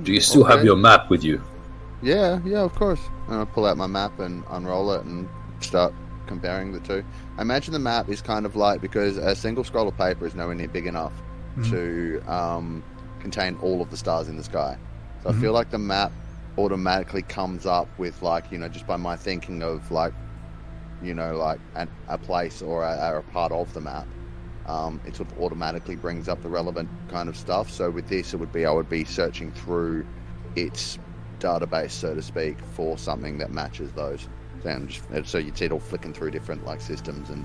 Do you still have Okay. your map with you? yeah, of course. And I'll pull out my map and unroll it and start comparing the two. I imagine the map is kind of like, because a single scroll of paper is nowhere near big enough to contain all of the stars in the sky. So I feel like the map automatically comes up with, like, just by my thinking of, like, like a place or a part of the map. It sort of automatically brings up the relevant kind of stuff. So with this, I would be searching through its database, so to speak, for something that matches those. So you'd see it all flicking through different like systems and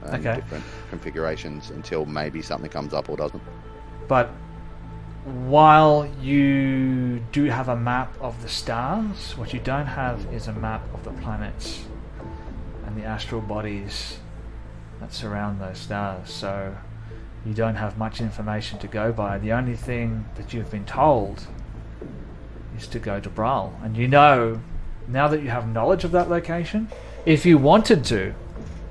Okay. different configurations until maybe something comes up or doesn't. But while you do have a map of the stars, what you don't have is a map of the planets and the astral bodies that surround those stars. So you don't have much information to go by. The only thing that you've been told is to go to Brawl. And now that you have knowledge of that location, if you wanted to,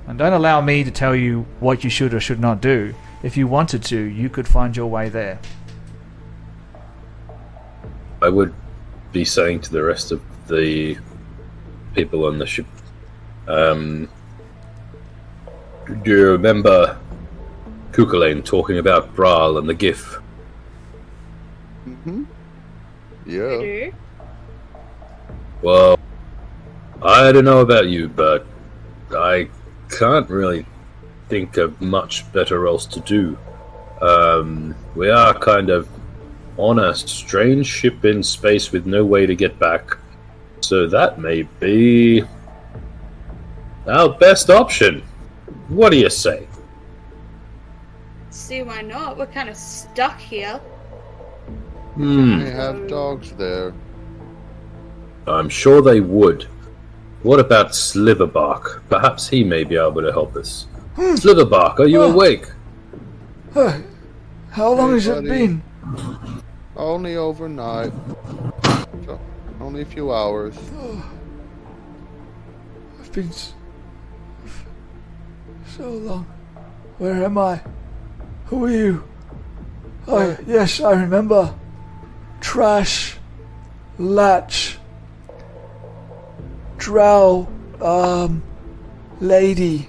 and don't allow me to tell you what you should or should not do, if you wanted to, you could find your way there. I would be saying to the rest of the people on the ship, do you remember Kukulane talking about Braal and the GIF? Yeah. I do. Well, I don't know about you, but I can't really think of much better else to do. We are kind of on a strange ship in space with no way to get back, so that may be our best option. What do you say? See why not? We're kind of stuck here. They have dogs there. I'm sure they would. What about Sliverbark? Perhaps he may be able to help us. Sliverbark, are you awake? How long has it buddy. been? Only overnight. So, only a few hours. I've been so long. Where am I? Who are you? Oh, yes, I remember. Trash. Latch. Drow. Lady.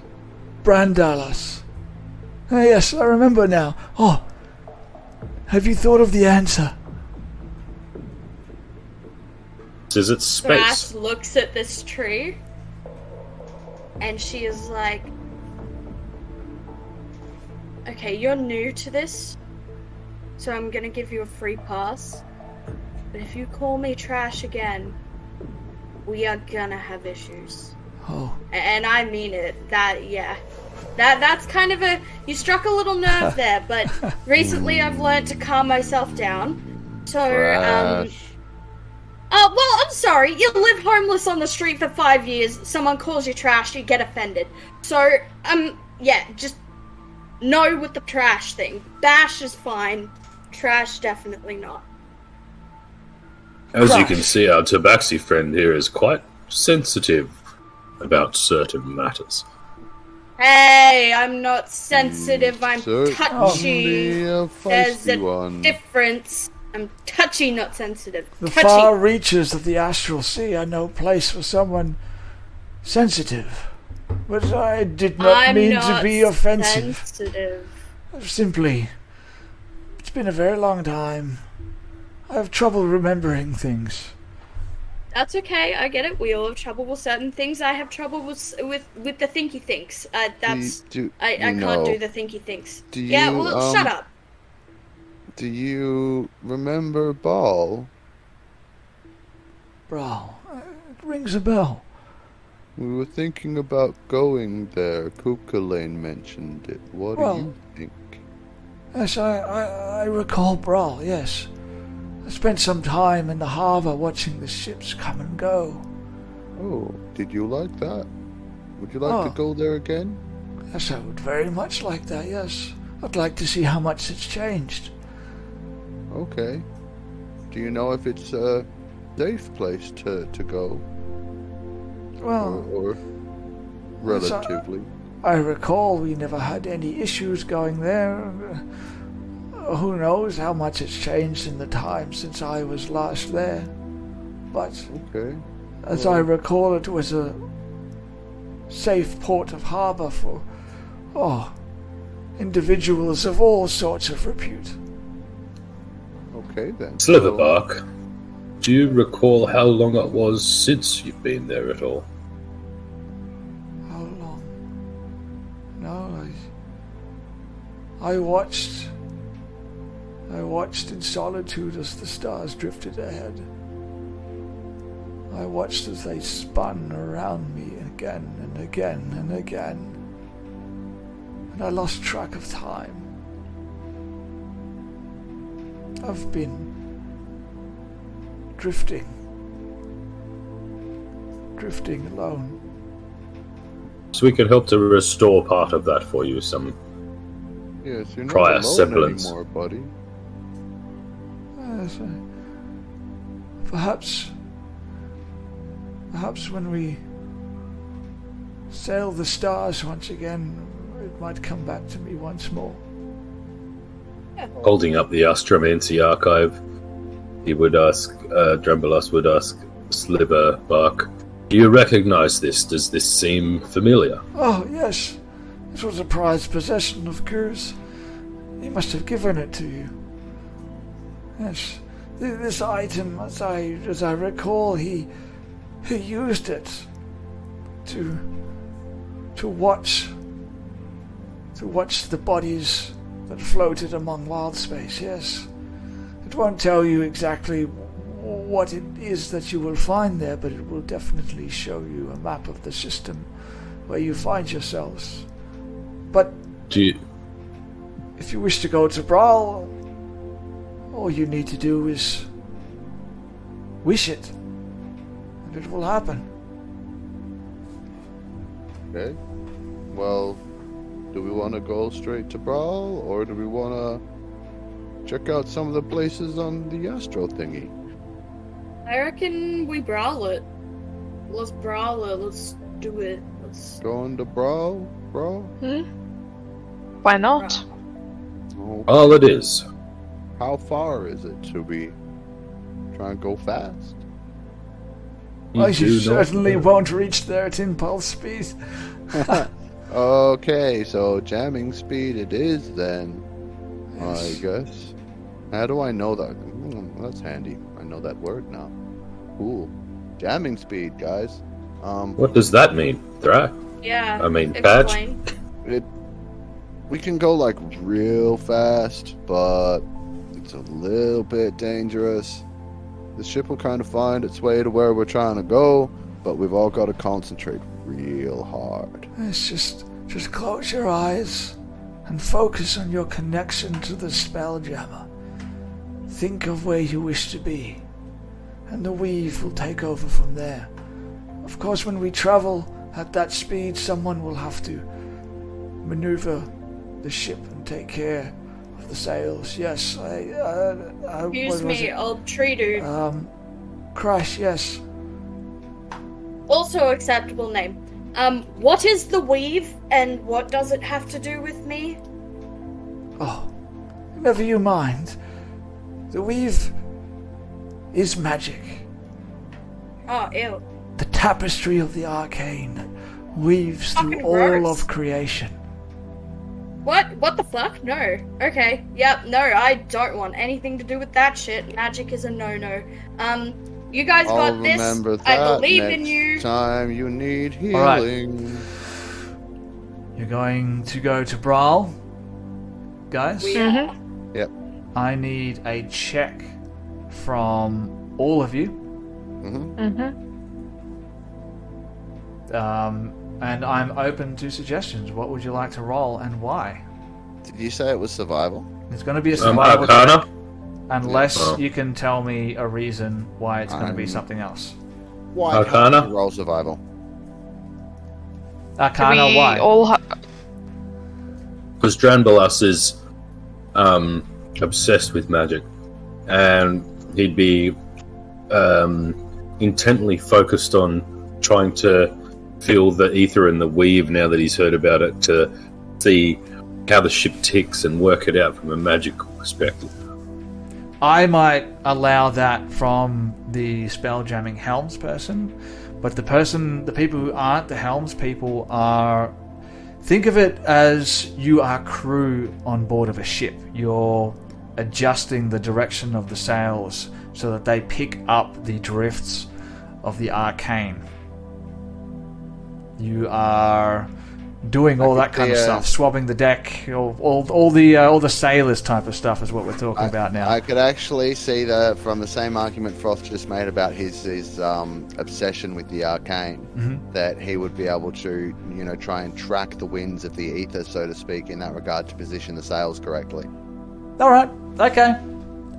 Brandalas. Oh, yes, I remember now. Oh, have you thought of the answer? Is it space? Thrash looks at this tree, and she is like, okay, you're new to this, so I'm gonna give you a free pass. But if you call me trash again, we are gonna have issues. Oh, And I mean it. That's kind of you struck a little nerve there, but recently I've learned to calm myself down. So, Trash. well, I'm sorry. You live homeless on the street for 5 years. Someone calls you trash, you get offended. So, yeah, just no with the trash thing. Bash is fine. Trash, definitely not. As you can see, our Tabaxi friend here is quite sensitive about certain matters. Hey, I'm not sensitive. I'm Certainly touchy. a There's feisty a one. difference. I'm touchy, not sensitive. the Touchy. far reaches of the astral sea are no place for someone sensitive. But I did not I'm mean not to be offensive. sensitive. Simply, it's been a very long time. I have trouble remembering things. That's okay. I get it. We all have trouble with certain things. I have trouble with the thinky thinks. That's I can't do the thinky thinks. do Yeah. you, Well, shut up. Do you remember Ball? Bro, it rings a bell. We were thinking about going there. Kukulane mentioned it. What Well, do you think? Yes, I recall Brawl, yes. I spent some time in the harbour watching the ships come and go. Oh, did you like that? Would you like to go there again? Yes, I would very much like that, yes. I'd like to see how much it's changed. Okay. Do you know if it's a safe place to go? Well, Or relatively? I recall we never had any issues going there. Who knows how much it's changed in the time since I was last there. But Okay. as I recall, it was a safe port of harbour for, individuals of all sorts of repute. Okay then. Sliverbark, do you recall how long it was since you've been there at all? How long? No, I watched in solitude as the stars drifted ahead. I watched as they spun around me again and again and again. And I lost track of time. I've been drifting alone. So we can help to restore part of that for you, some Yes, you're not prior alone semblance. anymore, buddy. Yes, perhaps when we sail the stars once again, it might come back to me once more. Holding up the Astromancy archive, he would ask, Drembelos would ask Sliverbark, do you recognize this? Does this seem familiar? Oh, yes. This was a prized possession of Gur's. He must have given it to you. Yes. This item, as I recall, he used it to watch the bodies that floated among wild space, yes. It won't tell you exactly what it is that you will find there, but it will definitely show you a map of the system where you find yourselves. But if you wish to go to Brawl, all you need to do is wish it, and it will happen. Okay. Well, do we want to go straight to Brawl, or do we want to check out some of the places on the Astro thingy? I reckon we brawl it. Let's brawl it. Let's do it. Let's. Going to Brawl, bro? Why not? Oh, All it is. how far is it? Should we try and go fast? I You do not certainly know. won't reach there at impulse speed. Okay, so jamming speed it is then, I guess. How do I know that? That's handy. I know that word now. Cool. Jamming speed, guys. What does that mean, Thra? Yeah. I mean, Patch? explain. We can go like real fast, but it's a little bit dangerous. The ship will kind of find its way to where we're trying to go, but we've all got to concentrate real hard. It's just close your eyes and focus on your connection to the Spelljammer. Think of where you wish to be, and the weave will take over from there. Of course, when we travel at that speed, someone will have to maneuver the ship and take care of the sails. Yes, Excuse me, old tree dude. Crash, yes. Also acceptable name. What is the weave, and what does it have to do with me? Oh, never you mind. The weave is magic. Oh, ew. The tapestry of the arcane that weaves through Fucking all gross. of creation. What the fuck? No. Okay. Yep, no, I don't want anything to do with that shit. Magic is a no-no. You guys I'll got this. remember that I believe next in you. time you need All right. healing. You're going to go to Brawl, guys? We are. Yep. I need a check from all of you. Mm-hmm. And I'm open to suggestions. What would you like to roll and why? Did you say it was survival? It's going to be a survival check, Arcana? unless Oh. you can tell me a reason why it's going to be something else. Why Arcana? can't you roll survival? Arcana, we why? all Because Dranbalas is obsessed with magic, and he'd be intently focused on trying to feel the ether and the weave now that he's heard about it, to see how the ship ticks and work it out from a magical perspective. I might allow that from the spell jamming helms person, but the people who aren't the helms people are. Think of it as you are crew on board of a ship. You're adjusting the direction of the sails so that they pick up the drifts of the arcane. You are doing all that kind of stuff, swabbing the deck, all the sailors type of stuff is what we're talking about now. I could actually see that from the same argument Froth just made about his obsession with the arcane, that he would be able to, try and track the winds of the ether, so to speak, in that regard, to position the sails correctly. All right, okay.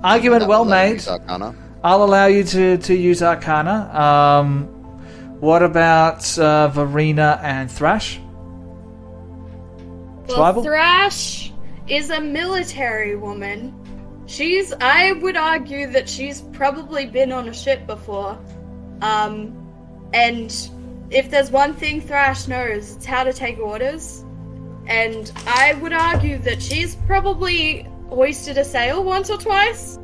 Argument That well would let him made. use Arcana. I'll allow you to use Arcana. What about Verena and Thrash? Well, Survival? Thrash is a military woman. I would argue that she's probably been on a ship before. And if there's one thing Thrash knows, it's how to take orders. And I would argue that she's probably hoisted a sail once or twice.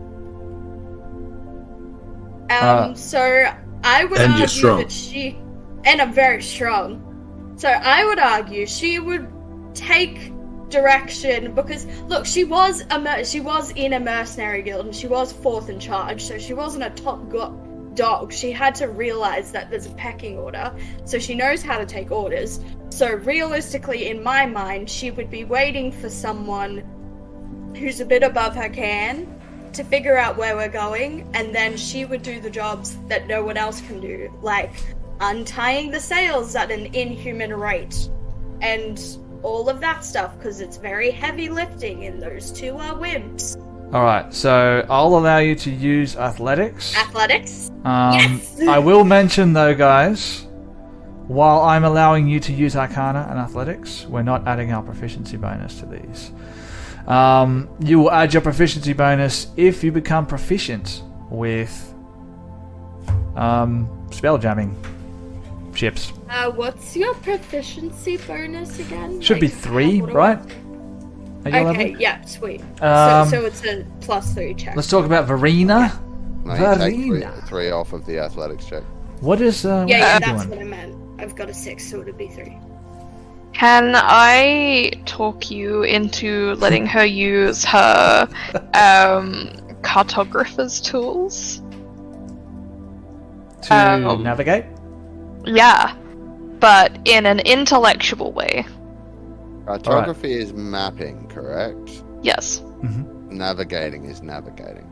So I would And you're argue strong. that she... And I'm very strong. So I would argue she would take direction, because look, she was in a mercenary guild and she was fourth in charge, so she wasn't a top dog. She had to realize that there's a pecking order, so she knows how to take orders. So realistically, in my mind, she would be waiting for someone who's a bit above her can to figure out where we're going, and then she would do the jobs that no one else can do, like untying the sails at an inhuman rate and all of that stuff, because it's very heavy lifting, and those two are wimps. Alright, so I'll allow you to use athletics. Athletics? Yes! I will mention though, guys, while I'm allowing you to use Arcana and athletics, we're not adding our proficiency bonus to these. You will add your proficiency bonus if you become proficient with spell jamming ships. What's your proficiency bonus again? Should be 3, right? At your Okay, level? yeah, sweet. Um, So it's a +3 check. Let's talk about Verena. No, you take Verena. three off of the athletics check. What is Yeah, what that's are you what doing? I meant. I've got a 6, so it'd be 3. Can I talk you into letting her use her cartographer's tools? To navigate? Yeah, but in an intellectual way. Cartography is mapping, correct? Yes. Navigating is navigating.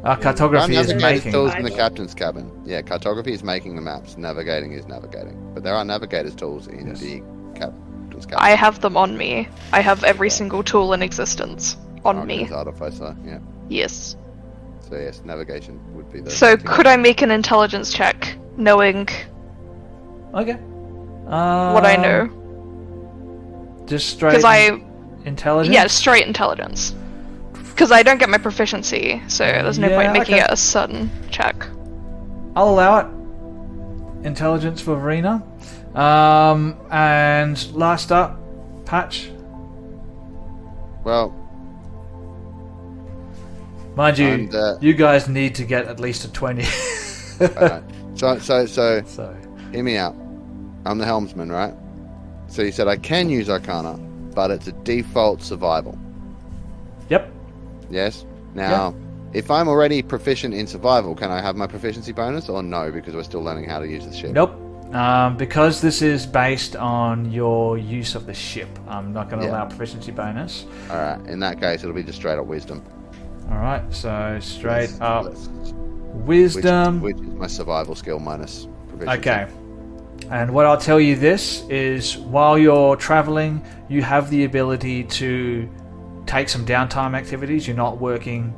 Cartography is navigator's making. tools in the captain's cabin. Yeah, cartography is making the maps. Navigating is navigating. But there are navigator's tools in the captain's cabin. I have them on me. I have every single tool in existence on me. Artificer, yeah. Yes. So yes, navigation would be the... So could I make an intelligence check, knowing Okay. what I know? Just straight Because intelligence? yeah, straight intelligence. Because I don't get my proficiency, so there's no point making okay. it a certain check. I'll allow it. Intelligence for Verena. And last up, Patch. Well, Mind you, And, you guys need to get at least a 20. alright. So, So, hear me out. I'm the helmsman, right? So you said I can use Arcana, but it's a default survival. yep. Yes? Now, if I'm already proficient in survival, can I have my proficiency bonus, or no, because we're still learning how to use the ship? Nope. Because this is based on your use of the ship, I'm not going to allow proficiency bonus. Alright, in that case, it'll be just straight up wisdom. Alright, so straight up Which wisdom. is my survival skill minus proficiency. Okay. And what I'll tell you this is, while you're traveling, you have the ability to take some downtime activities. You're not working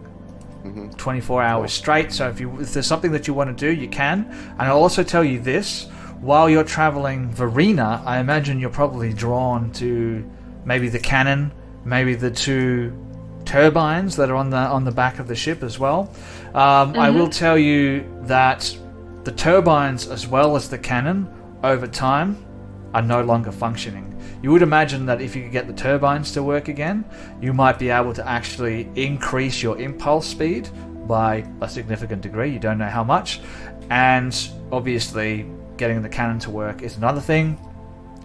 24 hours straight. So if there's something that you want to do, you can. And I'll also tell you this, while you're traveling Verena, I imagine you're probably drawn to maybe the cannon, maybe the 2 turbines that are on the back of the ship as well. I will tell you that the turbines, as well as the cannon, over time are no longer functioning. You would imagine that if you could get the turbines to work again, you might be able to actually increase your impulse speed by a significant degree. You don't know how much. And obviously getting the cannon to work is another thing.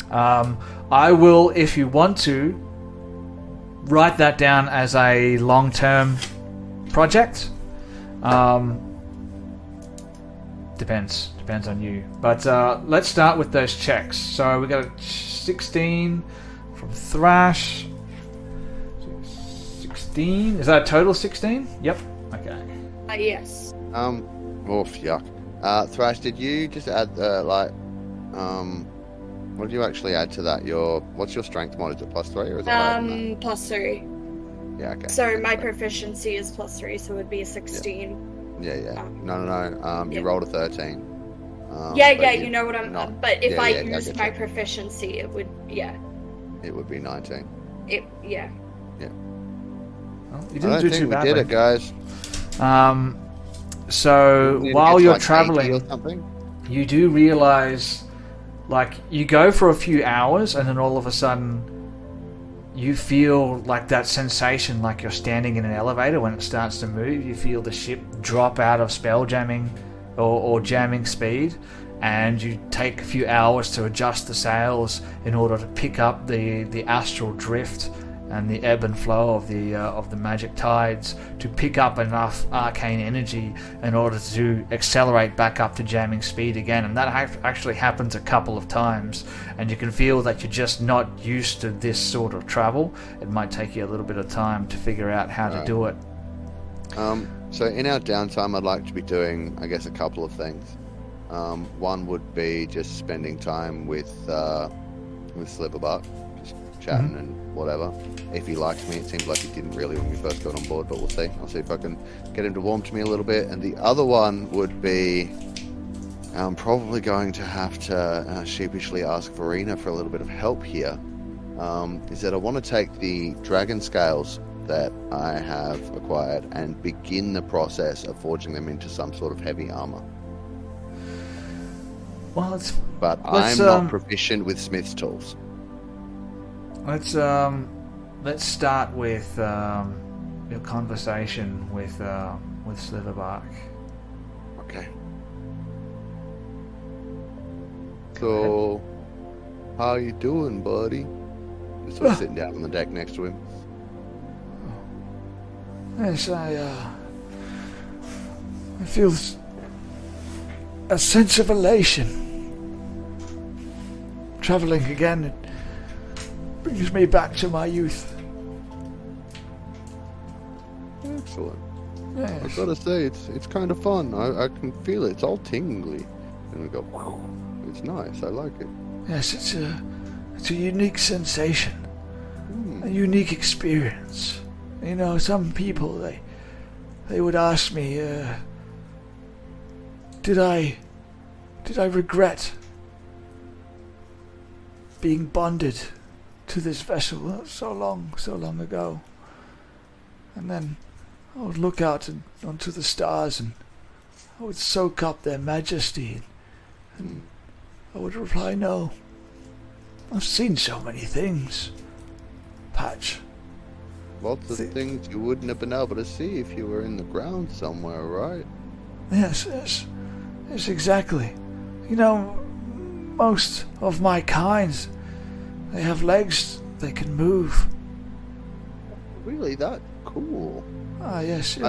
I will, if you want to, write that down as a long-term project. Depends on you. But let's start with those checks. So we got a 16 from Thrash. 16. Is that a total 16? Yep. Okay. Yes. Yuck. Thrash, did you just add what did you actually add to that? What's your strength mod? Is it +3 or is it +3? Yeah, okay. So my proficiency is +3, so it would be a 16. Yeah. No. You rolled a 13. You know what I'm. Not, but if I I used get my you. proficiency, it would. Yeah. It would be 19. Yeah. Well, you I didn't don't do think too we badly. did it, guys. So We need to while get to, you're like, 80 traveling, or something. you do realize, like, you go for a few hours and then all of a sudden you feel like that sensation, like you're standing in an elevator when it starts to move. You feel the ship drop out of spell jamming or jamming speed, and you take a few hours to adjust the sails in order to pick up the astral drift and the ebb and flow of the magic tides, to pick up enough arcane energy in order to accelerate back up to jamming speed again. And that actually happens a couple of times, and you can feel that you're just not used to this sort of travel. It might take you a little bit of time to figure out how to do it. So in our downtime, I'd like to be doing, I guess, a couple of things. One would be just spending time with Sliverbuck, just chatting and whatever. If he likes me, it seems like he didn't really when we first got on board, but we'll see. I'll see if I can get him to warm to me a little bit. And the other one would be, I'm probably going to have to sheepishly ask Verena for a little bit of help here. Is that I want to take the dragon scales that I have acquired and begin the process of forging them into some sort of heavy armor. Well, I'm not proficient with smith's tools. Let's start with your conversation with Sliverbark. Okay. So, how you doing, buddy? Just sort of sitting down on the deck next to him. Yes, I feel a sense of elation. Traveling again, it brings me back to my youth. Excellent. Yes. I've got to say, it's kind of fun. I can feel it. It's all tingly. And we go, wow, it's nice. I like it. Yes, it's a unique sensation, a unique experience. You know, some people they would ask me, did I regret being bonded to this vessel so long ago? And then I would look out onto the stars and I would soak up their majesty, and I would reply, no. I've seen so many things, Patch. Lots of things you wouldn't have been able to see if you were in the ground somewhere, right? Yes, exactly. You know, most of my kinds, they have legs, they can move. Really, that cool. Ah, yes.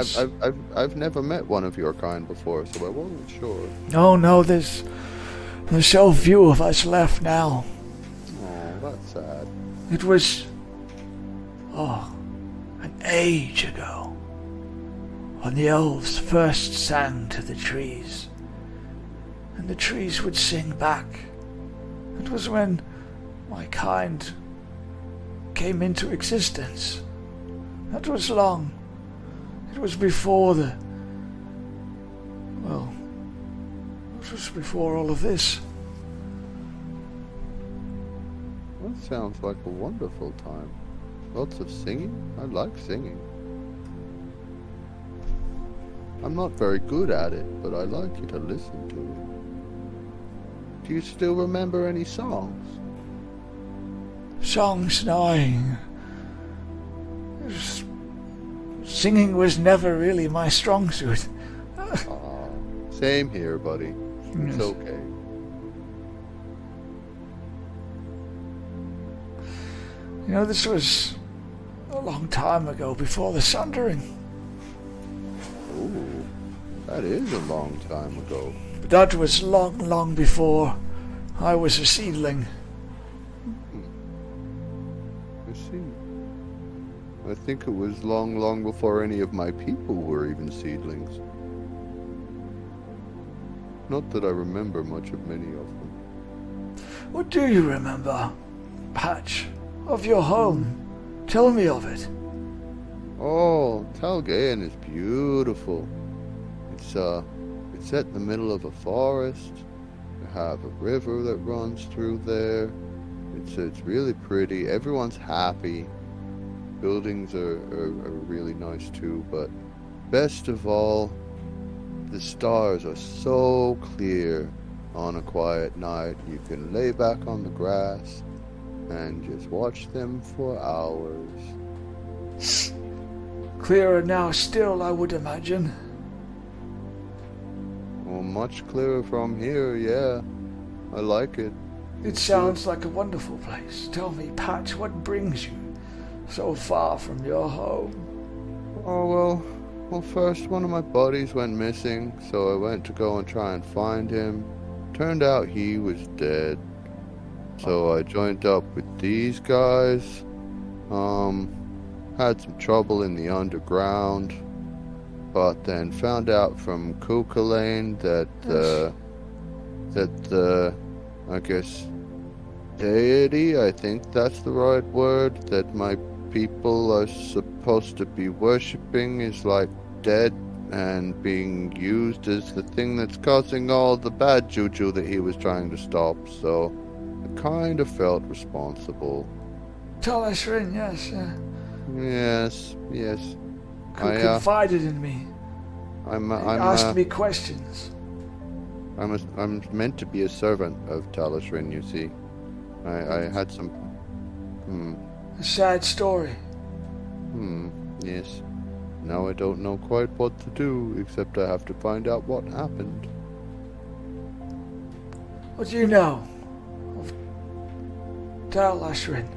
I've never met one of your kind before, so I wasn't sure. Oh no, there's so few of us left now. Oh, that's sad. It was, an age ago, when the elves first sang to the trees, and the trees would sing back It was when my kind came into existence. That was long. It was before it was before all of this. That sounds like a wonderful time. Lots of singing. I like singing. I'm not very good at it, but I like it to listen to it. Do you still remember any songs? Songs, no. Singing was never really my strong suit. Same here, buddy. It's Yes. okay. You know, this was a long time ago, before the Sundering. Ooh, that is a long time ago. But that was long, long before I was a seedling. I see. I think it was long, long before any of my people were even seedlings. Not that I remember much of many of them. What do you remember, Patch, of your home? Tell me of it. Oh, Talgayan is beautiful. It's set in the middle of a forest. You have a river that runs through there. It's really pretty. Everyone's happy. Buildings are really nice too, but best of all, the stars are so clear on a quiet night. You can lay back on the grass and just watch them for hours. Clearer now still, I would imagine. Well, much clearer from here, yeah. I like it. It sounds like a wonderful place. Tell me, Patch, what brings you so far from your home? Oh, well, first one of my buddies went missing, so I went to go and try and find him. Turned out he was dead. So I joined up with these guys. Had some trouble in the underground, but then found out from Kukulane that the I guess deity, I think that's the right word, that my people are supposed to be worshipping is like dead and being used as the thing that's causing all the bad juju that he was trying to stop. So I kind of felt responsible. Talashrin, yes. Yes. Who confided in me. I'm He asked me questions. I'm meant to be a servant of Talashrin, you see. I had some... A sad story. Yes. Now I don't know quite what to do, except I have to find out what happened. What do you know of Talashrin?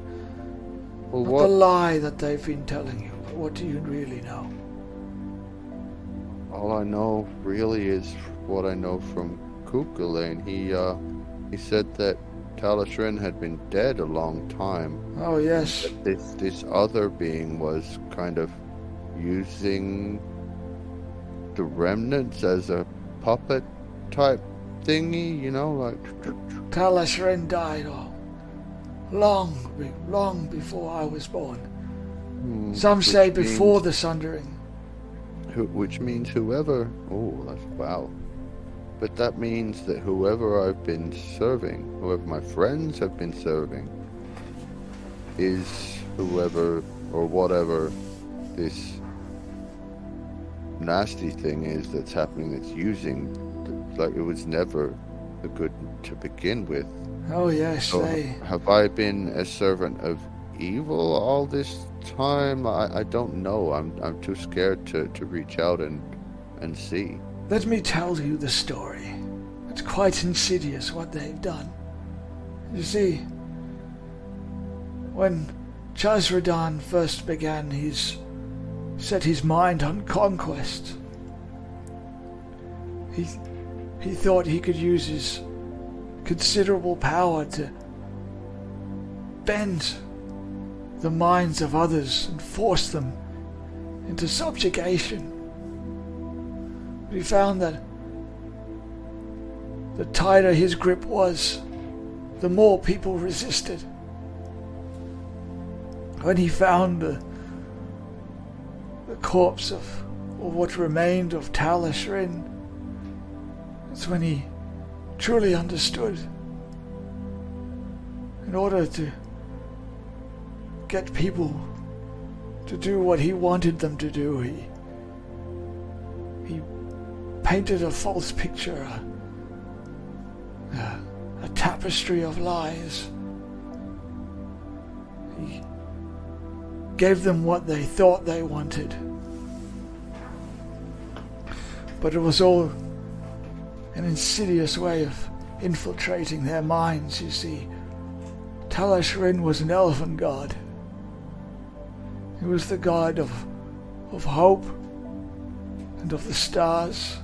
Well, Not the lie that they've been telling you, but what do you really know? All I know really is what I know from Kukulane. He said that Talashrin had been dead a long time. Oh, yes. This other being was kind of using the remnants as a puppet type thingy, you know, like... Talashrin died long before I was born. Some say before the Sundering. Which means whoever... Oh, that's... Wow. But that means that whoever I've been serving, whoever my friends have been serving, is whoever or whatever this nasty thing is that's happening, that's using... Like, it was never the good to begin with. Oh, yes, So have I been a servant of evil all this time? I don't know. I'm too scared to reach out and see. Let me tell you the story. It's quite insidious what they've done. You see, when Chazradan first began set his mind on conquest, he thought he could use his considerable power to bend the minds of others and force them into subjugation. We found that the tighter his grip was, the more people resisted. When he found the corpse of, or what remained of Talash Rin, that's when he truly understood. In order to get people to do what he wanted them to do, he painted a false picture, a tapestry of lies. He gave them what they thought they wanted. But it was all an insidious way of infiltrating their minds, you see. Talash Rin was an elven god. He was the god of hope and of the stars.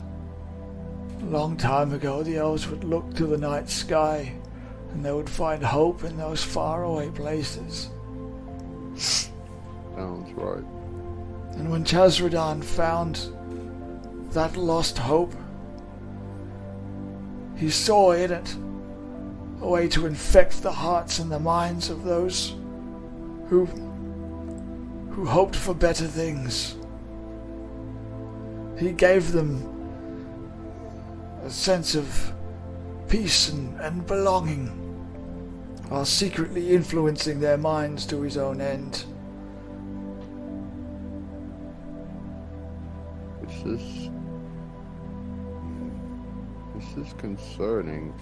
A long time ago, the elves would look to the night sky and they would find hope in those faraway places. Sounds right. And when Chazradan found that lost hope, he saw in it a way to infect the hearts and the minds of those who hoped for better things. He gave them a sense of peace and belonging, while secretly influencing their minds to his own end. This is concerning.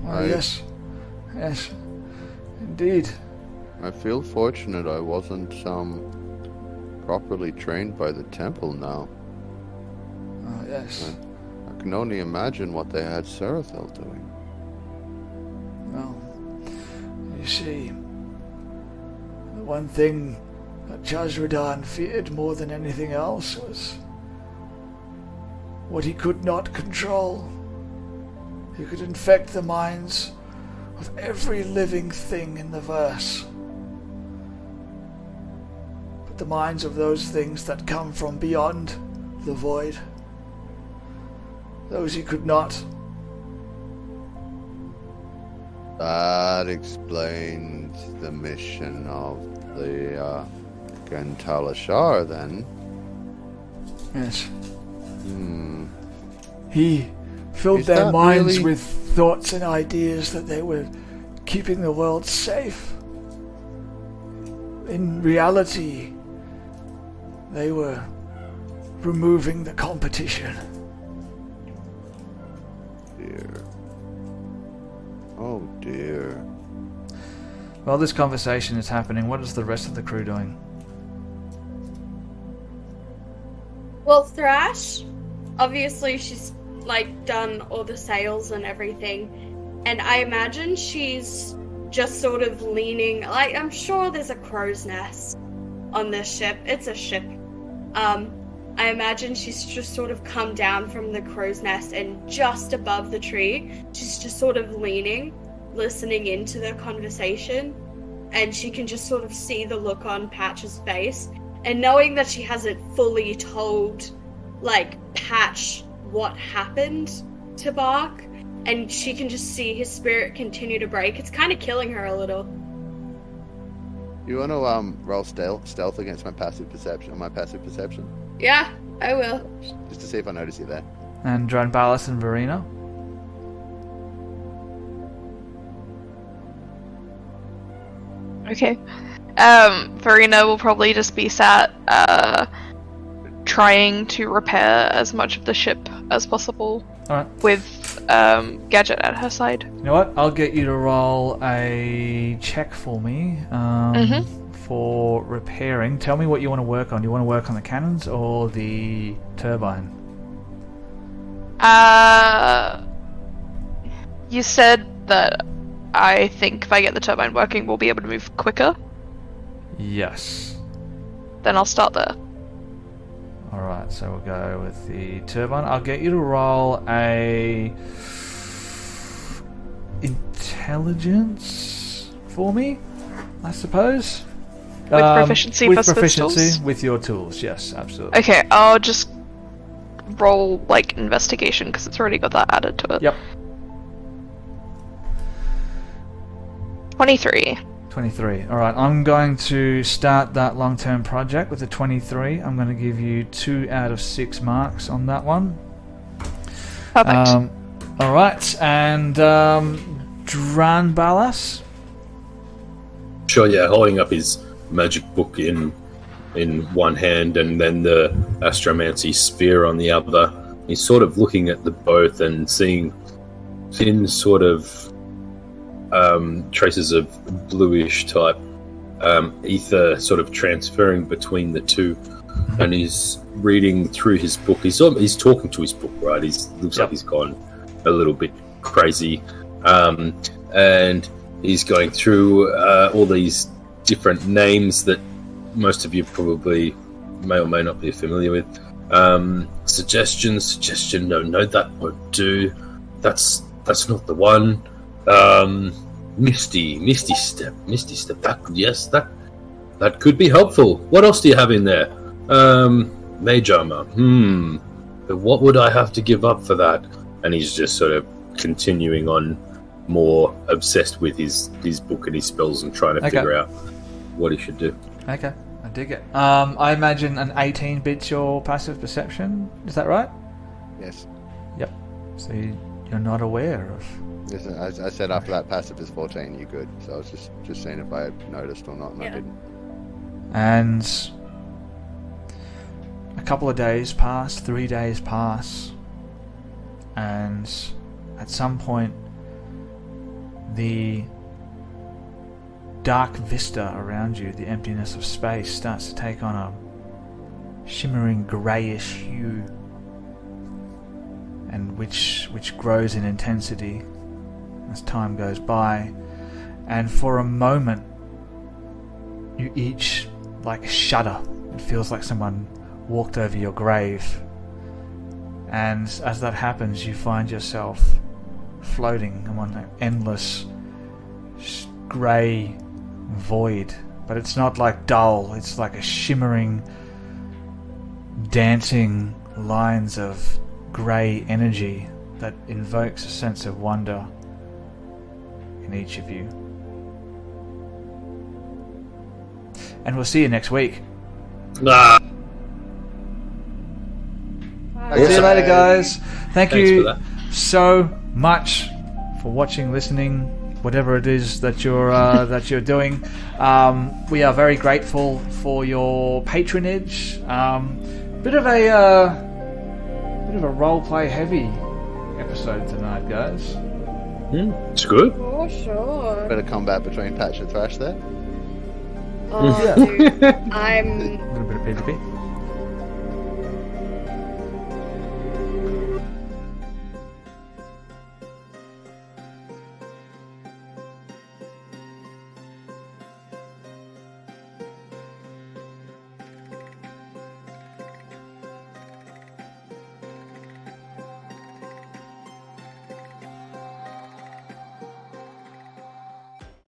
Oh, yes, indeed. I feel fortunate I wasn't properly trained by the temple now. Oh, yes. I can only imagine what they had Serathil doing. Well, you see, the one thing that Chazradan feared more than anything else was what he could not control. He could infect the minds of every living thing in the verse. But the minds of those things that come from beyond the void, those he could not. That explains the mission of the Gantalashar, then. Yes. He filled Is their that minds really- with thoughts and ideas that they were keeping the world safe. In reality, they were removing the competition. Dear. Oh dear. While this conversation is happening, what is the rest of the crew doing? Well, Thrash, obviously she's like done all the sails and everything, and I imagine she's just sort of leaning, like, I'm sure there's a crow's nest on this ship. It's a ship. I imagine she's just sort of come down from the crow's nest, and just above the tree, she's just sort of leaning, listening into the conversation, and she can just sort of see the look on Patch's face. And knowing that she hasn't fully told, like, Patch what happened to Bark, and she can just see his spirit continue to break, it's kind of killing her a little. You want to roll stealth against my passive perception? Yeah, I will. Just to see if I notice you there. And Dranbalis and Verena? Okay. Verena will probably just be sat, trying to repair as much of the ship as possible. Alright. With, Gadget at her side. You know what? I'll get you to roll a check for me for repairing. Tell me what you want to work on. Do you want to work on the cannons or the turbine? You said that I think if I get the turbine working, we'll be able to move quicker. Yes. Then I'll start there. Alright, so we'll go with the turbine. I'll get you to roll a intelligence for me, I suppose. With proficiency with plus proficiency pistols? with your tools, yes, absolutely. Okay, I'll just roll, like, investigation, because it's already got that added to it. Yep. 23. 23. Alright, I'm going to start that long-term project with a 23. I'm going to give you 2 out of 6 marks on that one. Perfect. Alright, and Dran Balas? Sure, yeah, holding up his magic book in one hand and then the astromancy sphere on the other. He's sort of looking at the both and seeing thin sort of traces of bluish type ether sort of transferring between the two. And he's reading through his book. He's talking to his book, right? Looks like he's gone a little bit crazy. And he's going through all these different names that most of you probably may or may not be familiar with. Suggestion, no, that won't do. That's not the one. Misty step. That could be helpful. What else do you have in there? Mage armor. But what would I have to give up for that? And he's just sort of continuing on, more obsessed with his book and his spells and trying to figure out what he should do. Okay, I dig it. I imagine an 18 beats your passive perception. Is that right? Yes. Yep. So you're not aware of... Yes, I said after that passive is 14, you're good. So I was just seeing if I had noticed or not, and I didn't. And a couple of days pass, 3 days pass, and at some point the dark vista around you, the emptiness of space, starts to take on a shimmering greyish hue, and which grows in intensity as time goes by. And for a moment you each like shudder. It feels like someone walked over your grave, and as that happens you find yourself floating among an endless grey void. But it's not like dull, it's like a shimmering, dancing lines of grey energy that invokes a sense of wonder in each of you. And we'll see you next week. Nah. See you later, guys. Thank Thanks you for that. so much for watching, listening, whatever it is that you're doing. We are very grateful for your patronage. Bit of a roleplay heavy episode tonight, guys. It's good. For sure. Bit of combat between Patch and Thrash there. Oh, dude. I'm A little bit of PvP.